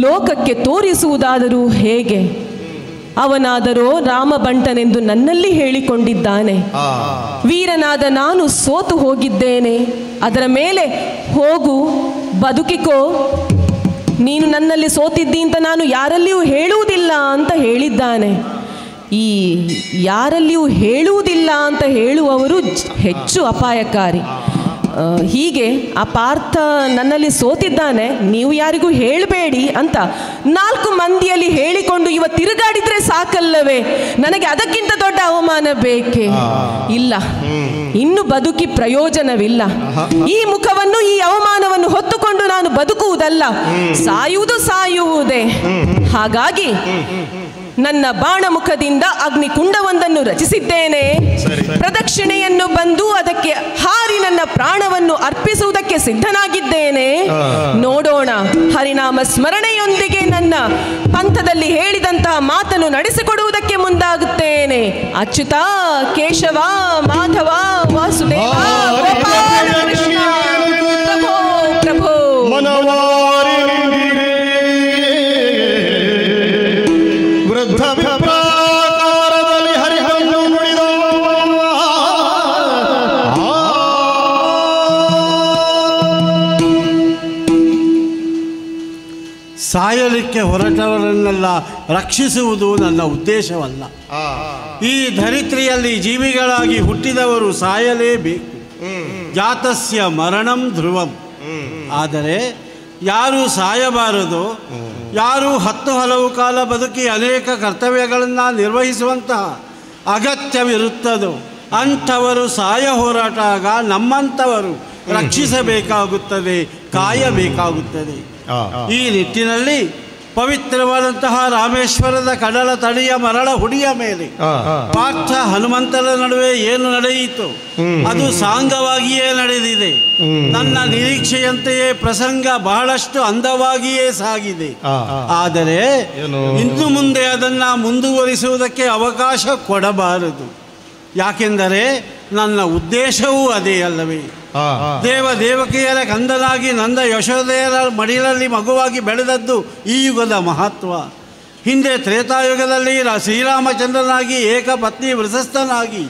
ಲೋಕಕ್ಕೆ ತೋರಿಸುವುದಾದರೂ ಹೇಗೆ? ಅವನಾದರೋ ರಾಮಬಂಟನೆಂದು ನನ್ನಲ್ಲಿ ಹೇಳಿಕೊಂಡಿದ್ದಾನೆ. ವೀರನಾದ ನಾನು ಸೋತು ಹೋಗಿದ್ದೇನೆ. ಅದರ ಮೇಲೆ ಹೋಗು, ಬದುಕಿಕೋ, ನೀನು ನನ್ನಲ್ಲಿ ಸೋತಿದ್ದಿ ಅಂತ ನಾನು ಯಾರಲ್ಲಿಯೂ ಹೇಳುವುದಿಲ್ಲ ಅಂತ ಹೇಳಿದ್ದಾನೆ. ಈ ಯಾರಲ್ಲಿಯೂ ಹೇಳುವುದಿಲ್ಲ ಅಂತ ಹೇಳುವವರು ಹೆಚ್ಚು ಅಪಾಯಕಾರಿ. ಹೀಗೆ ಆ ಪಾರ್ಥ ನನ್ನಲ್ಲಿ ಸೋತಿದ್ದಾನೆ, ನೀವು ಯಾರಿಗೂ ಹೇಳಬೇಡಿ ಅಂತ 4 ಮಂದಿಯಲ್ಲಿ ಹೇಳಿಕೊಂಡು ಇವ ತಿರುಗಾಡಿದ್ರೆ ಸಾಕಲ್ಲವೇ? ನನಗೆ ಅದಕ್ಕಿಂತ ದೊಡ್ಡ ಅವಮಾನ ಬೇಕೇ? ಇಲ್ಲ, ಇನ್ನು ಬದುಕಿ ಪ್ರಯೋಜನವಿಲ್ಲ. ಈ ಮುಖವನ್ನು, ಈ ಅವಮಾನವನ್ನು ಹೊತ್ತುಕೊಂಡು ನಾನು ಬದುಕುವುದಲ್ಲ, ಸಾಯುವುದೇ. ಹಾಗಾಗಿ ನನ್ನ ಬಾಣಮುಖದಿಂದ ಅಗ್ನಿಕುಂಡವೊಂದನ್ನು ರಚಿಸಿದ್ದೇನೆ. ಪ್ರದಕ್ಷಿಣೆಯನ್ನು ಬಂದು ಅದಕ್ಕೆ ಹಾರಿ ನನ್ನ ಪ್ರಾಣವನ್ನು ಅರ್ಪಿಸುವುದಕ್ಕೆ ಸಿದ್ಧನಾಗಿದ್ದೇನೆ. ನೋಡೋಣ, ಹರಿನಾಮ ಸ್ಮರಣೆಯೊಂದಿಗೆ ನನ್ನ ಪಂಥದಲ್ಲಿ ಹೇಳಿದಂತಹ ಮಾತನ್ನು ನಡೆಸಿಕೊಡುವುದಕ್ಕೆ ಮುಂದಾಗುತ್ತೇನೆ. ಅಚ್ಯುತ, ಕೇಶವ, ಮಾಧವ, ವಾಸುದೇವ, ಗೋಪಾಲ ಕೃಷ್ಣ, ಪ್ರಭೋ ಪ್ರಭೋ. ಸಾಯಲಿಕ್ಕೆ ಹೊರಟವರನ್ನೆಲ್ಲ ರಕ್ಷಿಸುವುದು ನನ್ನ ಉದ್ದೇಶವಲ್ಲ. ಈ ಧರಿತ್ರಿಯಲ್ಲಿ ಜೀವಿಗಳಾಗಿ ಹುಟ್ಟಿದವರು ಸಾಯಲೇಬೇಕು. ಜಾತಸ್ಯ ಮರಣಂ ಧ್ರುವಂ. ಆದರೆ ಯಾರು ಸಾಯಬಾರದು, ಯಾರು 10 ಹಲವು ಕಾಲ ಬದುಕಿ ಅನೇಕ ಕರ್ತವ್ಯಗಳನ್ನು ನಿರ್ವಹಿಸುವಂತಹ ಅಗತ್ಯವಿರುತ್ತದೋ ಅಂಥವರು ಸಾಯ ಹೋರಾಟ ಆಗ ನಮ್ಮಂಥವರು ರಕ್ಷಿಸಬೇಕಾಗುತ್ತದೆ, ಕಾಯಬೇಕಾಗುತ್ತದೆ. ಈ ನಿಟ್ಟಿನಲ್ಲಿ ಪವಿತ್ರವಾದಂತಹ ರಾಮೇಶ್ವರದ ಕಡಲ ತಡಿಯ ಮರಳ ಹುಡಿಯ ಮೇಲೆ ಪಾರ್ಥ ಹನುಮಂತರ ನಡುವೆ ಏನು ನಡೆಯಿತು ಅದು ಸಾಂಗವಾಗಿಯೇ ನಡೆದಿದೆ. ನನ್ನ ನಿರೀಕ್ಷೆಯಂತೆಯೇ ಪ್ರಸಂಗ ಬಹಳಷ್ಟು ಅಂದವಾಗಿಯೇ ಸಾಗಿದೆ. ಆದರೆ ಇನ್ನು ಮುಂದೆ ಅದನ್ನು ಮುಂದುವರಿಸುವುದಕ್ಕೆ ಅವಕಾಶ ಕೊಡಬಾರದು. ಯಾಕೆಂದರೆ ನನ್ನ ಉದ್ದೇಶವೂ ಅದೇ ಅಲ್ಲವೇ? ದೇವಕಿಯರ ಕಂದನಾಗಿ ನಂದ ಯಶೋದೆಯರ ಮಡಿಲಲ್ಲಿ ಮಗುವಾಗಿ ಬೆಳೆದದ್ದು ಈ ಯುಗದ ಮಹತ್ವ. ಹಿಂದೆ ತ್ರೇತಾಯುಗದಲ್ಲಿ ಶ್ರೀರಾಮಚಂದ್ರನಾಗಿ ಏಕಪತ್ನಿ ವೃಷಸ್ಥನಾಗಿ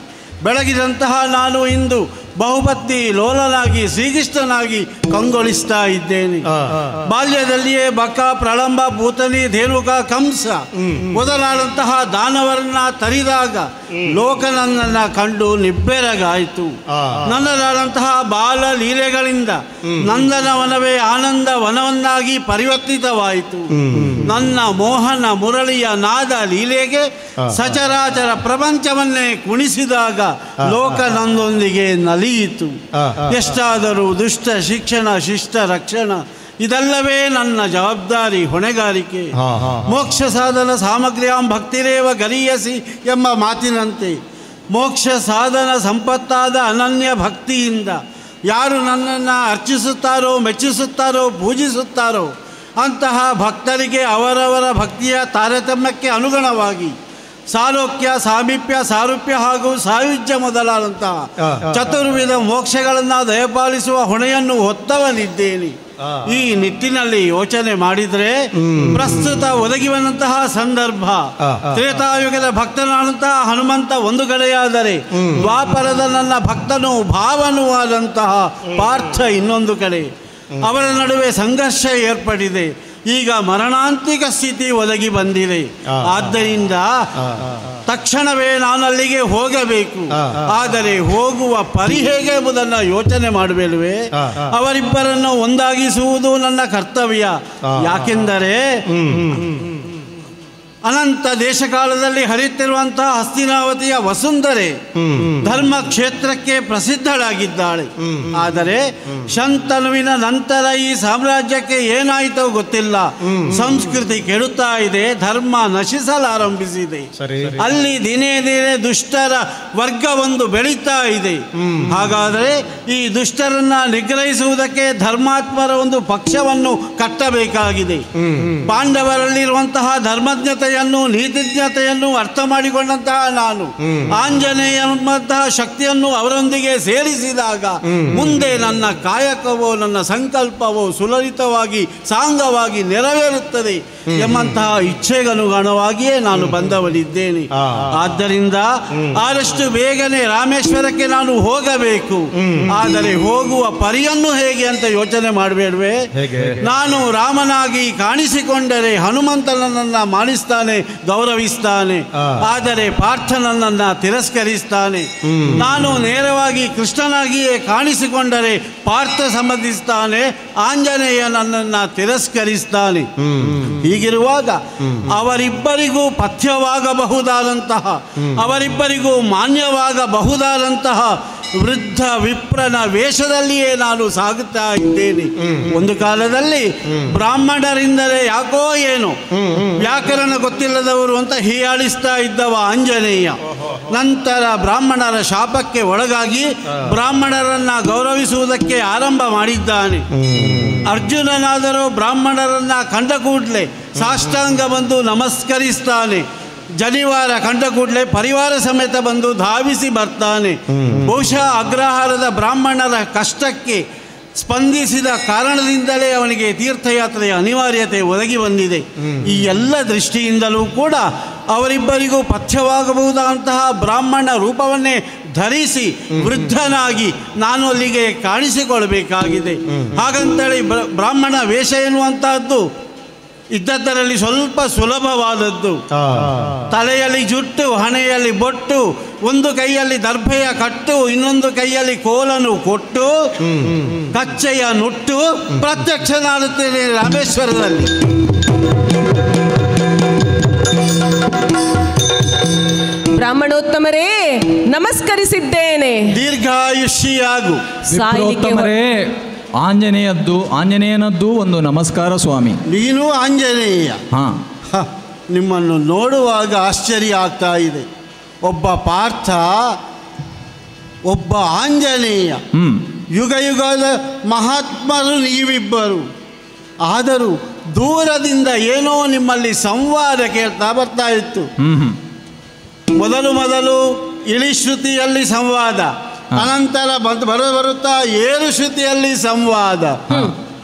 ಬೆಳಗಿದಂತಹ ನಾನು ಇಂದು ಬಹುಪತ್ನಿ ಲೋಲನಾಗಿ ಶ್ರೀಕೃಷ್ಣನಾಗಿ ಕಂಗೊಳಿಸ್ತಾ ಇದ್ದೇನೆ. ಬಾಲ್ಯದಲ್ಲಿಯೇ ಬಕ, ಪ್ರಳಂಬ, ಪೂತನಿ, ಧೇನುಕ, ಕಂಸ ಮೊದಲಾದಂತಹ ದಾನವರನ್ನ ತರಿದಾಗ ಲೋಕ ನನ್ನನ್ನು ಕಂಡು ನಿಬ್ಬೆರಗಾಯಿತು. ನನ್ನದಾದಂತಹ ಬಾಲ ಲೀಲೆಗಳಿಂದ ನಂದನವನವೇ ಆನಂದ ವನವನ್ನಾಗಿ ಪರಿವರ್ತಿತವಾಯಿತು. ನನ್ನ ಮೋಹನ ಮುರಳಿಯ ನಾದ ಲೀಲೆಗೆ ಸಚರಾಚರ ಪ್ರಪಂಚವನ್ನೇ ಕುಣಿಸಿದಾಗ ಲೋಕ ನನ್ನೊಂದಿಗೆ ನಲಿಯಿತು. ಎಷ್ಟಾದರೂ ದುಷ್ಟ ಶಿಕ್ಷಣ, ಶಿಷ್ಟ ರಕ್ಷಣ ಇದೆಲ್ಲವೇ ನನ್ನ ಜವಾಬ್ದಾರಿ, ಹೊಣೆಗಾರಿಕೆ. ಮೋಕ್ಷ ಸಾಧನ ಸಾಮಗ್ರಿಯಾಂ ಭಕ್ತಿರೇವ ಗರೀಯಸಿ ಎಂಬ ಮಾತಿನಂತೆ ಮೋಕ್ಷ ಸಾಧನ ಸಂಪತ್ತಾದ ಅನನ್ಯ ಭಕ್ತಿಯಿಂದ ಯಾರು ನನ್ನನ್ನು ಅರ್ಚಿಸುತ್ತಾರೋ, ಮೆಚ್ಚಿಸುತ್ತಾರೋ, ಪೂಜಿಸುತ್ತಾರೋ ಅಂತಹ ಭಕ್ತರಿಗೆ ಅವರವರ ಭಕ್ತಿಯ ತಾರತಮ್ಯಕ್ಕೆ ಅನುಗುಣವಾಗಿ ಸಾಲೋಕ್ಯ, ಸಾಮೀಪ್ಯ, ಸಾರೂಪ್ಯ ಹಾಗೂ ಸಾಯುಜ್ಯ ಮೊದಲಾದಂತಹ ಚತುರ್ವಿಧ ಮೋಕ್ಷಗಳನ್ನು ದಯಪಾಲಿಸುವ ಹೊಣೆಯನ್ನು ಹೊತ್ತವನಿದ್ದೇನೆ. ಈ ನಿಟ್ಟಿನಲ್ಲಿ ಯೋಚನೆ ಮಾಡಿದರೆ ಪ್ರಸ್ತುತ ಒದಗಿವಂತಹ ಸಂದರ್ಭ ತ್ರೇತಾಯುಗದ ಭಕ್ತನಾದಂತಹ ಹನುಮಂತ ಒಂದು ಕಡೆಯಾದರೆ ದ್ವಾಪರದ ನನ್ನ ಭಕ್ತನು ಭಾವನೂ ಆದಂತಹ ಪಾರ್ಥ ಇನ್ನೊಂದು ಕಡೆ. ಅವರ ನಡುವೆ ಸಂಘರ್ಷ ಏರ್ಪಡಿದೆ. ಈಗ ಮರಣಾಂತಿಕ ಸ್ಥಿತಿ ಒದಗಿ ಬಂದಿದೆ. ಆದ್ದರಿಂದ ತಕ್ಷಣವೇ ನಾನು ಅಲ್ಲಿಗೆ ಹೋಗಬೇಕು. ಆದರೆ ಹೋಗುವ ಪರಿ ಹೇಗೆ ಎಂಬುದನ್ನು ಯೋಚನೆ ಮಾಡಬೇಡುವೆ. ಅವರಿಬ್ಬರನ್ನು ಒಂದಾಗಿಸುವುದು ನನ್ನ ಕರ್ತವ್ಯ. ಯಾಕೆಂದರೆ ಅನಂತ ದೇಶಕಾಲದಲ್ಲಿ ಹರಿಯುತ್ತಿರುವಂತಹ ಹಸ್ತಿನಾವತಿಯ ವಸುಂಧರೆ ಧರ್ಮ ಕ್ಷೇತ್ರಕ್ಕೆ ಪ್ರಸಿದ್ಧಳಾಗಿದ್ದಾಳೆ. ಆದರೆ ಶಂತನುವಿನ ನಂತರ ಈ ಸಾಮ್ರಾಜ್ಯಕ್ಕೆ ಏನಾಯಿತೋ ಗೊತ್ತಿಲ್ಲ. ಸಂಸ್ಕೃತಿ ಕೆಡುತ್ತಾ ಇದೆ, ಧರ್ಮ ನಶಿಸಲಾರಂಭಿಸಿದೆ. ಅಲ್ಲಿ ದಿನೇ ದಿನೇ ದುಷ್ಟರ ವರ್ಗವೊಂದು ಬೆಳೀತಾ ಇದೆ. ಹಾಗಾದರೆ ಈ ದುಷ್ಟರನ್ನ ನಿಗ್ರಹಿಸುವುದಕ್ಕೆ ಧರ್ಮಾತ್ಮರ ಒಂದು ಪಕ್ಷವನ್ನು ಕಟ್ಟಬೇಕಾಗಿದೆ. ಪಾಂಡವರಲ್ಲಿರುವಂತಹ ಧರ್ಮಜ್ಞತೆ ನೀತಿಜ್ಞತೆಯನ್ನು ಅರ್ಥ ಮಾಡಿಕೊಂಡಂತಹ ನಾನು ಆಂಜನೇಯ ಎಂಬಂತಹ ಶಕ್ತಿಯನ್ನು ಅವರೊಂದಿಗೆ ಸೇರಿಸಿದಾಗ ಮುಂದೆ ನನ್ನ ಕಾಯಕವೋ ನನ್ನ ಸಂಕಲ್ಪವೋ ಸುಲಲಿತವಾಗಿ ಸಾಂಗವಾಗಿ ನೆರವೇರುತ್ತದೆ ಎಂಬಂತಹ ಇಚ್ಛೆಗನುಗುಣವಾಗಿಯೇ ನಾನು ಬಂದವನಿದ್ದೇನೆ. ಆದ್ದರಿಂದ ಆದಷ್ಟು ಬೇಗನೆ ರಾಮೇಶ್ವರಕ್ಕೆ ನಾನು ಹೋಗಬೇಕು. ಆದರೆ ಹೋಗುವ ಪರಿಯನ್ನು ಹೇಗೆ ಅಂತ ಯೋಚನೆ ಮಾಡಬೇಡವೆ. ನಾನು ರಾಮನಾಗಿ ಕಾಣಿಸಿಕೊಂಡರೆ ಹನುಮಂತನನ್ನ ಮಾಡಿಸ್ತಾನೆ, ಗೌರವಿಸ್ತಾನೆ. ಆದರೆ ಪಾರ್ಥನನ್ನ ತಿರಸ್ಕರಿಸ್ತಾನೆ. ನಾನು ನೇರವಾಗಿ ಕೃಷ್ಣನಾಗಿಯೇ ಕಾಣಿಸಿಕೊಂಡರೆ ಪಾರ್ಥ ಸಂಬಂಧಿಸ್ತಾನೆ, ಆಂಜನೇಯ ನನ್ನನ್ನು ತಿರಸ್ಕರಿಸ್ತಾನೆ. ಹೀಗಿರುವಾಗ ಅವರಿಬ್ಬರಿಗೂ ಪಥ್ಯವಾಗಬಹುದಾದಂತಹ, ಅವರಿಬ್ಬರಿಗೂ ಮಾನ್ಯವಾಗಬಹುದಾದಂತಹ ವೃದ್ಧ ವಿಪ್ರನ ವೇಷದಲ್ಲಿಯೇ ನಾನು ಸಾಗುತ್ತಾ ಇದ್ದೇನೆ. ಒಂದು ಕಾಲದಲ್ಲಿ ಬ್ರಾಹ್ಮಣರಿಂದಲೇ ಯಾಕೋ ಏನು ವ್ಯಾಕರಣ ಗೊತ್ತಿಲ್ಲದವರು ಅಂತ ಹೀಯಾಳಿಸ್ತಾ ಇದ್ದವ ಆಂಜನೇಯ. ನಂತರ ಬ್ರಾಹ್ಮಣರ ಶಾಪಕ್ಕೆ ಒಳಗಾಗಿ ಬ್ರಾಹ್ಮಣರನ್ನ ಗೌರವಿಸುವುದಕ್ಕೆ ಆರಂಭ ಮಾಡಿದ್ದಾನೆ. ಅರ್ಜುನನಾದರೂ ಬ್ರಾಹ್ಮಣರನ್ನ ಕಂಡ ಕೂಡಲೇ ಸಾಷ್ಟಾಂಗ ಬಂದು ನಮಸ್ಕರಿಸ್ತಾನೆ. ಜನಿವಾರ ಕಂಡ ಕೂಡಲೇ ಪರಿವಾರ ಸಮೇತ ಬಂದು ಧಾವಿಸಿ ಬರ್ತಾನೆ. ಬಹುಶಃ ಅಗ್ರಹಾರದ ಬ್ರಾಹ್ಮಣರ ಕಷ್ಟಕ್ಕೆ ಸ್ಪಂದಿಸಿದ ಕಾರಣದಿಂದಲೇ ಅವನಿಗೆ ತೀರ್ಥಯಾತ್ರೆಯ ಅನಿವಾರ್ಯತೆ ಒದಗಿ ಬಂದಿದೆ. ಈ ಎಲ್ಲ ದೃಷ್ಟಿಯಿಂದಲೂ ಕೂಡ ಅವರಿಬ್ಬರಿಗೂ ಪಥ್ಯವಾಗಬಹುದಾದಂತಹ ಬ್ರಾಹ್ಮಣ ರೂಪವನ್ನೇ ಧರಿಸಿ ವೃದ್ಧನಾಗಿ ನಾನು ಅಲ್ಲಿಗೆ ಕಾಣಿಸಿಕೊಳ್ಬೇಕಾಗಿದೆ. ಹಾಗಂತೇಳಿ ಬ್ರಾಹ್ಮಣ ವೇಷ ಎನ್ನುವಂತಹದ್ದು ಇದ್ದದ್ದರಲ್ಲಿ ಸ್ವಲ್ಪ ಸುಲಭವಾದದ್ದು. ತಲೆಯಲ್ಲಿ ಜುಟ್ಟು, ಹಣೆಯಲ್ಲಿ ಬೊಟ್ಟು, ಒಂದು ಕೈಯಲ್ಲಿ ದರ್ಭೆಯ ಕಟ್ಟು, ಇನ್ನೊಂದು ಕೈಯಲ್ಲಿ ಕೋಲನ್ನು ಕೊಟ್ಟು ಕಚ್ಚೆಯ ನುಟ್ಟು ಪ್ರತ್ಯಕ್ಷನಾಗುತ್ತೇನೆ ರಾಮೇಶ್ವರದಲ್ಲಿ. ಬ್ರಾಹ್ಮಣೋತ್ತಮರೇ, ನಮಸ್ಕರಿಸಿದ್ದೇನೆ. ದೀರ್ಘಾಯುಷ್ಯಾಗು. ಆಂಜನೇಯನದ್ದು ಒಂದು ನಮಸ್ಕಾರ ಸ್ವಾಮಿ. ನೀನು ಆಂಜನೇಯ. ನಿಮ್ಮನ್ನು ನೋಡುವಾಗ ಆಶ್ಚರ್ಯ ಆಗ್ತಾ ಇದೆ. ಒಬ್ಬ ಪಾರ್ಥ, ಒಬ್ಬ ಆಂಜನೇಯ, ಯುಗ ಯುಗದ ಮಹಾತ್ಮರು ನೀವಿಬ್ಬರು. ಆದರೂ ದೂರದಿಂದ ಏನೋ ನಿಮ್ಮಲ್ಲಿ ಸಂವಾದ ಕೇಳ್ತಾ ಬರ್ತಾ ಇತ್ತು. ಮೊದಲು ಇಳಿಶ್ರುತಿಯಲ್ಲಿ ಸಂವಾದ, ಅನಂತರ ಬರುತ್ತಾ ಏರು ಶ್ರುತಿಯಲ್ಲಿ ಸಂವಾದ.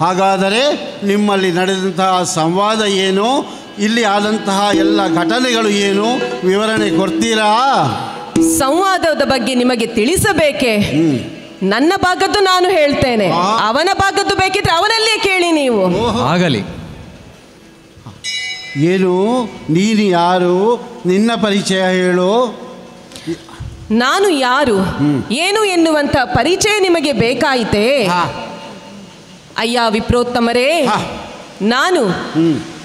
ಹಾಗಾದರೆ ನಿಮ್ಮಲ್ಲಿ ನಡೆದಂತಹ ಸಂವಾದ ಏನು, ಇಲ್ಲಿ ಆದಂತಹ ಎಲ್ಲ ಘಟನೆಗಳು ಏನು, ವಿವರಣೆ ಕೊಡ್ತೀರಾ? ಸಂವಾದದ ಬಗ್ಗೆ ನಿಮಗೆ ತಿಳಿಸಬೇಕೆ? ನನ್ನ ಭಾಗದ್ದು ನಾನು ಹೇಳ್ತೇನೆ, ಅವನ ಭಾಗದ್ದು ಬೇಕಿದ್ರೆ ಅವನಲ್ಲೇ ಕೇಳಿ ನೀವು. ಆಗಲಿ. ಏನು, ನೀನು ಯಾರು, ನಿನ್ನ ಪರಿಚಯ ಹೇಳು. ನಾನು ಯಾರು ಏನು ಎನ್ನುವಂತ ಪರಿಚಯ ನಿಮಗೆ ಬೇಕಾಯಿತೇ? ಅಯ್ಯ ವಿಪ್ರೋತ್ತಮರೇ, ನಾನು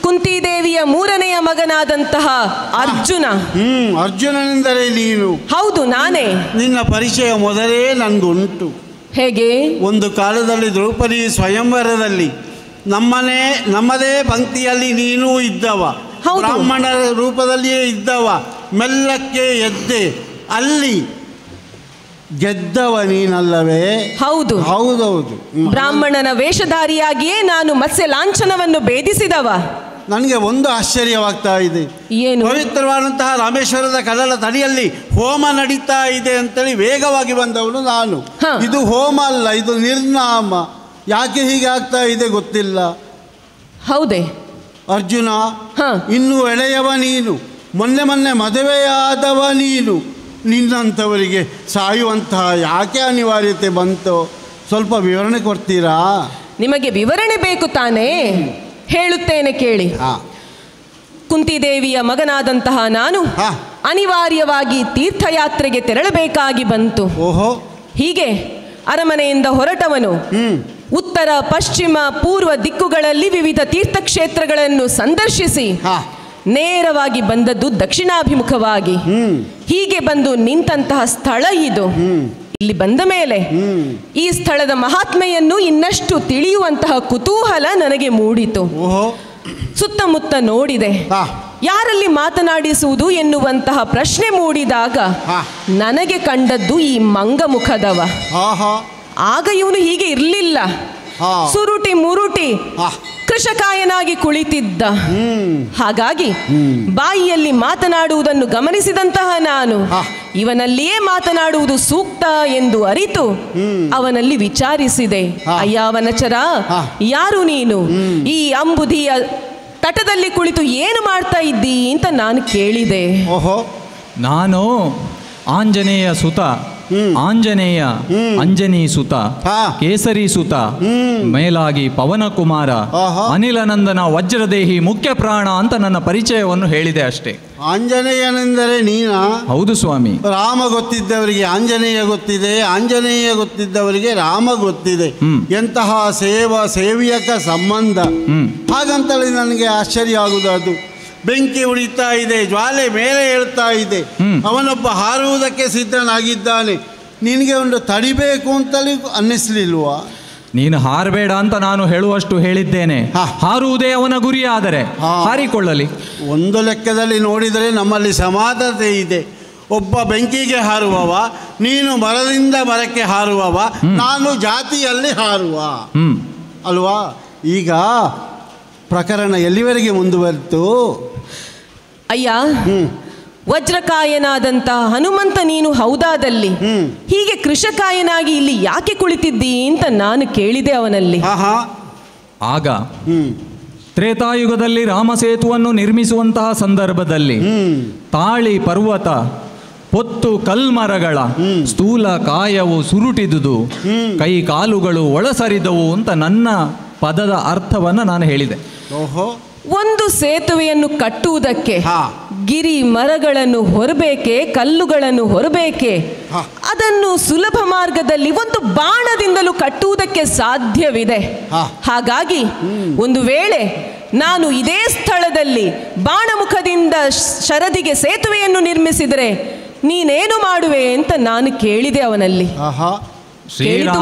ಕುಂತಿದೇವಿಯ ಮೂರನೆಯ ಮಗನಾದಂತಹ ಅರ್ಜುನ. ಅರ್ಜುನನೆಂದರೆ ನೀನು? ಹೌದು, ನಾನೇ. ನಿನ್ನ ಪರಿಚಯ ಮೊದಲೇ ನನಗುಂಟು. ಹೇಗೆ? ಒಂದು ಕಾಲದಲ್ಲಿ ದ್ರೌಪದಿ ಸ್ವಯಂವರದಲ್ಲಿ ನಮ್ಮದೇ ಪಂಕ್ತಿಯಲ್ಲಿ ನೀನು ಇದ್ದವ, ಬ್ರಾಹ್ಮಣರ ರೂಪದಲ್ಲಿಯೇ ಇದ್ದವ. ಮೆಲ್ಲಕ್ಕೆ ಎದ್ದೆ, ಅಲ್ಲಿ ಗೆದ್ದವ ನೀನಲ್ಲವೇ? ಹೌದು ಹೌದೌದು. ಬ್ರಾಹ್ಮಣನ ವೇಷಧಾರಿಯಾಗಿಯೇ ನಾನು ಮತ್ಸ್ಯ ಲಾಂಛನವನ್ನು ಭೇದಿಸಿದವ. ನನಗೆ ಒಂದು ಆಶ್ಚರ್ಯವಾಗ್ತಾ ಇದೆ. ಏನು? ಪವಿತ್ರವಾದಂತಹ ರಾಮೇಶ್ವರದ ಕಡಲ ತಡಿಯಲ್ಲಿ ಹೋಮ ನಡೀತಾ ಇದೆ ಅಂತೇಳಿ ವೇಗವಾಗಿ ಬಂದವನು ನಾನು. ಇದು ಹೋಮ ಅಲ್ಲ, ಇದು ನಿರ್ನಾಮ. ಯಾಕೆ ಹೀಗೆ ಆಗ್ತಾ ಇದೆ ಗೊತ್ತಿಲ್ಲ. ಹೌದೇ ಅರ್ಜುನ? ಇನ್ನು ಎಳೆಯವ ನೀನು, ಮೊನ್ನೆ ಮದುವೆಯಾದವ ನೀನು. ನಿನ್ನಂಥವರಿಗೆ ಸಾಯುವಂತಹ ಯಾಕೆ ಅನಿವಾರ್ಯತೆ ಬಂತು? ಸ್ವಲ್ಪ ವಿವರಣೆ ಕೊಡ್ತೀರಾ? ನಿಮಗೆ ವಿವರಣೆ ಬೇಕು ತಾನೇ? ಹೇಳುತ್ತೇನೆ ಕೇಳಿ. ಕುಂತಿದೇವಿಯ ಮಗನಾದಂತಹ ನಾನು ಅನಿವಾರ್ಯವಾಗಿ ತೀರ್ಥಯಾತ್ರೆಗೆ ತೆರಳಬೇಕಾಗಿ ಬಂತು. ಓಹೋ. ಹೀಗೆ ಅರಮನೆಯಿಂದ ಹೊರಟವನು ಉತ್ತರ, ಪಶ್ಚಿಮ, ಪೂರ್ವ ದಿಕ್ಕುಗಳಲ್ಲಿ ವಿವಿಧ ತೀರ್ಥಕ್ಷೇತ್ರಗಳನ್ನು ಸಂದರ್ಶಿಸಿ ನೇರವಾಗಿ ಬಂದದ್ದು ದಕ್ಷಿಣಾಭಿಮುಖವಾಗಿ. ಹೀಗೆ ಬಂದು ನಿಂತಹ ಸ್ಥಳ ಇದು. ಇಲ್ಲಿ ಬಂದ ಮೇಲೆ ಈ ಸ್ಥಳದ ಮಹಾತ್ಮೆಯನ್ನು ಇನ್ನಷ್ಟು ತಿಳಿಯುವಂತಹ ಕುತೂಹಲ ನನಗೆ ಮೂಡಿತು. ಸುತ್ತಮುತ್ತ ನೋಡಿದೆ, ಯಾರಲ್ಲಿ ಮಾತನಾಡಿಸುವುದು ಎನ್ನುವಂತಹ ಪ್ರಶ್ನೆ ಮೂಡಿದಾಗ ನನಗೆ ಕಂಡದ್ದು ಈ ಮಂಗಮುಖದವ. ಆಗ ಇವನು ಹೀಗೆ ಇರಲಿಲ್ಲ, ಸುರುಟಿ ಮುರುಟಿ ಕೃಷಕಾಯನಾಗಿ ಕುಳಿತಿದ್ದ. ಹಾಗಾಗಿ ಬಾಯಿಯಲ್ಲಿ ಮಾತನಾಡುವುದನ್ನು ಗಮನಿಸಿದಂತಹ ನಾನು ಇವನಲ್ಲಿಯೇ ಮಾತನಾಡುವುದು ಸೂಕ್ತ ಎಂದು ಅರಿತು ಅವನಲ್ಲಿ ವಿಚಾರಿಸಿದೆ, ಅಯ್ಯ ವನಚರ, ಯಾರು ನೀನು? ಈ ಅಂಬುದಿಯ ತಟದಲ್ಲಿ ಕುಳಿತು ಏನು ಮಾಡ್ತಾ ಇದ್ದಿ ಅಂತ ನಾನು ಕೇಳಿದೆ. ನಾನು ಆಂಜನೇಯ ಸುತ, ಆಂಜನೇಯ ಅಂಜನಿ ಸುತ, ಕೇಸರಿ ಸುತ, ಮೇಲಾಗಿ ಪವನಕುಮಾರ, ಅನಿಲನಂದನ ವಜ್ರದೇಹಿ ಮುಖ್ಯ ಪ್ರಾಣ ಅಂತ ನನ್ನ ಪರಿಚಯವನ್ನು ಹೇಳಿದೆ ಅಷ್ಟೇ. ಆಂಜನೇಯನೆಂದರೆ ನೀನಾ? ಹೌದು ಸ್ವಾಮಿ. ರಾಮ ಗೊತ್ತಿದ್ದವರಿಗೆ ಆಂಜನೇಯ ಗೊತ್ತಿದೆ, ಆಂಜನೇಯ ಗೊತ್ತಿದ್ದವರಿಗೆ ರಾಮ ಗೊತ್ತಿದೆ. ಎಂತಹ ಸೇವ್ಯಕ ಸಂಬಂಧ. ಹಾಗಂತಲೇ ನನಗೆ ಆಶ್ಚರ್ಯ ಆಗುವುದು. ಅದು ಬೆಂಕಿ ಉಳಿತಾ ಇದೆ, ಜ್ವಾಲೆ ಮೇಲೆ ಏಳ್ತಾ ಇದೆ, ಅವನೊಬ್ಬ ಹಾರುವುದಕ್ಕೆ ಸಿದ್ಧನಾಗಿದ್ದಾನೆ. ನಿನಗೆ ಒಂದು ತಡಿಬೇಕು ಅಂತಲೇ ಅನ್ನಿಸ್ಲಿಲ್ವಾ? ನೀನು ಹಾರಬೇಡ ಅಂತ ನಾನು ಹೇಳುವಷ್ಟು ಹೇಳಿದ್ದೇನೆ. ಹಾರುವುದೇ ಅವನ ಗುರಿ, ಆದರೆ ಹಾರಿಕೊಳ್ಳಲಿ. ಒಂದು ಲೆಕ್ಕದಲ್ಲಿ ನೋಡಿದರೆ ನಮ್ಮಲ್ಲಿ ಸಮಾನತೆ ಇದೆ. ಒಬ್ಬ ಬೆಂಕಿಗೆ ಹಾರುವವ, ನೀನು ಮರದಿಂದ ಮರಕ್ಕೆ ಹಾರುವವ, ನಾನು ಜಾತಿಯಲ್ಲಿ ಹಾರುವ ಅಲ್ವಾ? ಈಗ ಪ್ರಕರಣ ಎಲ್ಲಿವರೆಗೆ ಮುಂದುವರಿತು? ಅಯ್ಯ, ವಜ್ರಕಾಯನಾದಂತ ಹನುಮಂತ ನೀನು ಹೌದಾದಲ್ಲಿ ಹೀಗೆ ಕೃಷಕಾಯನಾಗಿ ಇಲ್ಲಿ ಯಾಕೆ ಕುಳಿತಿದ್ದಿ ಅಂತ ನಾನು ಕೇಳಿದೆ ಅವನಲ್ಲಿ. ಆಗ ತ್ರೇತಾಯುಗದಲ್ಲಿ ರಾಮಸೇತುವನ್ನು ನಿರ್ಮಿಸುವಂತಹ ಸಂದರ್ಭದಲ್ಲಿ ತಾಳಿ ಪರ್ವತ, ಹೊತ್ತು ಕಲ್ಮರಗಳ ಸ್ಥೂಲ ಕಾಯವು ಸುರುಟಿದುದು, ಕೈ ಕಾಲುಗಳು ಒಳಸರಿದವು ಅಂತ ನನ್ನ ಪದದ ಅರ್ಥವನ್ನು ನಾನು ಹೇಳಿದೆ. ಒಂದು ಸೇತುವೆಯನ್ನು ಕಟ್ಟುವುದಕ್ಕೆ ಗಿರಿ ಮರಗಳನ್ನು ಹೊರಬೇಕೆ, ಕಲ್ಲುಗಳನ್ನು ಹೊರಬೇಕೆ? ಅದನ್ನು ಸುಲಭ ಮಾರ್ಗದಲ್ಲಿ ಒಂದು ಬಾಣದಿಂದಲೂ ಕಟ್ಟುವುದಕ್ಕೆ ಸಾಧ್ಯವಿದೆ. ಹಾಗಾಗಿ ಒಂದು ವೇಳೆ ನಾನು ಇದೇ ಸ್ಥಳದಲ್ಲಿ ಬಾಣಮುಖದಿಂದ ಶರದಿಗೆ ಸೇತುವೆಯನ್ನು ನಿರ್ಮಿಸಿದರೆ ನೀನೇನು ಮಾಡುವೆ ಅಂತ ನಾನು ಕೇಳಿದೆ ಅವನಲ್ಲಿ.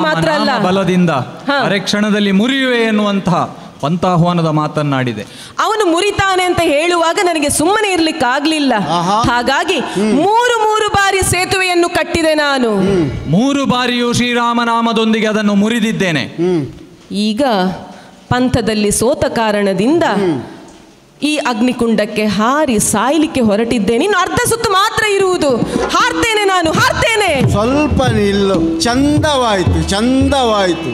ಮಾತ್ರ ಅಲ್ಲ, ಬಲದಿಂದ ಅರೆ ಕ್ಷಣದಲ್ಲಿ ಮುರಿಯುವೆ ಎನ್ನುವಂತಹ ಪಂಥಾಹ್ವಾನದ ಮಾತನ್ನಾಡಿದೆ. ಅವನು ಮುರಿತಾನೆ ಅಂತ ಹೇಳುವಾಗ ನನಗೆ ಸುಮ್ಮನೆ ಇರ್ಲಿಕ್ಕಾಗ್ಲಿಲ್ಲ. ಹಾಗಾಗಿ 3 ಬಾರಿ ಸೇತುವೆಯನ್ನು ಕಟ್ಟಿದೆ ನಾನು. 3 ಬಾರಿಯೂ ಶ್ರೀರಾಮನಾಮದೊಂದಿಗೆ ಅದನ್ನು ಮುರಿದಿದ್ದೇನೆ. ಈಗ ಪಂಥದಲ್ಲಿ ಸೋತ ಕಾರಣದಿಂದ ಈ ಅಗ್ನಿಕುಂಡಕ್ಕೆ ಹಾರಿ ಸಾಯ್ಲಿಕ್ಕೆ ಹೊರಟಿದ್ದೇನೆ. ಇನ್ನು ಅರ್ಧ ಸುತ್ತು ಮಾತ್ರ ಇರುವುದು. ಹಾರ್ತೇನೆ ನಾನು, ಹಾರ್ತೇನೆ. ಸ್ವಲ್ಪ ನಿಲ್ಲು. ಚಂದವಾಯ್ತು, ಚಂದವಾಯ್ತು.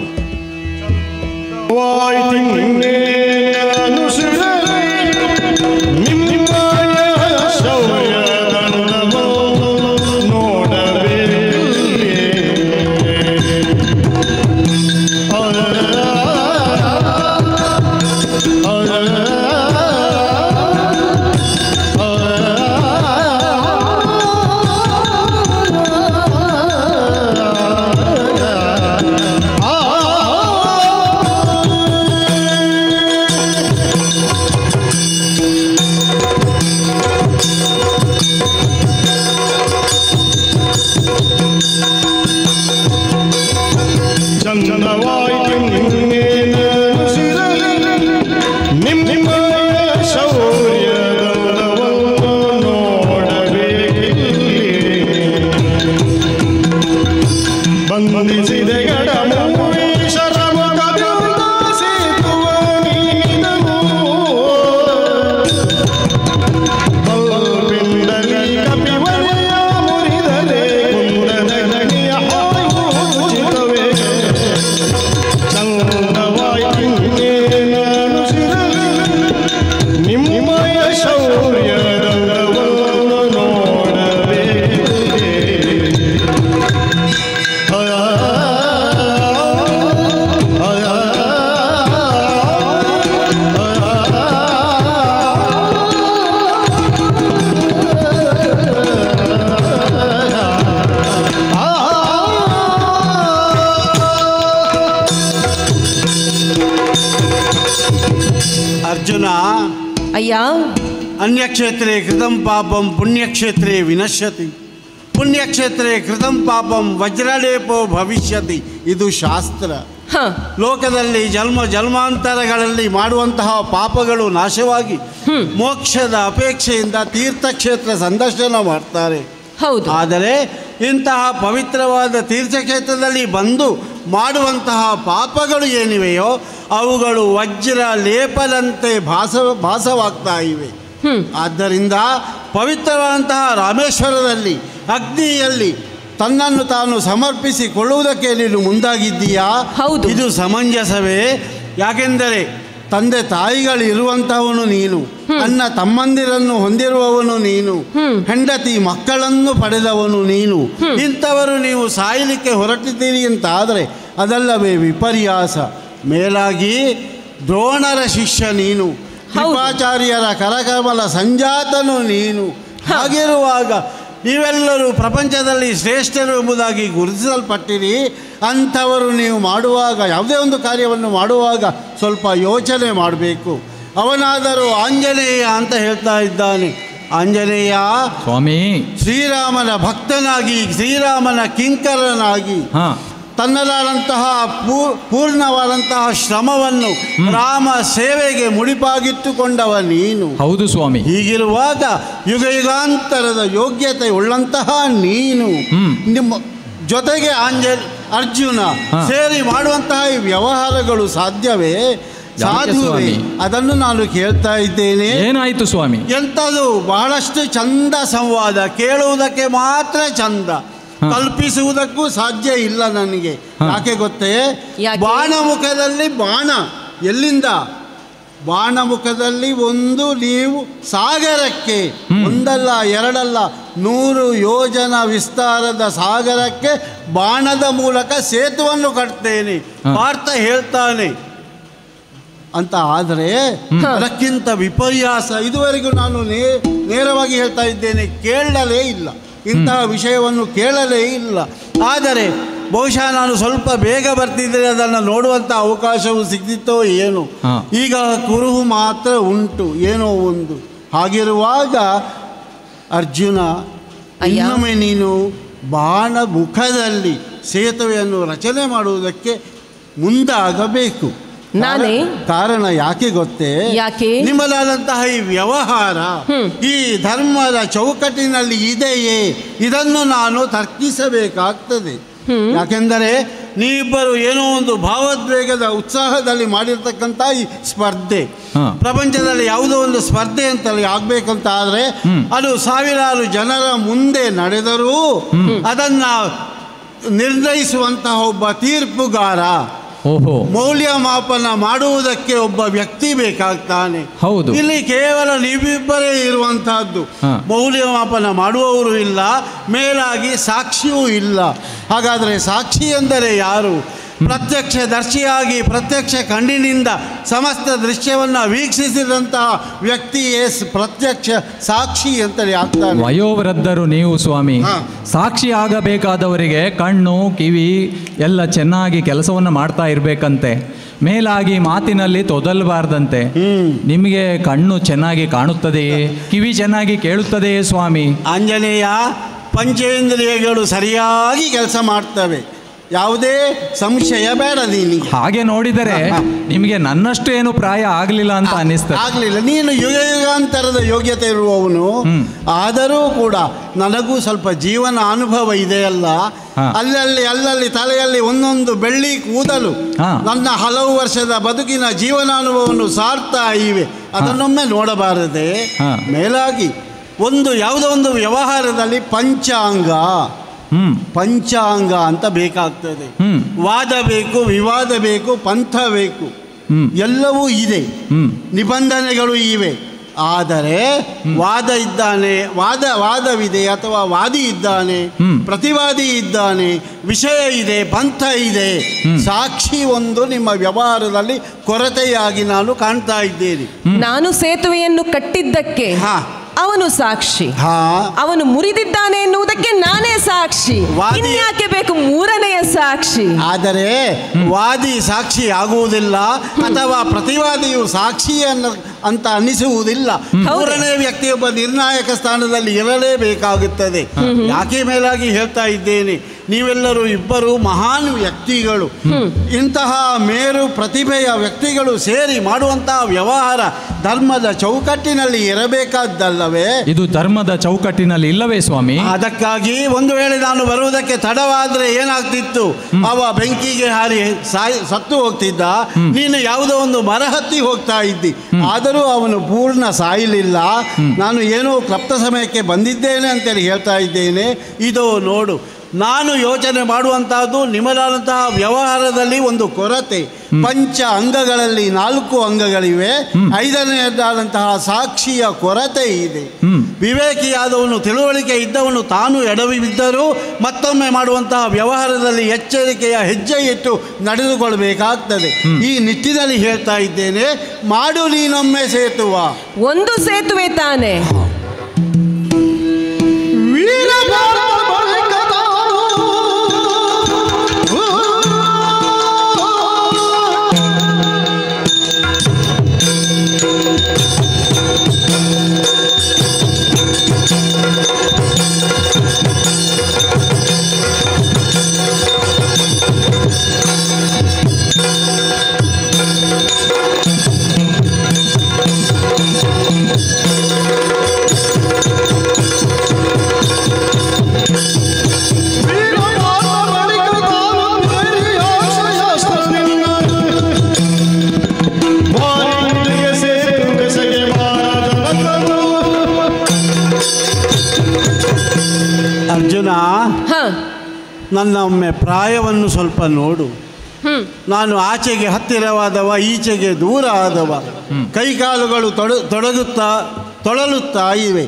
ಅಯ್ಯ, ಅನ್ಯಕ್ಷೇತ್ರೇ ಕೃತಂ ಪಾಪಂ ಪುಣ್ಯಕ್ಷೇತ್ರೇ ವಿನಶ್ಯತಿ, ಪುಣ್ಯಕ್ಷೇತ್ರೇ ಕೃತಂ ಪಾಪಂ ವಜ್ರಲೇಪೋ ಭವಿಷ್ಯತಿ. ಇದು ಶಾಸ್ತ್ರ. ಲೋಕದಲ್ಲಿ ಜನ್ಮಾಂತರಗಳಲ್ಲಿ ಮಾಡುವಂತಹ ಪಾಪಗಳು ನಾಶವಾಗಿ ಮೋಕ್ಷದ ಅಪೇಕ್ಷೆಯಿಂದ ತೀರ್ಥಕ್ಷೇತ್ರ ಸಂದರ್ಶನ ಮಾಡ್ತಾರೆ. ಹೌದು. ಆದರೆ ಇಂತಹ ಪವಿತ್ರವಾದ ತೀರ್ಥಕ್ಷೇತ್ರದಲ್ಲಿ ಬಂದು ಮಾಡುವಂತಹ ಪಾಪಗಳು ಏನಿವೆಯೋ ಅವುಗಳು ವಜ್ರ ಲೇಪದಂತೆ ಭಾಸವಾಗ್ತಾ ಇವೆ. ಆದ್ದರಿಂದ ಪವಿತ್ರವಾದಂತಹ ರಾಮೇಶ್ವರದಲ್ಲಿ ಅಗ್ನಿಯಲ್ಲಿ ತನ್ನನ್ನು ತಾನು ಸಮರ್ಪಿಸಿಕೊಳ್ಳುವುದಕ್ಕೆ ನೀನು ಮುಂದಾಗಿದ್ದೀಯಾ? ಹೌದು. ಇದು ಸಮಂಜಸವೇ? ಯಾಕೆಂದರೆ ತಂದೆ ತಾಯಿಗಳಿರುವಂತಹವನು ನೀನು, ಅಣ್ಣ ತಮ್ಮಂದಿರನ್ನು ಹೊಂದಿರುವವನು ನೀನು, ಹೆಂಡತಿ ಮಕ್ಕಳನ್ನು ಪಡೆದವನು ನೀನು. ಇಂಥವರು ನೀವು ಸಾಯಲಿಕ್ಕೆ ಹೊರಟಿದ್ದೀರಿ ಅಂತಾದರೆ ಅದಲ್ಲವೇ ವಿಪರ್ಯಾಸ. ಮೇಲಾಗಿ ದ್ರೋಣರ ಶಿಷ್ಯ ನೀನು, ಕೃಪಾಚಾರ್ಯರ ಕರಕಮಲ ಸಂಜಾತನು ನೀನು. ಹಾಗಿರುವಾಗ ನೀವೆಲ್ಲರೂ ಪ್ರಪಂಚದಲ್ಲಿ ಶ್ರೇಷ್ಠರು ಎಂಬುದಾಗಿ ಗುರುತಿಸಲ್ಪಟ್ಟಿರಿ. ಅಂಥವರು ನೀವು ಮಾಡುವಾಗ, ಯಾವುದೇ ಒಂದು ಕಾರ್ಯವನ್ನು ಮಾಡುವಾಗ ಸ್ವಲ್ಪ ಯೋಚನೆ ಮಾಡಬೇಕು. ಅವನಾದರೂ ಆಂಜನೇಯ ಅಂತ ಹೇಳ್ತಾ ಇದ್ದಾನೆ. ಆಂಜನೇಯ ಸ್ವಾಮಿ ಶ್ರೀರಾಮನ ಭಕ್ತನಾಗಿ, ಶ್ರೀರಾಮನ ಕಿಂಕರನಾಗಿ ತನ್ನದಾದಂತಹ ಪೂರ್ಣವಾದಂತಹ ಶ್ರಮವನ್ನು ರಾಮ ಸೇವೆಗೆ ಮುಡಿಪಾಗಿಟ್ಟುಕೊಂಡವ ನೀನು. ಹೌದು ಸ್ವಾಮಿ. ಹೀಗಿರುವಾಗ ಯುಗಾಂತರದ ಯೋಗ್ಯತೆ ಉಳ್ಳಂತಹ ನೀನು ನಿಮ್ಮ ಜೊತೆಗೆ ಅರ್ಜುನ ಸೇರಿ ಮಾಡುವಂತಹ ಈ ವ್ಯವಹಾರಗಳು ಸಾಧ್ಯವೇ? ಸಾಧುವೇ? ಅದನ್ನು ನಾನು ಕೇಳ್ತಾ ಇದ್ದೇನೆ. ಏನಾಯಿತು ಸ್ವಾಮಿ? ಎಂಥದು ಬಹಳಷ್ಟು ಚಂದ ಸಂವಾದ, ಕೇಳುವುದಕ್ಕೆ ಮಾತ್ರ ಚಂದ, ಕಲ್ಪಿಸುವುದಕ್ಕೂ ಸಾಧ್ಯ ಇಲ್ಲ ನನಗೆ. ಯಾಕೆ ಗೊತ್ತೇ? ಬಾಣಮುಖದಲ್ಲಿ ಬಾಣ ಎಲ್ಲಿಂದ? ಬಾಣಮುಖದಲ್ಲಿ ಒಂದು ನೀವು ಸಾಗರಕ್ಕೆ, ಒಂದಲ್ಲ ಎರಡಲ್ಲ 100 ಯೋಜನ ವಿಸ್ತಾರದ ಸಾಗರಕ್ಕೆ ಬಾಣದ ಮೂಲಕ ಸೇತುವನ್ನು ಕಟ್ತೇನೆ ಪಾರ್ಥ ಹೇಳ್ತಾನೆ ಅಂತ. ಆದರೆ ಅದಕ್ಕಿಂತ ವಿಪರ್ಯಾಸ ಇದುವರೆಗೂ ನಾನು ನೇರವಾಗಿ ಹೇಳ್ತಾ ಇದ್ದೇನೆ, ಕೇಳಲೇ ಇಲ್ಲ, ಇಂತಹ ವಿಷಯವನ್ನು ಕೇಳಲೇ ಇಲ್ಲ. ಆದರೆ ಬಹುಶಃ ನಾನು ಸ್ವಲ್ಪ ಬೇಗ ಬರ್ತಿದ್ದರೆ ಅದನ್ನು ನೋಡುವಂಥ ಅವಕಾಶವು ಸಿಗ್ತಿತ್ತೋ ಏನು. ಈಗ ಕುರುಹು ಮಾತ್ರ ಉಂಟು, ಏನೋ ಒಂದು. ಹಾಗಿರುವಾಗ ಅರ್ಜುನ, ಇನ್ನೊಮ್ಮೆ ನೀನು ಬಾಣ ಮುಖದಲ್ಲಿ ಸೇತುವೆಯನ್ನು ರಚನೆ ಮಾಡುವುದಕ್ಕೆ ಮುಂದಾಗಬೇಕು. ನಾನೇ ಕಾರಣ ಯಾಕೆ ಗೊತ್ತೇ? ಯಾಕೆ? ನಿಮ್ಮದಾದಂತಹ ಈ ವ್ಯವಹಾರ ಈ ಧರ್ಮದ ಚೌಕಟ್ಟಿನಲ್ಲಿ ಇದೆಯೇ? ಇದನ್ನು ನಾನು ತರ್ಕಿಸಬೇಕಾಗ್ತದೆ. ಯಾಕೆಂದರೆ ನೀವಿಬ್ಬರು ಏನೋ ಒಂದು ಭಾವೋದ್ವೇಗದ ಉತ್ಸಾಹದಲ್ಲಿ ಮಾಡಿರ್ತಕ್ಕಂಥ ಈ ಸ್ಪರ್ಧೆ, ಪ್ರಪಂಚದಲ್ಲಿ ಯಾವುದೋ ಒಂದು ಸ್ಪರ್ಧೆ ಅಂತಲ್ಲಿ ಆಗ್ಬೇಕಂತ ಆದರೆ ಅದು ಸಾವಿರಾರು ಜನರ ಮುಂದೆ ನಡೆದರೂ ಅದನ್ನ ನಿರ್ಣಯಿಸುವಂತಹ ಒಬ್ಬ ತೀರ್ಪುಗಾರ, ಮೌಲ್ಯಮಾಪನ ಮಾಡುವುದಕ್ಕೆ ಒಬ್ಬ ವ್ಯಕ್ತಿ ಬೇಕಾಗ್ತಾನೆ. ಹೌದು. ಇಲ್ಲಿ ಕೇವಲ ನೀವಿಬ್ಬರೇ ಇರುವಂತಹದ್ದು, ಮೌಲ್ಯಮಾಪನ ಮಾಡುವವರು ಇಲ್ಲ, ಮೇಲಾಗಿ ಸಾಕ್ಷಿಯೂ ಇಲ್ಲ. ಹಾಗಾದರೆ ಸಾಕ್ಷಿ ಎಂದರೆ ಯಾರು? ಪ್ರತ್ಯಕ್ಷ ದರ್ಶಿಯಾಗಿ ಪ್ರತ್ಯಕ್ಷ ಕಣ್ಣಿನಿಂದ ಸಮಸ್ತ ದೃಶ್ಯವನ್ನು ವೀಕ್ಷಿಸಿದಂತಹ ವ್ಯಕ್ತಿಯೇ ಪ್ರತ್ಯಕ್ಷ ಸಾಕ್ಷಿ ಅಂತಲೇ ಆಗ್ತಾನೆ. ವಯೋವೃದ್ಧರು ನೀವು ಸ್ವಾಮಿ, ಸಾಕ್ಷಿ ಆಗಬೇಕಾದವರಿಗೆ ಕಣ್ಣು ಕಿವಿ ಎಲ್ಲ ಚೆನ್ನಾಗಿ ಕೆಲಸವನ್ನು ಮಾಡ್ತಾ ಇರಬೇಕಂತೆ, ಮೇಲಾಗಿ ಮಾತಿನಲ್ಲಿ ತೊದಲಬಾರ್ದಂತೆ. ನಿಮಗೆ ಕಣ್ಣು ಚೆನ್ನಾಗಿ ಕಾಣುತ್ತದೆಯೇ? ಕಿವಿ ಚೆನ್ನಾಗಿ ಕೇಳುತ್ತದೆಯೇ ಸ್ವಾಮಿ? ಆಂಜನೇಯ, ಪಂಚೇಂದ್ರಿಯಗಳು ಸರಿಯಾಗಿ ಕೆಲಸ ಮಾಡ್ತವೆ, ಯಾವುದೇ ಸಂಶಯ ಬೇಡ ನಿನಗೆ. ಹಾಗೆ ನೋಡಿದರೆ ನಿಮಗೆ ನನ್ನಷ್ಟು ಏನು ಪ್ರಾಯ ಆಗಲಿಲ್ಲ ಅಂತ ಅನ್ನಿಸ್ತದೆ. ಆಗಲಿಲ್ಲ, ನೀನು ಯುಗಾಂತರದ ಯೋಗ್ಯತೆ ಇರುವವನು. ಆದರೂ ಕೂಡ ನನಗೂ ಸ್ವಲ್ಪ ಜೀವನ ಅನುಭವ ಇದೆಯಲ್ಲ, ಅಲ್ಲಲ್ಲಿ ತಲೆಯಲ್ಲಿ ಒಂದೊಂದು ಬೆಳ್ಳಿ ಕೂದಲು ನನ್ನ ಹಲವು ವರ್ಷದ ಬದುಕಿನ ಜೀವನಾನುಭವವನ್ನು ಸಾರ್ತಾ ಇವೆ. ಅದನ್ನೊಮ್ಮೆ ನೋಡಬಾರದೆ? ಮೇಲಾಗಿ ಯಾವುದೋ ಒಂದು ವ್ಯವಹಾರದಲ್ಲಿ ಪಂಚಾಂಗ ಅಂತ ಬೇಕಾಗ್ತದೆ. ವಾದ ಬೇಕು, ವಿವಾದ ಬೇಕು, ಪಂಥ ಬೇಕು, ಎಲ್ಲವೂ ಇದೆ, ನಿಬಂಧನೆಗಳು ಇವೆ. ಆದರೆ ವಾದವಿದೆ ಅಥವಾ ವಾದಿ ಇದ್ದಾನೆ, ಪ್ರತಿವಾದಿ ಇದ್ದಾನೆ, ವಿಷಯ ಇದೆ, ಪಂಥ ಇದೆ, ಸಾಕ್ಷಿ ಒಂದು ನಿಮ್ಮ ವ್ಯವಹಾರದಲ್ಲಿ ಕೊರತೆಯಾಗಿ ನಾನು ಕಾಣ್ತಾ ಇದ್ದೇನೆ. ನಾನು ಸೇತುವೆಯನ್ನು ಕಟ್ಟಿದ್ದಕ್ಕೆ ಅವನು ಸಾಕ್ಷಿ, ಅವನು ಮುರಿದಿದ್ದಾನೆ ಎನ್ನುವುದಕ್ಕೆ ನಾನೇ ಸಾಕ್ಷಿ. ಇನ್ಯಾಕೆ ಬೇಕು ಮೂರನೆಯ ಸಾಕ್ಷಿ? ಆದರೆ ವಾದಿ ಸಾಕ್ಷಿ ಆಗುವುದಿಲ್ಲ ಅಥವಾ ಪ್ರತಿವಾದಿಯು ಸಾಕ್ಷಿಯನ್ನು ಅಂತ ಅನಿಸುವುದಿಲ್ಲ. ಮೂರನೇ ವ್ಯಕ್ತಿಯೊಬ್ಬ ನಿರ್ಣಾಯಕ ಸ್ಥಾನದಲ್ಲಿ ಇರಲೇಬೇಕಾಗುತ್ತದೆ. ಯಾಕೆ ಮೇಲಾಗಿ ಹೇಳ್ತಾ ಇದ್ದೇನೆ, ನೀವೆಲ್ಲರೂ ಇಬ್ಬರು ಮಹಾನ್ ವ್ಯಕ್ತಿಗಳು. ಇಂತಹ ಮೇರು ಪ್ರತಿಭೆಯ ವ್ಯಕ್ತಿಗಳು ಸೇರಿ ಮಾಡುವಂತಹ ವ್ಯವಹಾರ ಧರ್ಮದ ಚೌಕಟ್ಟಿನಲ್ಲಿ ಇರಬೇಕಾದ್ದಲ್ಲವೇ? ಇದು ಧರ್ಮದ ಚೌಕಟ್ಟಿನಲ್ಲಿ ಇಲ್ಲವೇ ಸ್ವಾಮಿ? ಅದಕ್ಕಾಗಿ ಒಂದು ವೇಳೆ ನಾನು ಬರುವುದಕ್ಕೆ ತಡವಾದ್ರೆ ಏನಾಗ್ತಿತ್ತು, ಅವ ಬೆಂಕಿಗೆ ಹಾರಿ ಸತ್ತು ಹೋಗ್ತಿದ್ದ, ನೀನು ಯಾವುದೋ ಒಂದು ಮರ ಹತ್ತಿ ಹೋಗ್ತಾ ಇದ್ದಿ. ಆದರೂ ಅವನು ಪೂರ್ಣ ಸಾಯಲಿಲ್ಲ. ನಾನು ಏನೋ ಕ್ಲಪ್ತ ಸಮಯಕ್ಕೆ ಬಂದಿದ್ದೇನೆ ಅಂತೇಳಿ ಹೇಳ್ತಾ ಇದ್ದೇನೆ. ಇದು ನೋಡು, ನಾನು ಯೋಚನೆ ಮಾಡುವಂತಹದ್ದು ನಿಮ್ಮದಾದಂತಹ ವ್ಯವಹಾರದಲ್ಲಿ ಒಂದು ಕೊರತೆ. ಪಂಚ ಅಂಗಗಳಲ್ಲಿ 4 ಅಂಗಗಳಿವೆ, 5ನೇದಾದಂತಹ ಸಾಕ್ಷಿಯ ಕೊರತೆ ಇದೆ. ವಿವೇಕಿಯಾದವನು, ತಿಳುವಳಿಕೆ ಇದ್ದವನು ತಾನು ಎಡವಿ ಬಿದ್ದರೂ ಮತ್ತೊಮ್ಮೆ ಮಾಡುವಂತಹ ವ್ಯವಹಾರದಲ್ಲಿ ಎಚ್ಚರಿಕೆಯ ಹೆಜ್ಜೆ ಇಟ್ಟು ನಡೆದುಕೊಳ್ಬೇಕಾಗ್ತದೆ. ಈ ನಿಟ್ಟಿನಲ್ಲಿ ಹೇಳ್ತಾ ಇದ್ದೇನೆ, ಮಾಡು ನೀನೊಮ್ಮೆ ಸೇತುವ. ಒಂದು ಸೇತುವೆ ತಾನೆ. ಅರ್ಜುನ, ನನ್ನ ಒಮ್ಮೆ ಪ್ರಾಯವನ್ನು ಸ್ವಲ್ಪ ನೋಡು. ನಾನು ಆಚೆಗೆ ಹತ್ತಿರವಾದವ, ಈಚೆಗೆ ದೂರ ಆದವ. ಕೈಕಾಲುಗಳು ತೊಳಲುತ್ತಾ ಇವೆ.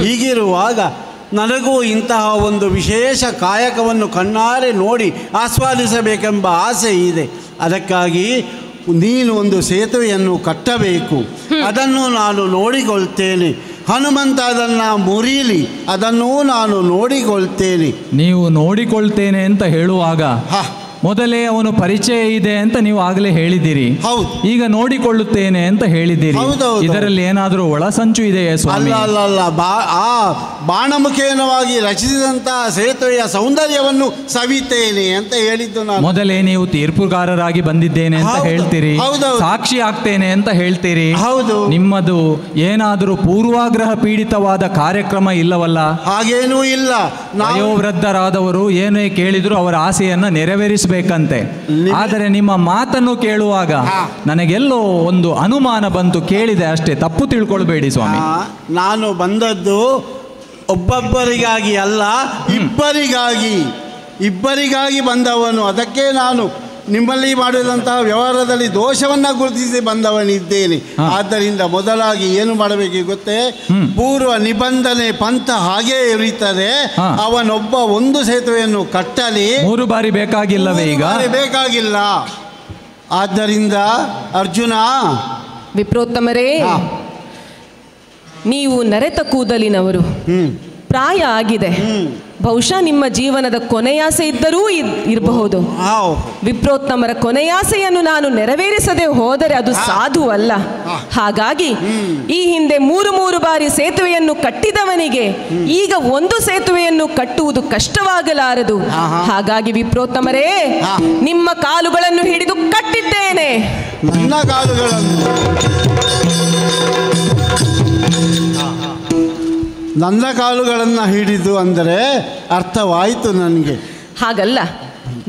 ಹೀಗಿರುವಾಗ ನನಗೂ ಇಂತಹ ಒಂದು ವಿಶೇಷ ಕಾಯಕವನ್ನು ಕಣ್ಣಾರೆ ನೋಡಿ ಆಸ್ವಾದಿಸಬೇಕೆಂಬ ಆಸೆ ಇದೆ. ಅದಕ್ಕಾಗಿ ನೀನು ಒಂದು ಸೇತುವೆಯನ್ನು ಕಟ್ಟಬೇಕು. ಅದನ್ನು ನಾನು ನೋಡಿಕೊಳ್ತೇನೆ. ಹನುಮಂತ ಅದನ್ನು ಮುರಿಲಿ, ಅದನ್ನೂ ನಾನು ನೋಡಿಕೊಳ್ತೇನೆ. ನೀವು ನೋಡಿಕೊಳ್ತೇನೆ ಅಂತ ಹೇಳುವಾಗ ಮೊದಲೇ ಅವನು ಪರಿಚಯ ಇದೆ ಅಂತ ನೀವು ಆಗಲೇ ಹೇಳಿದ್ದೀರಿ. ಹೌದು. ಈಗ ನೋಡಿಕೊಳ್ಳುತ್ತೇನೆ ಅಂತ ಹೇಳಿದ್ದೀರಿ. ಇದರಲ್ಲಿ ಏನಾದರೂ ಒಳಸಂಚು ಇದೆಯೇ ಸ್ವಾಮಿ? ಅಲ್ಲ, ಬಾಣಮುಖೇನವಾಗಿ ರಚಿಸಿದಂತಹ ಸೇತುವೆಯ ಸೌಂದರ್ಯವನ್ನು ಸವಿತೇನೆ ಅಂತ ಹೇಳಿದ್ದು ನಾನು. ಮೊದಲೇ ನೀವು ತೀರ್ಪುಗಾರರಾಗಿ ಬಂದಿದ್ದೇನೆ ಅಂತ ಹೇಳ್ತೀರಿ, ಸಾಕ್ಷಿ ಆಗ್ತೇನೆ ಅಂತ ಹೇಳ್ತೀರಿ. ಹೌದು. ನಿಮ್ಮದು ಏನಾದರೂ ಪೂರ್ವಾಗ್ರಹ ಪೀಡಿತವಾದ ಕಾರ್ಯಕ್ರಮ ಇಲ್ಲವಲ್ಲ? ಹಾಗೇನೂ ಇಲ್ಲ. ವಯೋವೃದ್ಧರಾದವರು ಏನೇ ಕೇಳಿದ್ರು ಅವರ ಆಸೆಯನ್ನು ನೆರವೇರಿಸ ಬೇಕಂತೆ. ಆದರೆ ನಿಮ್ಮ ಮಾತನ್ನು ಕೇಳುವಾಗ ನನಗೆಲ್ಲೋ ಒಂದು ಅನುಮಾನ ಬಂತು, ಕೇಳಿದೆ ಅಷ್ಟೇ, ತಪ್ಪು ತಿಳ್ಕೊಳ್ಬೇಡಿ ಸ್ವಾಮಿ. ನಾನು ಬಂದದ್ದು ಒಬ್ಬೊಬ್ಬರಿಗಾಗಿ ಅಲ್ಲ, ಇಬ್ಬರಿಗಾಗಿ ಬಂದವನು. ಅದಕ್ಕೆ ನಾನು ನಿಮ್ಮಲ್ಲಿ ಮಾಡಿದಂತಹ ವ್ಯವಹಾರದಲ್ಲಿ ದೋಷವನ್ನು ಗುರುತಿಸಿ ಬಂದವನಿದ್ದೇನೆ. ಆದ್ದರಿಂದ ಮೊದಲಾಗಿ ಏನು ಮಾಡಬೇಕು ಗೊತ್ತೇ? ಪೂರ್ವ ನಿಬಂಧನೆ ಪಂಥ ಹಾಗೇ ಇರುತ್ತದೆ. ಅವನೊಬ್ಬ ಒಂದು ಸೇತುವೆಯನ್ನು ಕಟ್ಟಲಿ. 3 ಬಾರಿ ಬೇಕಾಗಿಲ್ಲವೇ? ಈಗ ಬೇಕಾಗಿಲ್ಲ. ಆದ್ದರಿಂದ ಅರ್ಜುನ, ವಿಪ್ರೋತ್ತಮರೇ, ನೀವು ನರೆತ ಕೂದಲಿನವರು, ಪ್ರಾಯ ಆಗಿದೆ. ಬಹುಶಃ ನಿಮ್ಮ ಜೀವನದ ಕೊನೆಯಾಸೆ ಇದ್ದರೂ ಇರಬಹುದು. ವಿಪ್ರೋತ್ತಮರ ಕೊನೆಯಾಸೆಯನ್ನು ನಾನು ನೆರವೇರಿಸದೆ ಹೋದರೆ ಅದು ಸಾಧುವಲ್ಲ. ಹಾಗಾಗಿ ಈ ಹಿಂದೆ 3 ಬಾರಿ ಸೇತುವೆಯನ್ನು ಕಟ್ಟಿದವನಿಗೆ ಈಗ ಒಂದು ಸೇತುವೆಯನ್ನು ಕಟ್ಟುವುದು ಕಷ್ಟವಾಗಲಾರದು. ಹಾಗಾಗಿ ವಿಪ್ರೋತ್ತಮರೇ, ನಿಮ್ಮ ಕಾಲುಗಳನ್ನು ಹಿಡಿದು ಕಟ್ಟಿದ್ದೇನೆ. ನನ್ನ ಕಾಲುಗಳನ್ನು ನನ್ನ ಕಾಲುಗಳನ್ನು ಹಿಡಿದು ಅಂದರೆ ಅರ್ಥವಾಯಿತು ನನಗೆ. ಹಾಗಲ್ಲ,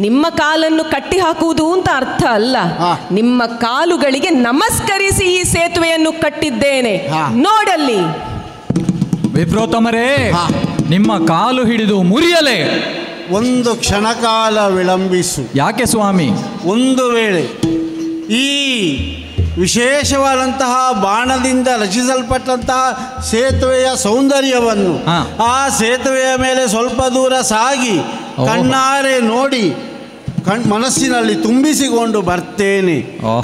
ನಿಮ್ಮ ಕಾಲನ್ನು ಕಟ್ಟಿ ಹಾಕುವುದು ಅಂತ ಅರ್ಥ ಅಲ್ಲ. ನಿಮ್ಮ ಕಾಲುಗಳಿಗೆ ನಮಸ್ಕರಿಸಿ ಈ ಸೇತುವೆಯನ್ನು ಕಟ್ಟಿದ್ದೇನೆ, ನೋಡಲ್ಲಿ. ವಿಪ್ರೋತ್ತಮರೇ, ನಿಮ್ಮ ಕಾಲು ಹಿಡಿದು ಮುರಿಯಲೇ ಒಂದು ಕ್ಷಣಕಾಲ ವಿಳಂಬಿಸು. ಯಾಕೆ ಸ್ವಾಮಿ? ಒಂದು ವೇಳೆ ಈ ವಿಶೇಷವಾದಂತಹ ಬಾಣದಿಂದ ರಚಿಸಲ್ಪಟ್ಟಂತಹ ಸೇತುವೆಯ ಸೌಂದರ್ಯವನ್ನು ಆ ಸೇತುವೆಯ ಮೇಲೆ ಸ್ವಲ್ಪ ದೂರ ಸಾಗಿ ಕಣ್ಣಾರೆ ನೋಡಿ ಮನಸ್ಸಿನಲ್ಲಿ ತುಂಬಿಸಿಕೊಂಡು ಬರ್ತೇನೆ.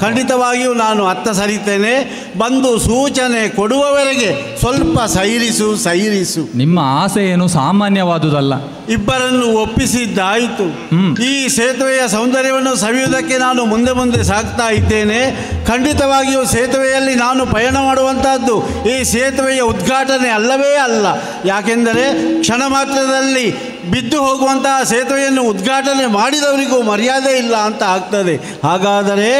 ಖಂಡಿತವಾಗಿಯೂ ನಾನು ಅತ್ತ ಸರಿತೇನೆ. ಬಂದು ಸೂಚನೆ ಕೊಡುವವರೆಗೆ ಸ್ವಲ್ಪ ಸೈರಿಸು. ನಿಮ್ಮ ಆಸೆ ಏನು ಸಾಮಾನ್ಯವಾದುದಲ್ಲ. ಇಬ್ಬರನ್ನು ಒಪ್ಪಿಸಿದ್ದಾಯಿತು. ಈ ಸೇತುವೆಯ ಸೌಂದರ್ಯವನ್ನು ಸವಿಯುವುದಕ್ಕೆ ನಾನು ಮುಂದೆ ಸಾಗ್ತಾ ಇದ್ದೇನೆ. ಖಂಡಿತವಾಗಿಯೂ ಸೇತುವೆಯಲ್ಲಿ ನಾನು ಪಯಣ ಮಾಡುವಂತಹದ್ದು ಈ ಸೇತುವೆಯ ಉದ್ಘಾಟನೆ ಅಲ್ಲವೇ ಅಲ್ಲ. ಯಾಕೆಂದರೆ ಕ್ಷಣ ಮಾತ್ರದಲ್ಲಿ ಬಿದ್ದು ಹೋಗುವಂತಹ ಸೇತುವೆಯನ್ನು ಉದ್ಘಾಟನೆ ಮಾಡಿದವರಿಗೂ ಮರ್ಯಾದೆ ಇಲ್ಲ ಅಂತ ಆಗ್ತದೆ. ಹಾಗಾದರೆ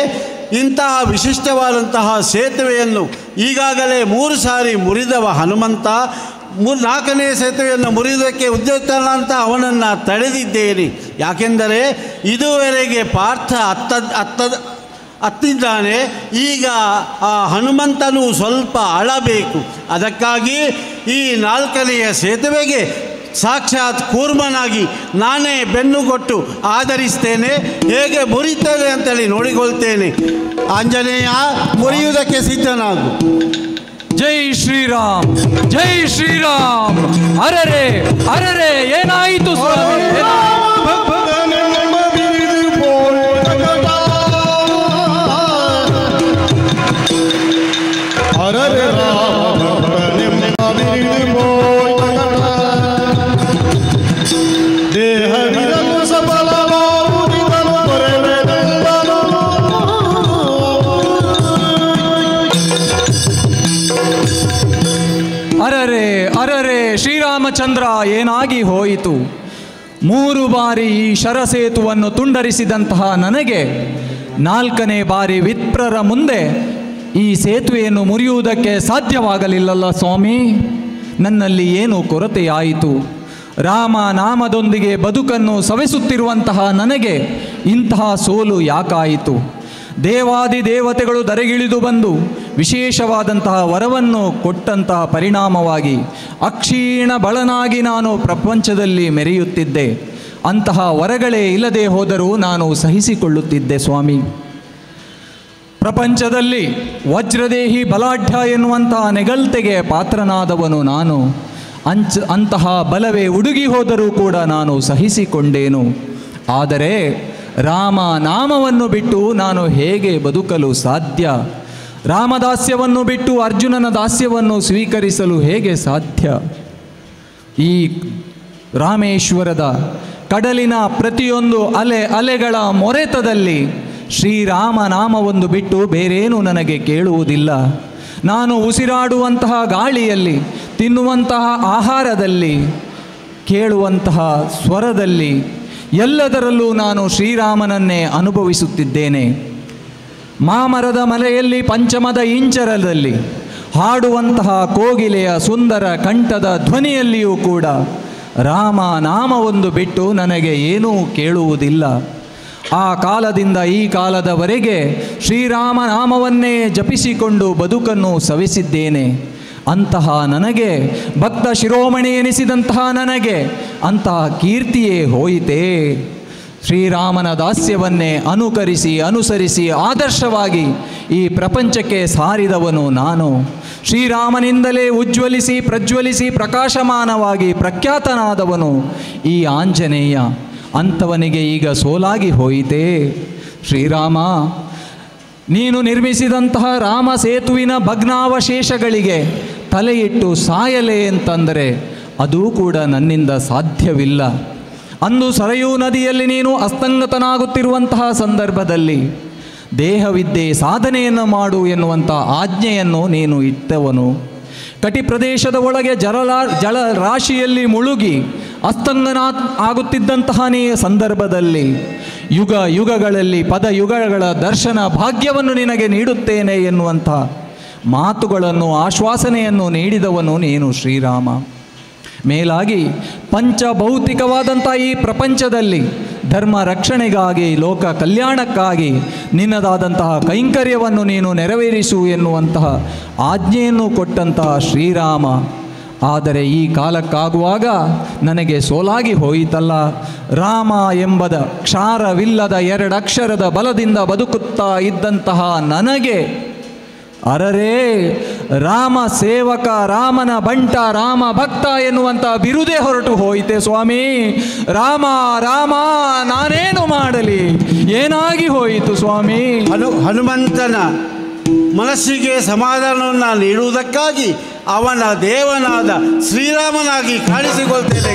ಇಂತಹ ವಿಶಿಷ್ಟವಾದಂತಹ ಸೇತುವೆಯನ್ನು ಈಗಾಗಲೇ 3 ಸಾರಿ ಮುರಿದವ ಹನುಮಂತ 4ನೇ ಸೇತುವೆಯನ್ನು ಮುರಿಯುವುದಕ್ಕೆ ಉದ್ಯುಕ್ತನ ಅಂತ ಅವನನ್ನು ತಡೆದಿದ್ದೇನೆ. ಯಾಕೆಂದರೆ ಇದುವರೆಗೆ ಪಾರ್ಥ ಹತ್ತಿದ್ದಾನೆ. ಈಗ ಆ ಹನುಮಂತನು ಸ್ವಲ್ಪ ಅಳಬೇಕು. ಅದಕ್ಕಾಗಿ ಈ 4ನೆಯ ಸೇತುವೆಗೆ ಸಾಕ್ಷಾತ್ ಕೂರ್ಮನಾಗಿ ನಾನೇ ಬೆನ್ನು ಕೊಟ್ಟು ಆಧರಿಸ್ತೇನೆ. ಹೇಗೆ ಮುರಿತೇನೆ ಅಂತೇಳಿ ನೋಡಿಕೊಳ್ತೇನೆ. ಆಂಜನೇಯ, ಮುರಿಯುವುದಕ್ಕೆ ಸಿದ್ಧನಾಗು. ಜೈ ಶ್ರೀರಾಮ್, ಜೈ ಶ್ರೀರಾಮ್. ಅರರೆ ಅರರೆ, ಏನಾಯಿತು ಸ್ವಾಮಿ? ಅರರೆ ಅರರೆ, ಶ್ರೀರಾಮಚಂದ್ರ, ಏನಾಗಿ ಹೋಯಿತು? 3 ಬಾರಿ ಈ ಶರಸೇತುವನ್ನು ತುಂಡರಿಸಿದಂತಹ ನನಗೆ 4ನೇ ಬಾರಿ ವಿಪ್ರರ ಮುಂದೆ ಈ ಸೇತುವೆಯನ್ನು ಮುರಿಯುವುದಕ್ಕೆ ಸಾಧ್ಯವಾಗಲಿಲ್ಲಲ್ಲ ಸ್ವಾಮಿ. ನನ್ನಲ್ಲಿ ಏನು ಕೊರತೆಯಾಯಿತು? ರಾಮ ನಾಮದೊಂದಿಗೆ ಬದುಕನ್ನು ಸವೆಸುತ್ತಿರುವಂತಹ ನನಗೆ ಇಂತಹ ಸೋಲು ಯಾಕಾಯಿತು? ದೇವಾದಿ ದೇವತೆಗಳು ಧರೆಗಿಳಿದು ಬಂದು ವಿಶೇಷವಾದಂತಹ ವರವನ್ನು ಕೊಟ್ಟಂತಹ ಪರಿಣಾಮವಾಗಿ ಅಕ್ಷೀಣ ಬಳನಾಗಿ ನಾನು ಪ್ರಪಂಚದಲ್ಲಿ ಮೆರೆಯುತ್ತಿದ್ದೆ. ಅಂತಹ ವರಗಳೇ ಇಲ್ಲದೆ ಹೋದರೂ ನಾನು ಸಹಿಸಿಕೊಳ್ಳುತ್ತಿದ್ದೆ ಸ್ವಾಮಿ. ಪ್ರಪಂಚದಲ್ಲಿ ವಜ್ರದೇಹಿ ಬಲಾಢ್ಯ ಎನ್ನುವಂತಹ ನೆಗಲ್ತೆಗೆ ಪಾತ್ರನಾದವನು ನಾನು. ಅಂತಹ ಬಲವೇ ಉಡುಗಿ ಹೋದರೂ ಕೂಡ ನಾನು ಸಹಿಸಿಕೊಂಡೇನು. ಆದರೆ ರಾಮ ನಾಮವನ್ನು ಬಿಟ್ಟು ನಾನು ಹೇಗೆ ಬದುಕಲು ಸಾಧ್ಯ? ರಾಮದಾಸ್ಯವನ್ನು ಬಿಟ್ಟು ಅರ್ಜುನನ ದಾಸ್ಯವನ್ನು ಸ್ವೀಕರಿಸಲು ಹೇಗೆ ಸಾಧ್ಯ? ಈ ರಾಮೇಶ್ವರದ ಕಡಲಿನ ಪ್ರತಿಯೊಂದು ಅಲೆಗಳ ಮೊರೆತದಲ್ಲಿ ಶ್ರೀರಾಮ ನಾಮವೊಂದು ಬಿಟ್ಟು ಬೇರೇನೂ ನನಗೆ ಕೇಳುವುದಿಲ್ಲ. ನಾನು ಉಸಿರಾಡುವಂತಹ ಗಾಳಿಯಲ್ಲಿ, ತಿನ್ನುವಂತಹ ಆಹಾರದಲ್ಲಿ, ಕೇಳುವಂತಹ ಸ್ವರದಲ್ಲಿ, ಎಲ್ಲದರಲ್ಲೂ ನಾನು ಶ್ರೀರಾಮನನ್ನೇ ಅನುಭವಿಸುತ್ತಿದ್ದೇನೆ. ಮಾಮರದ ಮಲೆಯಲ್ಲಿ ಪಂಚಮದ ಇಂಚರದಲ್ಲಿ ಹಾಡುವಂತಹ ಕೋಗಿಲೆಯ ಸುಂದರ ಕಂಠದ ಧ್ವನಿಯಲ್ಲಿಯೂ ಕೂಡ ರಾಮ ನಾಮವೊಂದು ಬಿಟ್ಟು ನನಗೆ ಏನೂ ಕೇಳುವುದಿಲ್ಲ. ಆ ಕಾಲದಿಂದ ಈ ಕಾಲದವರೆಗೆ ಶ್ರೀರಾಮ ನಾಮವನ್ನೇ ಜಪಿಸಿಕೊಂಡು ಬದುಕನ್ನು ಸವಿಸಿದ್ದೇನೆ. ಅಂತಹ ನನಗೆ, ಭಕ್ತ ಶಿರೋಮಣಿ ಎನಿಸಿದಂತಹ ನನಗೆ ಅಂತಹ ಕೀರ್ತಿಯೇ ಹೋಯಿತೇ? ಶ್ರೀರಾಮನ ದಾಸ್ಯವನ್ನೇ ಅನುಸರಿಸಿ ಆದರ್ಶವಾಗಿ ಈ ಪ್ರಪಂಚಕ್ಕೆ ಸಾರಿದವನು ನಾನು. ಶ್ರೀರಾಮನಿಂದಲೇ ಪ್ರಜ್ವಲಿಸಿ ಪ್ರಕಾಶಮಾನವಾಗಿ ಪ್ರಖ್ಯಾತನಾದವನು ಈ ಆಂಜನೇಯ. ಅಂಥವನಿಗೆ ಈಗ ಸೋಲಾಗಿ ಹೋಯಿತೇ? ಶ್ರೀರಾಮ, ನೀನು ನಿರ್ಮಿಸಿದಂತಹ ರಾಮ ಸೇತುವಿನ ಭಗ್ನಾವಶೇಷಗಳಿಗೆ ತಲೆಯಿಟ್ಟು ಸಾಯಲೇ ಅಂತಂದರೆ ಅದೂ ಕೂಡ ನನ್ನಿಂದ ಸಾಧ್ಯವಿಲ್ಲ. ಅಂದು ಸರಯೂ ನದಿಯಲ್ಲಿ ನೀನು ಅಸ್ತಂಗತನಾಗುತ್ತಿರುವಂತಹ ಸಂದರ್ಭದಲ್ಲಿ ದೇಹವಿದ್ಯೆ ಸಾಧನೆಯನ್ನು ಮಾಡು ಎನ್ನುವಂಥ ಆಜ್ಞೆಯನ್ನು ನೀನು ಇಟ್ಟವನು. ಕಟಿ ಪ್ರದೇಶದ ಒಳಗೆ ಜಲರಾಶಿಯಲ್ಲಿ ಮುಳುಗಿ ಅಸ್ತಂಗನ ಆಗುತ್ತಿದ್ದಂತಹ ನೀ ಸಂದರ್ಭದಲ್ಲಿ ಯುಗಗಳಲ್ಲಿ ಪದಯುಗಗಳ ದರ್ಶನ ಭಾಗ್ಯವನ್ನು ನಿನಗೆ ನೀಡುತ್ತೇನೆ ಎನ್ನುವಂಥ ಮಾತುಗಳನ್ನು, ಆಶ್ವಾಸನೆಯನ್ನು ನೀಡಿದವನು ನೀನು ಶ್ರೀರಾಮ. ಮೇಲಾಗಿ ಪಂಚಭೌತಿಕವಾದಂಥ ಈ ಪ್ರಪಂಚದಲ್ಲಿ ಧರ್ಮ ರಕ್ಷಣೆಗಾಗಿ, ಲೋಕ ಕಲ್ಯಾಣಕ್ಕಾಗಿ ನಿನ್ನದಾದಂತಹ ಕೈಂಕರ್ಯವನ್ನು ನೀನು ನೆರವೇರಿಸು ಎನ್ನುವಂತಹ ಆಜ್ಞೆಯನ್ನು ಕೊಟ್ಟಂತಹ ಶ್ರೀರಾಮ. ಆದರೆ ಈ ಕಾಲಕ್ಕಾಗುವಾಗ ನನಗೆ ಸೋಲಾಗಿ ಹೋಯಿತಲ್ಲ. ರಾಮ ಎಂಬದ ಕ್ಷಾರವಿಲ್ಲದ 2 ಅಕ್ಷರದ ಬಲದಿಂದ ಬದುಕುತ್ತಾ ಇದ್ದಂತಹ ನನಗೆ ಅರರೇ ರಾಮ ಸೇವಕ, ರಾಮನ ಬಂಟ, ರಾಮ ಭಕ್ತ ಎನ್ನುವಂಥ ಬಿರುದೇ ಹೊರಟು ಹೋಯಿತೆ ಸ್ವಾಮಿ. ರಾಮ ರಾಮ ನಾನೇನು ಮಾಡಲಿ, ಏನಾಗಿ ಹೋಯಿತು ಸ್ವಾಮಿ? ಹನುಮಂತನ ಮನಸ್ಸಿಗೆ ಸಮಾಧಾನವನ್ನು ನೀಡುವುದಕ್ಕಾಗಿ ಅವನ ದೇವನಾದ ಶ್ರೀರಾಮನಾಗಿ ಕಾಣಿಸಿಕೊಳ್ತೇನೆ.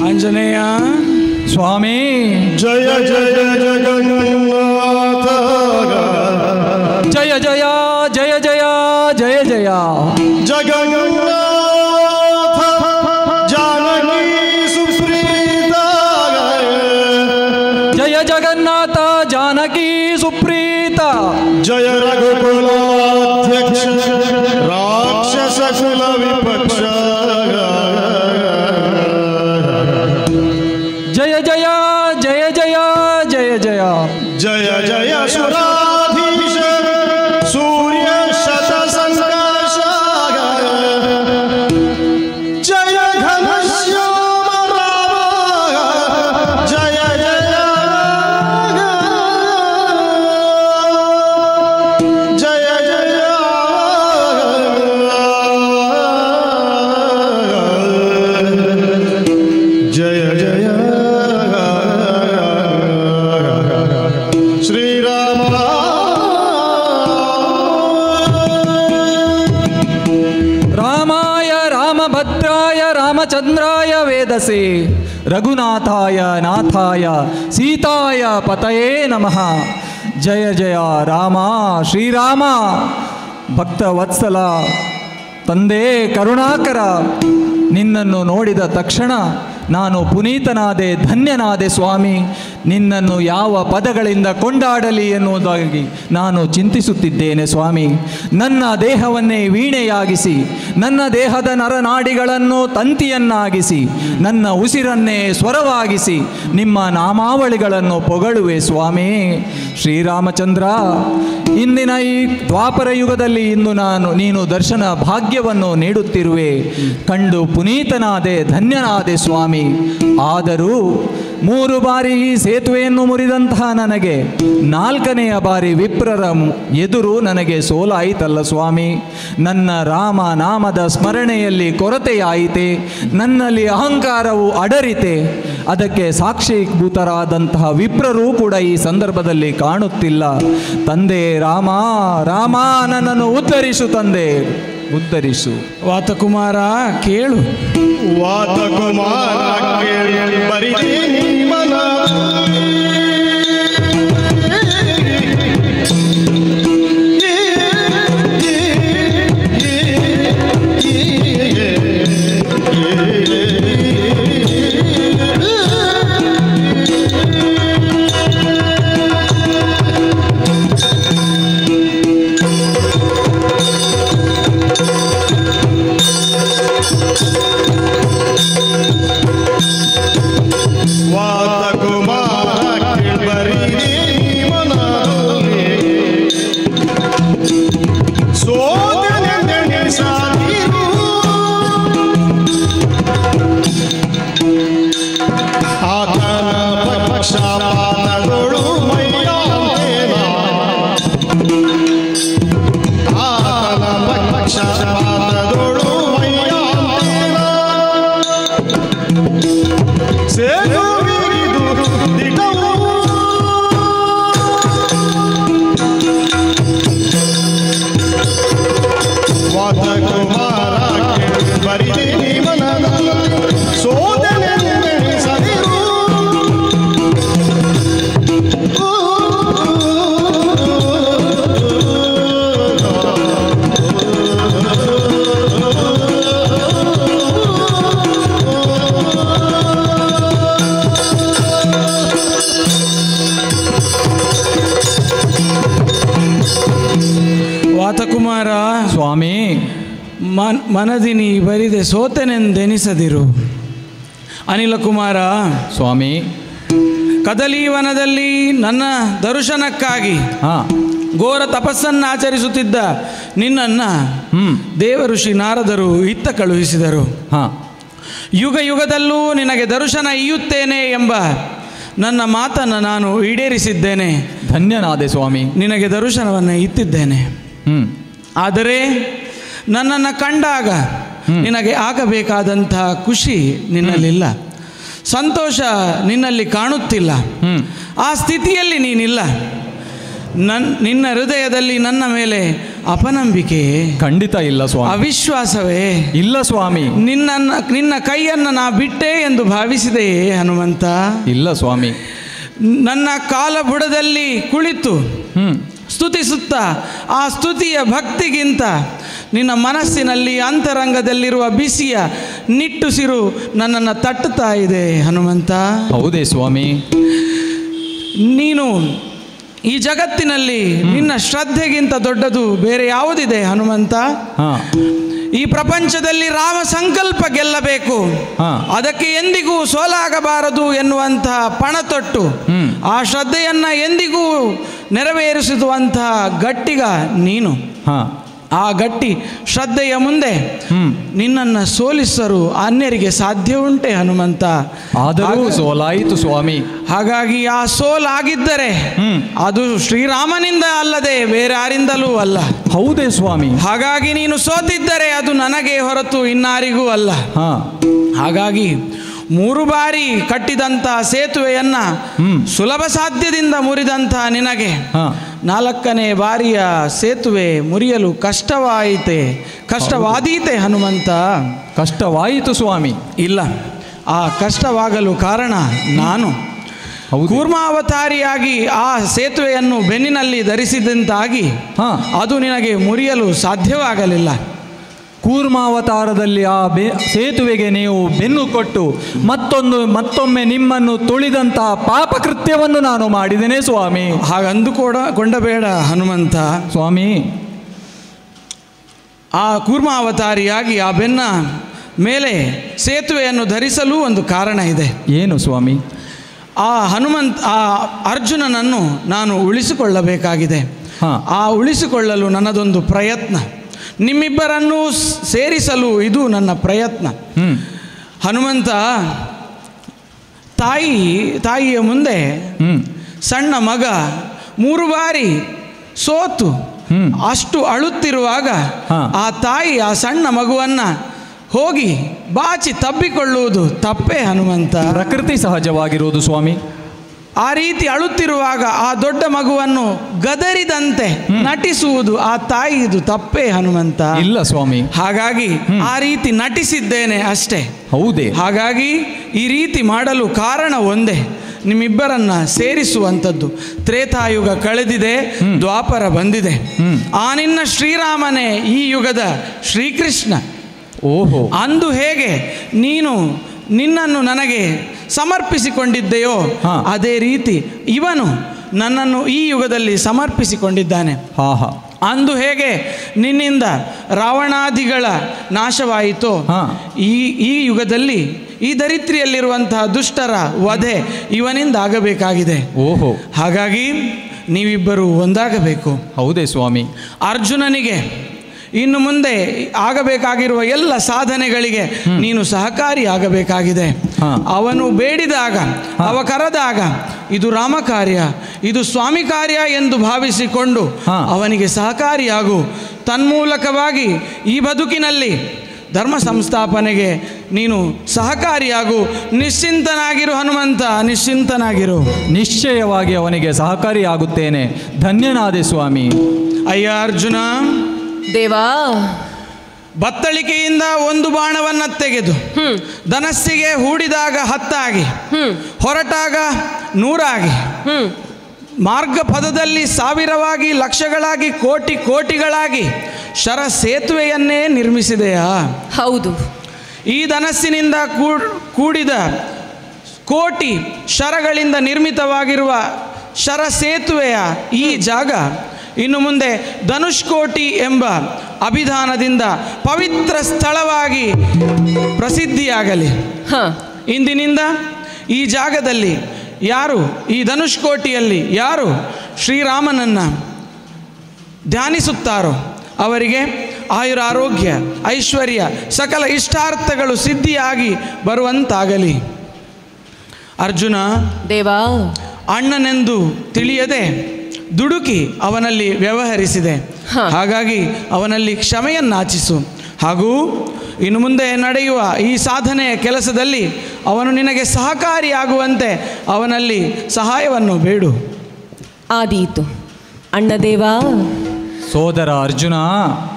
ಆಂಜನೇಯ ಸ್ವಾಮಿ. ಜಯ ಜಯ ಜಗನ್ನಾಥ, ಜಯ ಜಯ ಜಯ ಜಯ ಜಯ ಜಯ ಜಗನ್ನಾಥ ಜಾನಕಿ ಸುಪ್ರೀತ. ಜಯ ಜಗನ್ನಾಥ ಜಾನಕಿ ಸುಪ್ರೀತ. ಜಯ ರಘುಕುಲಾಧ್ಯಕ್ಷ ರಾಕ್ಷಸ ಕುಲ ವಿಪಕ್ಷ. ಜಯ ಜಯ ಜಯ ಜಯ ಜಯ ಜಯ ಜಯ ಜಯ ಸುರಾಧೀಶ ಸೂರ್ಯ ಶತ ಸಂಕಾಶ. ಜಯ ಘನಶ್ಯಾಮ ರಾಮ, ಜಯ ಜಯ ಜಯ ಜಯ ಜಯ ಜಯ ಶ್ರೀರಾಮ. ರಾಮಾಯ ರಾಮಭದ್ರಾಯ ರಾಮಚಂದ್ರಾಯ ವೇದಸೆ ರಘುನಾಥಾಯ ನಾಥಾಯ ಸೀತಾಯ ಪತಯೇ ನಮಃ. ಜಯ ಜಯ ರಾಮ ಶ್ರೀರಾಮ. ಭಕ್ತವತ್ಸಲ ತಂದೆ ಕರುಣಾಕರ, ನಿನ್ನನ್ನು ನೋಡಿದ ತಕ್ಷಣ ನಾನು ಪುನೀತನಾದೆ, ಧನ್ಯನಾದೆ ಸ್ವಾಮಿ. ನಿನ್ನನ್ನು ಯಾವ ಪದಗಳಿಂದ ಕೊಂಡಾಡಲಿ ಎನ್ನುವುದಾಗಿ ನಾನು ಚಿಂತಿಸುತ್ತಿದ್ದೇನೆ ಸ್ವಾಮಿ. ನನ್ನ ದೇಹವನ್ನೇ ವೀಣೆಯಾಗಿಸಿ, ನನ್ನ ದೇಹದ ನರನಾಡಿಗಳನ್ನು ತಂತಿಯನ್ನಾಗಿಸಿ, ನನ್ನ ಉಸಿರನ್ನೇ ಸ್ವರವಾಗಿಸಿ ನಿಮ್ಮ ನಾಮಾವಳಿಗಳನ್ನು ಪೊಗಳುವೆ ಸ್ವಾಮಿ. ಶ್ರೀರಾಮಚಂದ್ರ, ಇಂದಿನ ಈ ದ್ವಾಪರ ಯುಗದಲ್ಲಿ ಇಂದು ನೀನು ದರ್ಶನ ಭಾಗ್ಯವನ್ನು ನೀಡುತ್ತಿರುವೆ. ಕಂಡು ಪುನೀತನಾದೆ, ಧನ್ಯನಾದೆ ಸ್ವಾಮಿ. ಆದರೂ 3 ಬಾರಿ ಈ ಸೇತುವೆಯನ್ನು ಮುರಿದಂತಹ ನನಗೆ 4ನೆಯ ಬಾರಿ ವಿಪ್ರರ ಎದುರು ನನಗೆ ಸೋಲಾಯಿತಲ್ಲ ಸ್ವಾಮಿ. ನನ್ನ ರಾಮ ನಾಮದ ಸ್ಮರಣೆಯಲ್ಲಿ ಕೊರತೆಯಾಯಿತೆ, ನನ್ನಲ್ಲಿ ಅಹಂಕಾರವು ಅಡರಿತೆ. ಅದಕ್ಕೆ ಸಾಕ್ಷೀಭೂತರಾದಂತಹ ವಿಪ್ರರೂ ಕೂಡ ಈ ಸಂದರ್ಭದಲ್ಲಿ ಕಾಣುತ್ತಿಲ್ಲ. ತಂದೆ ರಾಮ ರಾಮ, ನನ್ನನ್ನು ಉದ್ಧರಿಸು ತಂದೆ, ಉದ್ಧರಿಸು. ವಾತಕುಮಾರ ಕೇಳು. ವಾತಕುಮಾರ ಕೇಳು, ಬರಿದೀನಿ ಮನ. ವಾತಕುಮಾರ ಸ್ವಾಮಿ, ಮನದಿನಿ ಬರಿದೆ ಸೋತೆನೆಂದೆನಿಸದಿರು. ಅನಿಲ ಕುಮಾರ ಸ್ವಾಮಿ, ಕದಲೀವನದಲ್ಲಿ ನನ್ನ ದರ್ಶನಕ್ಕಾಗಿ ಘೋರ ತಪಸ್ಸನ್ನು ಆಚರಿಸುತ್ತಿದ್ದ ನಿನ್ನನ್ನು ದೇವಋಷಿ ನಾರದರು ಇತ್ತ ಕಳುಹಿಸಿದರು. ಯುಗ ಯುಗದಲ್ಲೂ ನಿನಗೆ ದರ್ಶನ ಇಯ್ಯುತ್ತೇನೆ ಎಂಬ ನನ್ನ ಮಾತನ್ನು ನಾನು ಈಡೇರಿಸಿದ್ದೇನೆ. ಧನ್ಯನಾದೆ ಸ್ವಾಮಿ. ನಿನಗೆ ದರ್ಶನವನ್ನು ಇತ್ತಿದ್ದೇನೆ. ಆದರೆ ನನ್ನನ್ನು ಕಂಡಾಗ ನಿನಗೆ ಆಗಬೇಕಾದಂಥ ಖುಷಿ ನಿನ್ನಲ್ಲಿಲ್ಲ, ಸಂತೋಷ ನಿನ್ನಲ್ಲಿ ಕಾಣುತ್ತಿಲ್ಲ. ಆ ಸ್ಥಿತಿಯಲ್ಲಿ ನೀನಿಲ್ಲ. ನಿನ್ನ ಹೃದಯದಲ್ಲಿ ನನ್ನ ಮೇಲೆ ಅಪನಂಬಿಕೆ ಖಂಡಿತ ಇಲ್ಲ ಸ್ವಾಮಿ. ಅವಿಶ್ವಾಸವೇ ಇಲ್ಲ ಸ್ವಾಮಿ. ನಿನ್ನ ಕೈಯನ್ನು ನಾ ಬಿಟ್ಟೆ ಎಂದು ಭಾವಿಸಿದೆಯೇ ಹನುಮಂತ? ಇಲ್ಲ ಸ್ವಾಮಿ. ನನ್ನ ಕಾಲ ಬುಡದಲ್ಲಿ ಕುಳಿತು ಸ್ತುತಿಸುತ್ತ ಆ ಸ್ತುತಿಯ ಭಕ್ತಿಗಿಂತ ನಿನ್ನ ಮನಸ್ಸಿನಲ್ಲಿ ಅಂತರಂಗದಲ್ಲಿರುವ ಬಿಸಿಯ ನಿಟ್ಟುಸಿರು ನನ್ನನ್ನು ತಟ್ಟುತ್ತಾ ಇದೆ ಹನುಮಂತ. ಹೌದೇ ಸ್ವಾಮಿ. ನೀನು ಈ ಜಗತ್ತಿನಲ್ಲಿ ನಿನ್ನ ಶ್ರದ್ಧೆಗಿಂತ ದೊಡ್ಡದು ಬೇರೆ ಯಾವುದಿದೆ ಹನುಮಂತ? ಈ ಪ್ರಪಂಚದಲ್ಲಿ ರಾಮ ಸಂಕಲ್ಪ ಗೆಲ್ಲಬೇಕು, ಅದಕ್ಕೆ ಎಂದಿಗೂ ಸೋಲಾಗಬಾರದು ಎನ್ನುವಂತಹ ಪಣತೊಟ್ಟು ಆ ಶ್ರದ್ಧೆಯನ್ನ ಎಂದಿಗೂ ನೆರವೇರಿಸುವಂತಹ ಗಟ್ಟಿಗ ನೀನು. ಆ ಗಟ್ಟಿ ಶ್ರದ್ಧೆಯ ಮುಂದೆ ನಿನ್ನನ್ನು ಸೋಲಿಸಲು ಅನ್ಯರಿಗೆ ಸಾಧ್ಯ ಉಂಟೆ ಹನುಮಂತ? ಆದರೂ ಸೋಲಾಯಿತು ಸ್ವಾಮಿ. ಹಾಗಾಗಿ ಆ ಸೋಲಾಗಿದ್ದರೆ ಅದು ಶ್ರೀರಾಮನಿಂದ ಅಲ್ಲದೆ ಬೇರೆ ಯಾರಿಂದಲೂ ಅಲ್ಲ. ಹೌದೇ ಸ್ವಾಮಿ. ಹಾಗಾಗಿ ನೀನು ಸೋತಿದ್ದರೆ ಅದು ನನಗೆ ಹೊರತು ಇನ್ನಾರಿಗೂ ಅಲ್ಲ. ಹಾಗಾಗಿ 3 ಬಾರಿ ಕಟ್ಟಿದಂಥ ಸೇತುವೆಯನ್ನ ಸುಲಭ ಸಾಧ್ಯದಿಂದ ಮುರಿದಂಥ ನಿನಗೆ 4ನೇ ಬಾರಿಯ ಸೇತುವೆ ಮುರಿಯಲು ಕಷ್ಟವಾದೀತೆ ಹನುಮಂತ? ಕಷ್ಟವಾಯಿತು ಸ್ವಾಮಿ. ಇಲ್ಲ, ಆ ಕಷ್ಟವಾಗಲು ಕಾರಣ ನಾನು ಕೂರ್ಮಾವತಾರಿಯಾಗಿ ಆ ಸೇತುವೆಯನ್ನು ಬೆನ್ನಿನಲ್ಲಿ ಧರಿಸಿದಂತಾಗಿ ಅದು ನಿನಗೆ ಮುರಿಯಲು ಸಾಧ್ಯವಾಗಲಿಲ್ಲ. ಕೂರ್ಮಾವತಾರದಲ್ಲಿ ಆ ಸೇತುವೆಗೆ ನೀವು ಬೆನ್ನು ಕೊಟ್ಟು ಮತ್ತೊಮ್ಮೆ ನಿಮ್ಮನ್ನು ತುಳಿದಂಥ ಪಾಪಕೃತ್ಯವನ್ನು ನಾನು ಮಾಡಿದ್ದೇನೆ ಸ್ವಾಮಿ. ಕೊಂಡಬೇಡ ಹನುಮಂತ ಸ್ವಾಮಿ. ಆ ಕೂರ್ಮಾವತಾರಿಯಾಗಿ ಆ ಬೆನ್ನ ಮೇಲೆ ಸೇತುವೆಯನ್ನು ಧರಿಸಲು ಒಂದು ಕಾರಣ ಇದೆ. ಏನು ಸ್ವಾಮಿ? ಆ ಅರ್ಜುನನನ್ನು ನಾನು ಉಳಿಸಿಕೊಳ್ಳಬೇಕಾಗಿದೆ. ಆ ಉಳಿಸಿಕೊಳ್ಳಲು ನನ್ನದೊಂದು ಪ್ರಯತ್ನ, ನಿಮ್ಮಿಬ್ಬರನ್ನು ಸೇರಿಸಲು ಇದು ನನ್ನ ಪ್ರಯತ್ನ. ಹನುಮಂತ, ತಾಯಿಯ ಮುಂದೆ ಸಣ್ಣ ಮಗ 3 ಬಾರಿ ಸೋತು ಅಷ್ಟು ಅಳುತ್ತಿರುವಾಗ ಆ ತಾಯಿ ಆ ಸಣ್ಣ ಮಗುವನ್ನ ಹೋಗಿ ಬಾಚಿ ತಬ್ಬಿಕೊಳ್ಳುವುದು ತಪ್ಪೇ ಹನುಮಂತ? ಪ್ರಕೃತಿ ಸಹಜವಾಗಿರುವುದು ಸ್ವಾಮಿ. ಆ ರೀತಿ ಅಳುತ್ತಿರುವಾಗ ಆ ದೊಡ್ಡ ಮಗುವನ್ನು ಗದರಿದಂತೆ ನಟಿಸುವುದು ಆ ತಾಯಿದು ತಪ್ಪೇ ಹನುಮಂತ? ಇಲ್ಲ ಸ್ವಾಮಿ. ಹಾಗಾಗಿ ಆ ರೀತಿ ನಟಿಸಿದ್ದೇನೆ ಅಷ್ಟೇ. ಹೌದೇ? ಹಾಗಾಗಿ ಈ ರೀತಿ ಮಾಡಲು ಕಾರಣ ಒಂದೇ, ನಿಮ್ಮಿಬ್ಬರನ್ನ ಸೇರಿಸುವಂಥದ್ದು. ತ್ರೇತಾಯುಗ ಕಳೆದಿದೆ, ದ್ವಾಪರ ಬಂದಿದೆ. ಆ ನಿನ್ನ ಶ್ರೀರಾಮನೇ ಈ ಯುಗದ ಶ್ರೀಕೃಷ್ಣ. ಓಹೋ. ಅಂದು ಹೇಗೆ ನಿನ್ನನ್ನು ನನಗೆ ಸಮರ್ಪಿಸಿಕೊಂಡಿದ್ದೆಯೋ ಅದೇ ರೀತಿ ಇವನು ನನ್ನನ್ನು ಈ ಯುಗದಲ್ಲಿ ಸಮರ್ಪಿಸಿಕೊಂಡಿದ್ದಾನೆ. ಅಂದು ಹೇಗೆ ನಿನ್ನಿಂದ ರಾವಣಾದಿಗಳ ನಾಶವಾಯಿತೋ ಈ ಯುಗದಲ್ಲಿ ಈ ದರಿತ್ರಿಯಲ್ಲಿರುವಂತಹ ದುಷ್ಟರ ವಧೆ ಇವನಿಂದ ಆಗಬೇಕಾಗಿದೆ. ಓಹೋ. ಹಾಗಾಗಿ ನೀವಿಬ್ಬರು ಒಂದಾಗಬೇಕು. ಹೌದೇ ಸ್ವಾಮಿ. ಅರ್ಜುನನಿಗೆ ಇನ್ನು ಮುಂದೆ ಆಗಬೇಕಾಗಿರುವ ಎಲ್ಲ ಸಾಧನೆಗಳಿಗೆ ನೀನು ಸಹಕಾರಿಯಾಗಬೇಕಾಗಿದೆ. ಅವನು ಬೇಡಿದಾಗ, ಅವ ಕರೆದಾಗ ಇದು ರಾಮ ಕಾರ್ಯ, ಇದು ಸ್ವಾಮಿ ಕಾರ್ಯ ಎಂದು ಭಾವಿಸಿಕೊಂಡು ಅವನಿಗೆ ಸಹಕಾರಿಯಾಗು. ತನ್ಮೂಲಕವಾಗಿ ಈ ಬದುಕಿನಲ್ಲಿ ಧರ್ಮ ಸಂಸ್ಥಾಪನೆಗೆ ನೀನು ಸಹಕಾರಿಯಾಗು. ನಿಶ್ಚಿಂತನಾಗಿರು ಹನುಮಂತ, ನಿಶ್ಚಿಂತನಾಗಿರು. ನಿಶ್ಚಯವಾಗಿ ಅವನಿಗೆ ಸಹಕಾರಿಯಾಗುತ್ತೇನೆ. ಧನ್ಯನಾದೆ ಸ್ವಾಮಿ. ಅಯ್ಯ ಅರ್ಜುನ ದೇವಾ, ಬತ್ತಳಿಕೆಯಿಂದ ಒಂದು ಬಾಣವನ್ನು ತೆಗೆದು ಧನಸ್ಸಿಗೆ ಹೂಡಿದಾಗ 10 ಆಗಿ, ಹೊರಟಾಗ 100 ಆಗಿ, ಮಾರ್ಗ ಪದದಲ್ಲಿ 1000ವಾಗಿ, ಲಕ್ಷಗಳಾಗಿ, ಕೋಟಿಗಳಾಗಿ ಶರ ಸೇತುವೆಯನ್ನೇ ನಿರ್ಮಿಸಿದೆಯಾ? ಹೌದು. ಈ ಧನಸ್ಸಿನಿಂದ ಕೂಡಿದ ಕೋಟಿ ಶರಗಳಿಂದ ನಿರ್ಮಿತವಾಗಿರುವ ಶರ ಸೇತುವೆಯ ಈ ಜಾಗ ಇನ್ನು ಮುಂದೆ ಧನುಷ್ಕೋಟಿ ಎಂಬ ಅಭಿಧಾನದಿಂದ ಪವಿತ್ರ ಸ್ಥಳವಾಗಿ ಪ್ರಸಿದ್ಧಿಯಾಗಲಿ. ಇಂದಿನಿಂದ ಈ ಜಾಗದಲ್ಲಿ ಈ ಧನುಷ್ಕೋಟಿಯಲ್ಲಿ ಯಾರು ಶ್ರೀರಾಮನನ್ನು ಧ್ಯಾನಿಸುತ್ತಾರೋ ಅವರಿಗೆ ಆಯುರಾರೋಗ್ಯ, ಐಶ್ವರ್ಯ, ಸಕಲ ಇಷ್ಟಾರ್ಥಗಳು ಸಿದ್ಧಿಯಾಗಿ ಬರುವಂತಾಗಲಿ. ಅರ್ಜುನ, ದೇವಾ, ಅಣ್ಣನೆಂದು ತಿಳಿಯದೆ ದುಡುಕಿ ಅವನಲ್ಲಿ ವ್ಯವಹರಿಸಿದೆ. ಹಾಗಾಗಿ ಅವನಲ್ಲಿ ಕ್ಷಮೆಯನ್ನಾಚಿಸು. ಹಾಗೂ ಇನ್ನು ಮುಂದೆ ನಡೆಯುವ ಈ ಸಾಧನೆಯ ಕೆಲಸದಲ್ಲಿ ಅವನು ನಿನಗೆ ಸಹಕಾರಿಯಾಗುವಂತೆ ಅವನಲ್ಲಿ ಸಹಾಯವನ್ನು ಬೇಡು. ಆದೀತು ಅಣ್ಣದೇವಾ. ಸೋದರ ಅರ್ಜುನ,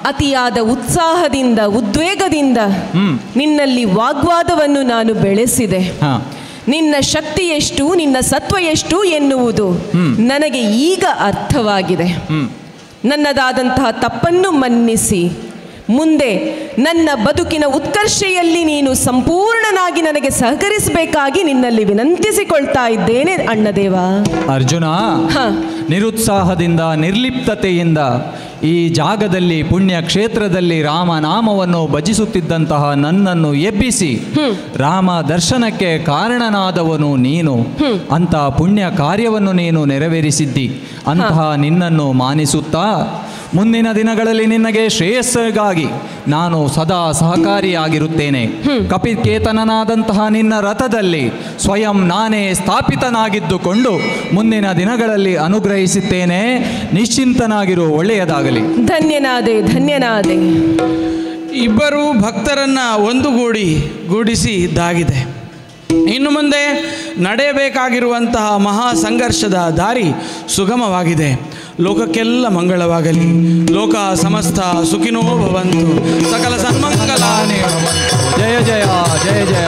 ಅತಿಯಾದ ಉತ್ಸಾಹದಿಂದ ಉದ್ವೇಗದಿಂದ ನಿನ್ನಲ್ಲಿ ವಾಗ್ವಾದವನ್ನು ನಾನು ಬೆಳೆಸಿದೆ. ನಿನ್ನ ಶಕ್ತಿ ಎಷ್ಟು, ನಿನ್ನ ಸತ್ವ ಎಷ್ಟು ಎನ್ನುವುದು ನನಗೆ ಈಗ ಅರ್ಥವಾಗಿದೆ. ನನ್ನದಾದಂತಹ ತಪ್ಪನ್ನು ಮನ್ನಿಸಿ ಮುಂದೆ ನನ್ನ ಬದುಕಿನ ಉತ್ಕರ್ಷೆಯಲ್ಲಿ ನೀನು ಸಂಪೂರ್ಣನಾಗಿ ನನಗೆ ಸಹಕರಿಸಬೇಕಾಗಿ ನಿನ್ನಲ್ಲಿ ವಿನಂತಿಸಿಕೊಳ್ತಾ ಇದ್ದೇನೆ ಅಣ್ಣದೇವ. ಅರ್ಜುನ, ನಿರುತ್ಸಾಹದಿಂದ ನಿರ್ಲಿಪ್ತತೆಯಿಂದ ಈ ಜಾಗದಲ್ಲಿ ಪುಣ್ಯ ಕ್ಷೇತ್ರದಲ್ಲಿ ರಾಮನಾಮವನ್ನು ಭಜಿಸುತ್ತಿದ್ದಂತಹ ನನ್ನನ್ನು ಎಬ್ಬಿಸಿ ರಾಮ ದರ್ಶನಕ್ಕೆ ಕಾರಣನಾದವನು ನೀನು. ಅಂತಹ ಪುಣ್ಯ ಕಾರ್ಯವನ್ನು ನೀನು ನೆರವೇರಿಸಿದ್ದಿ. ಅಂತಹ ನಿನ್ನನ್ನು ಮಾನಿಸುತ್ತಾ ಮುಂದಿನ ದಿನಗಳಲ್ಲಿ ನಿನಗೆ ಶ್ರೇಯಸ್ಸಿಗಾಗಿ ನಾನು ಸದಾ ಸಹಕಾರಿಯಾಗಿರುತ್ತೇನೆ. ಕಪಿಕೇತನನಾದಂತಹ ನಿನ್ನ ರಥದಲ್ಲಿ ಸ್ವಯಂ ನಾನೇ ಸ್ಥಾಪಿತನಾಗಿದ್ದುಕೊಂಡು ಮುಂದಿನ ದಿನಗಳಲ್ಲಿ ಅನುಗ್ರಹಿಸುತ್ತೇನೆ. ನಿಶ್ಚಿಂತನಾಗಿರು, ಒಳ್ಳೆಯದಾಗಲಿ. ಧನ್ಯನಾದೆ. ಇಬ್ಬರು ಭಕ್ತರನ್ನು ಗೂಡಿಸಿದ್ದಾಗಿದೆ. ಇನ್ನು ಮುಂದೆ ನಡೆಯಬೇಕಾಗಿರುವಂತಹ ಮಹಾ ಸಂಘರ್ಷದ ದಾರಿ ಸುಗಮವಾಗಿದೆ. ಲೋಕಕ್ಕೆಲ್ಲ ಮಂಗಳವಾಗಲಿ. ಲೋಕ ಸಮಸ್ತ ಸುಖಿನೋ ಭವಂತು. ಸಕಲ ಸನ್ಮಂಗಲಾನೇ. ಜಯ ಜಯ ಜಯ ಜಯ.